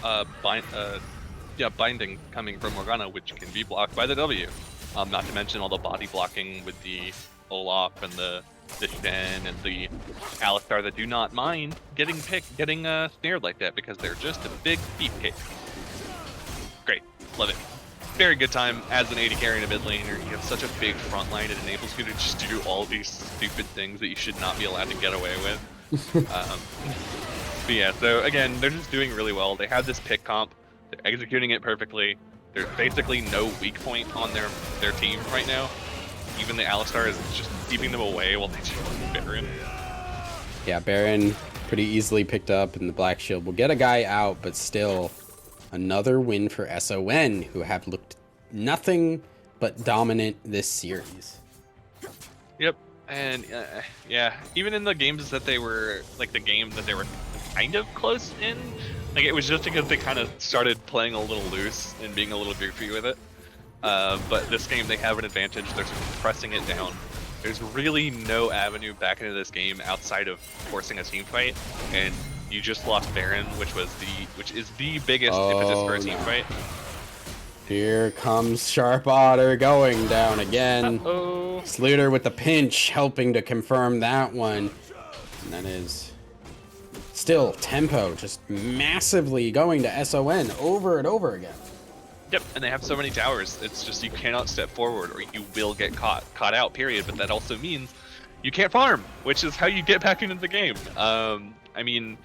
binding coming from Morgana, which can be blocked by the W. Not to mention all the body blocking with the Olaf and the Shen and the Alistar that do not mind getting snared like that because they're just a big beefcake. Great, love it. Very good time as an AD carry in a mid laner. You have such a big front line, it enables you to just do all these stupid things that you should not be allowed to get away with. But yeah, so again, they're just doing really well. They have this pick comp, they're executing it perfectly. There's basically no weak point on their team right now. Even the Alistar is just keeping them away while they do Baron. Yeah, Baron pretty easily picked up, and the Black Shield will get a guy out, but still another win for SON, who have looked nothing but dominant this series. Yep, and yeah, even in the games that they were, like the game that they were kind of close in, like it was just because they kind of started playing a little loose and being a little goofy with it. But this game they have an advantage, they're sort of pressing it down. There's really no avenue back into this game outside of forcing a team fight, and you just lost Baron, which is the biggest impetus for a team fight. Here comes Sharp Otter going down again. Sluter with the pinch, helping to confirm that one. And that is still tempo, just massively going to SON over and over again. Yep, and they have so many towers. It's just you cannot step forward or you will get caught out, period. But that also means you can't farm, which is how you get back into the game. I mean,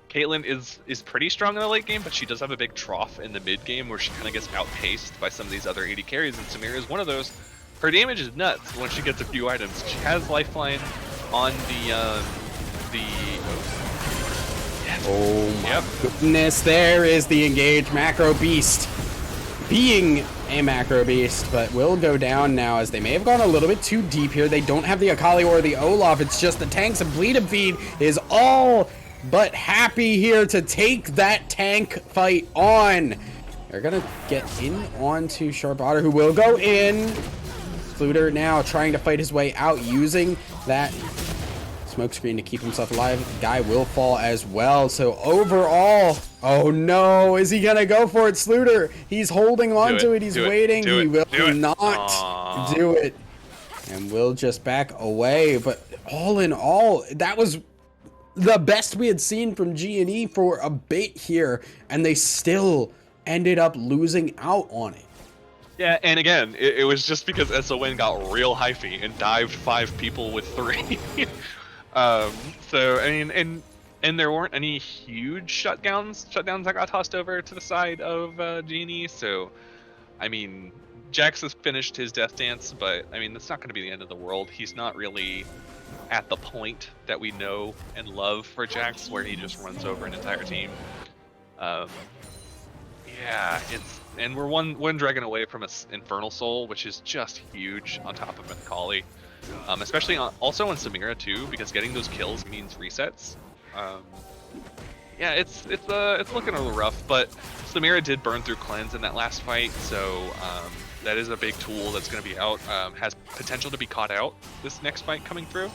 Caitlyn is pretty strong in the late game, but she does have a big trough in the mid game where she kind of gets outpaced by some of these other AD carries, and Samira is one of those. Her damage is nuts once she gets a few items. She has lifeline on Oh my goodness, there is the engaged Macro Beast. Being a Macro Beast, but will go down now as they may have gone a little bit too deep here. They don't have the Akali or the Olaf. It's just the tanks, and Bleed and Feed is all but happy here to take that tank fight on. They're gonna get in onto Sharp Otter, who will go in. Fluter now trying to fight his way out using that smoke screen to keep himself alive. Guy will fall as well. So overall, oh no, is he gonna go for it? Sluter, he's holding on to it. He's waiting. He will not do it, and will just back away. But all in all, that was the best we had seen from G&E for a bit here, and they still ended up losing out on it. Yeah, and again, it was just because SON got real hyphy and dived 5 people with 3. So I mean, and there weren't any huge shutdowns that got tossed over to the side of Genie. So I mean, Jax has finished his death dance, but I mean that's not going to be the end of the world. He's not really at the point that we know and love for Jax, where he just runs over an entire team. Yeah, and we're one dragon away from an Infernal Soul, which is just huge on top of Akali. Especially also on Samira too, because getting those kills means resets. Yeah, it's looking a little rough, but Samira did burn through cleanse in that last fight, so That is a big tool that's going to be out. Has potential to be caught out this next fight coming through.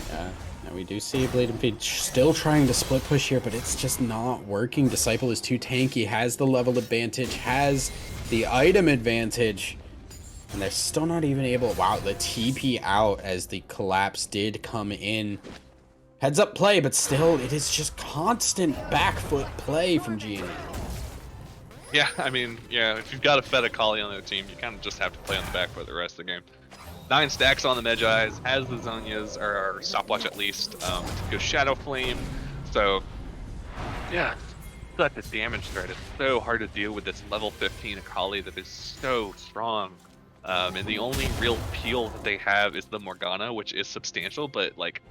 Yeah, and we do see Blade and Feed still trying to split push here, but it's just not working. Disciple is too tanky, has the level advantage, has the item advantage, and they're still not even able. Wow, the TP out as the collapse did come in. Heads up play, but still, it is just constant back foot play from GNE. Yeah, I mean, yeah, if you've got a Fed Akali on their team, you kind of just have to play on the back foot the rest of the game. 9 stacks on the Medjais, has the Zonyas, or stopwatch at least, to go Shadow Flame. So, yeah, such a damage threat. It's so hard to deal with this level 15 Akali that is so strong. And the only real peel that they have is the Morgana, which is substantial, but like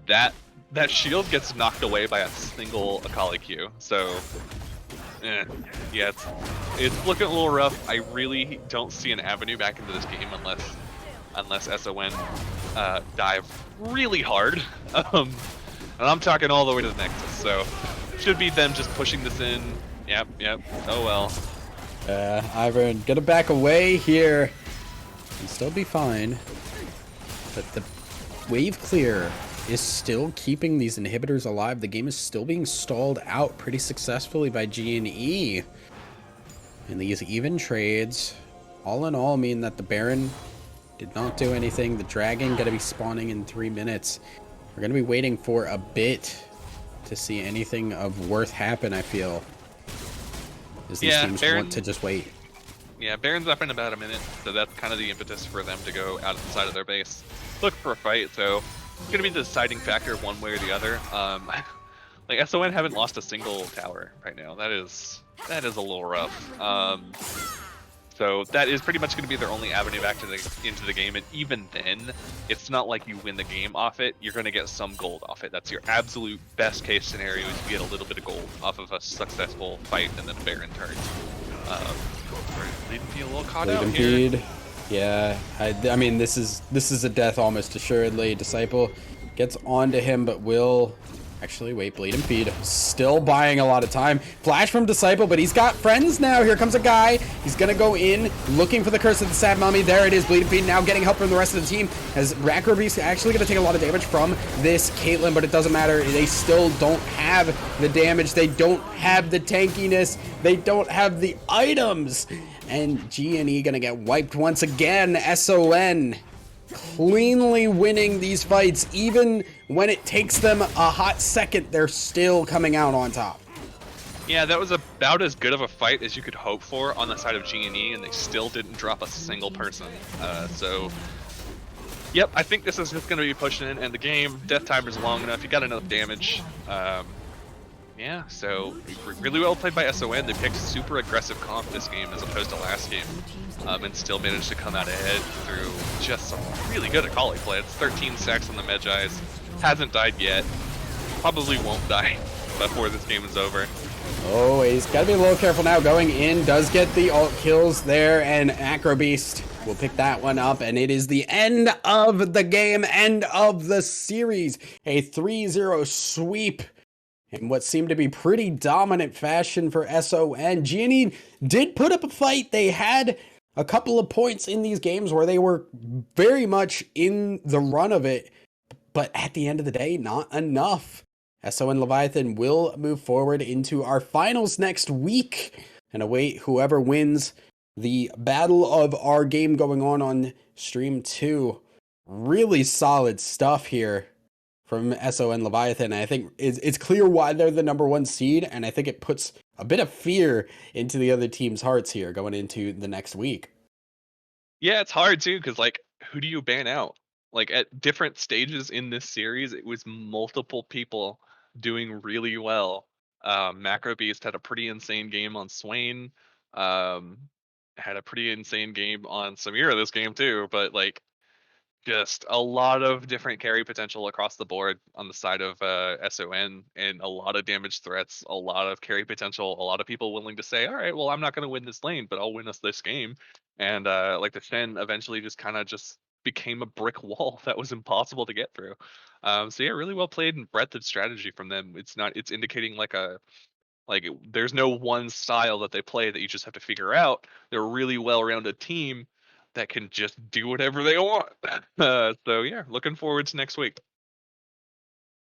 that shield gets knocked away by a single Akali Q. So, yeah, it's looking a little rough. I really don't see an avenue back into this game unless SON dive really hard. And I'm talking all the way to the Nexus, so should be them just pushing this in. Yep. Oh well. Ivern gonna back away here and still be fine. But the wave clear is still keeping these inhibitors alive. The game is still being stalled out pretty successfully by GNE. And these even trades, all in all, mean that the Baron did not do anything. The Dragon gonna be spawning in 3 minutes. We're gonna be waiting for a bit to see anything of worth happen, I feel. As these teams want to just wait. Yeah, Baron's up in about a minute, so that's kind of the impetus for them to go out inside of their base, look for a fight. So it's gonna be the deciding factor one way or the other. Like SON haven't lost a single tower right now. That is a little rough. So that is pretty much going to be their only avenue back to into the game, and even then, it's not like you win the game off it. You're going to get some gold off it. That's your absolute best case scenario, is you get a little bit of gold off of a successful fight and then a Baron turn. Leading a little caught out here. Yeah, I mean this is a death almost assuredly. Disciple gets onto him, but will actually wait. Bleed and Feed still buying a lot of time. Flash from Disciple, but he's got friends now. Here comes a guy. He's gonna go in looking for the curse of the Sad Mummy. There it is. Bleed and Feed now getting help from the rest of the team, as Rackerbeast actually gonna take a lot of damage from this Caitlyn, but it doesn't matter. They still don't have the damage. They don't have the tankiness. They don't have the items. And GNE gonna get wiped once again. SON cleanly winning these fights. Even when it takes them a hot second, they're still coming out on top. Yeah, that was about as good of a fight as you could hope for on the side of GNE, and they still didn't drop a single person. So, yep, I think this is just going to be pushing in, and the game, death timer's long enough, you got enough damage. Yeah, so really well played by SON. They picked super aggressive comp this game as opposed to last game, and still managed to come out ahead through just some really good Akali play. It's 13 stacks on the Medjais, hasn't died yet, probably won't die before this game is over. Oh, he's got to be a little careful now. Going in, does get the ult kills there, and Acrobeast will pick that one up, and it is the end of the game, end of the series. A 3-0 sweep in what seemed to be pretty dominant fashion for SON. GNE did put up a fight. They had a couple of points in these games where they were very much in the run of it, but at the end of the day, not enough. SON Leviathan will move forward into our finals next week and await whoever wins the battle of our game going on stream 2. Really solid stuff here from SON Leviathan. I think it's clear why they're the #1 seed, and I think it puts a bit of fear into the other team's hearts here going into the next week. Yeah, it's hard too, because like, who do you ban out? Like at different stages in this series, it was multiple people doing really well. Macro Beast had a pretty insane game on Swain. Um, had a pretty insane game on Samira this game too, but like just a lot of different carry potential across the board on the side of SON, and a lot of damage threats, a lot of carry potential, a lot of people willing to say, all right, well, I'm not going to win this lane, but I'll win us this game. And like the Shen eventually just kind of just became a brick wall that was impossible to get through. So yeah, really well played and breadth of strategy from them. It's indicating like Like there's no one style that they play that you just have to figure out. They're a really well-rounded team that can just do whatever they want. So yeah, looking forward to next week.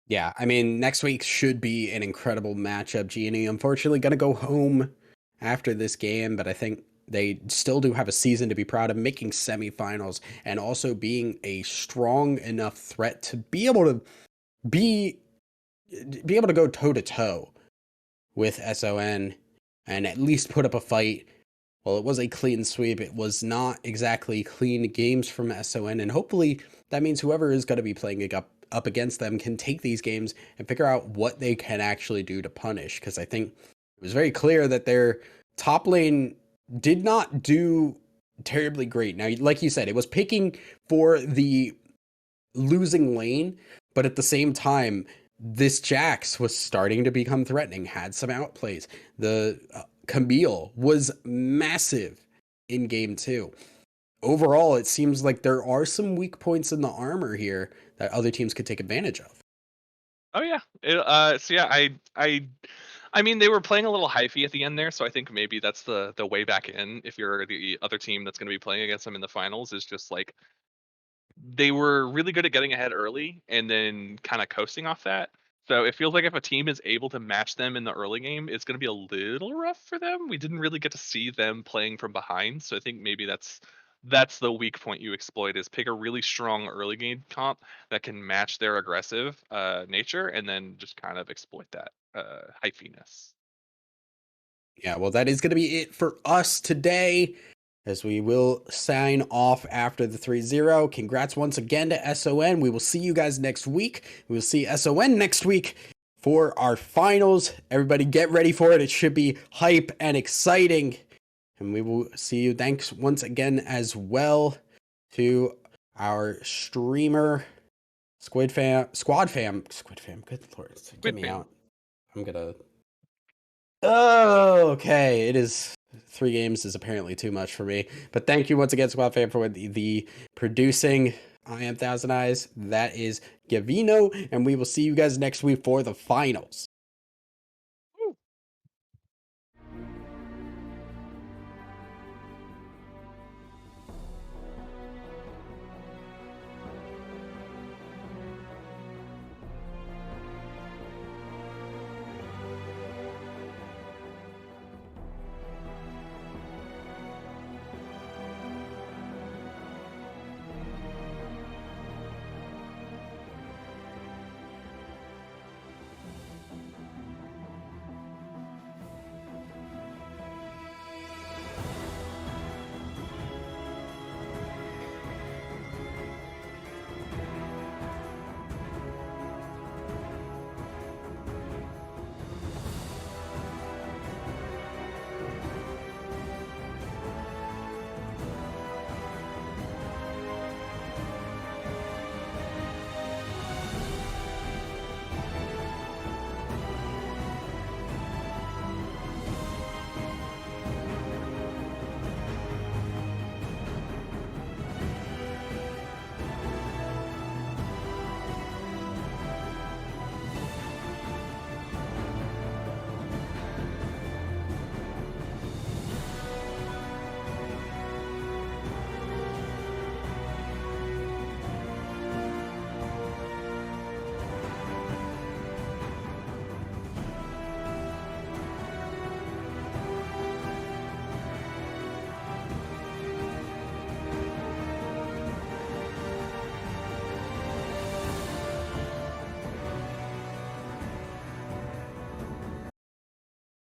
Yeah, I mean, next week should be an incredible matchup. Genie, unfortunately, going to go home after this game, but I think they still do have a season to be proud of, making semifinals and also being a strong enough threat to be be able to go toe to toe with SON and at least put up a fight. Well, it was a clean sweep. It was not exactly clean games from SON, and hopefully that means whoever is going to be playing it up against them can take these games and figure out what they can actually do to punish. Because I think it was very clear that their top lane did not do terribly great. Now, like you said, it was picking for the losing lane, but at the same time, this Jax was starting to become threatening, had some outplays. The Camille was massive in game two. Overall, it seems like there are some weak points in the armor here that other teams could take advantage of. Oh yeah. So yeah, I mean they were playing a little hyphy at the end there, so I think maybe that's the way back in if you're the other team that's going to be playing against them in the finals is just like they were really good at getting ahead early and then kind of coasting off that. So it feels like if a team is able to match them in the early game, it's going to be a little rough for them. We didn't really get to see them playing from behind, so I think maybe that's the weak point you exploit is pick a really strong early game comp that can match their aggressive nature and then just kind of exploit that hyphiness. Yeah, well, that is going to be it for us today, as we will sign off after the 3-0. Congrats once again to SON. We will see you guys next week. We will see SON next week for our finals. Everybody get ready for it. It should be hype and exciting. And we will see you. Thanks once again as well to our streamer, Squid Fam. Good lord, get Quit me fam. out. I'm gonna. Oh, okay. It is 3 games is apparently too much for me. But thank you once again, Squad Fam, for the producing. I am Thousand Eyes. That is Gavino, and we will see you guys next week for the finals.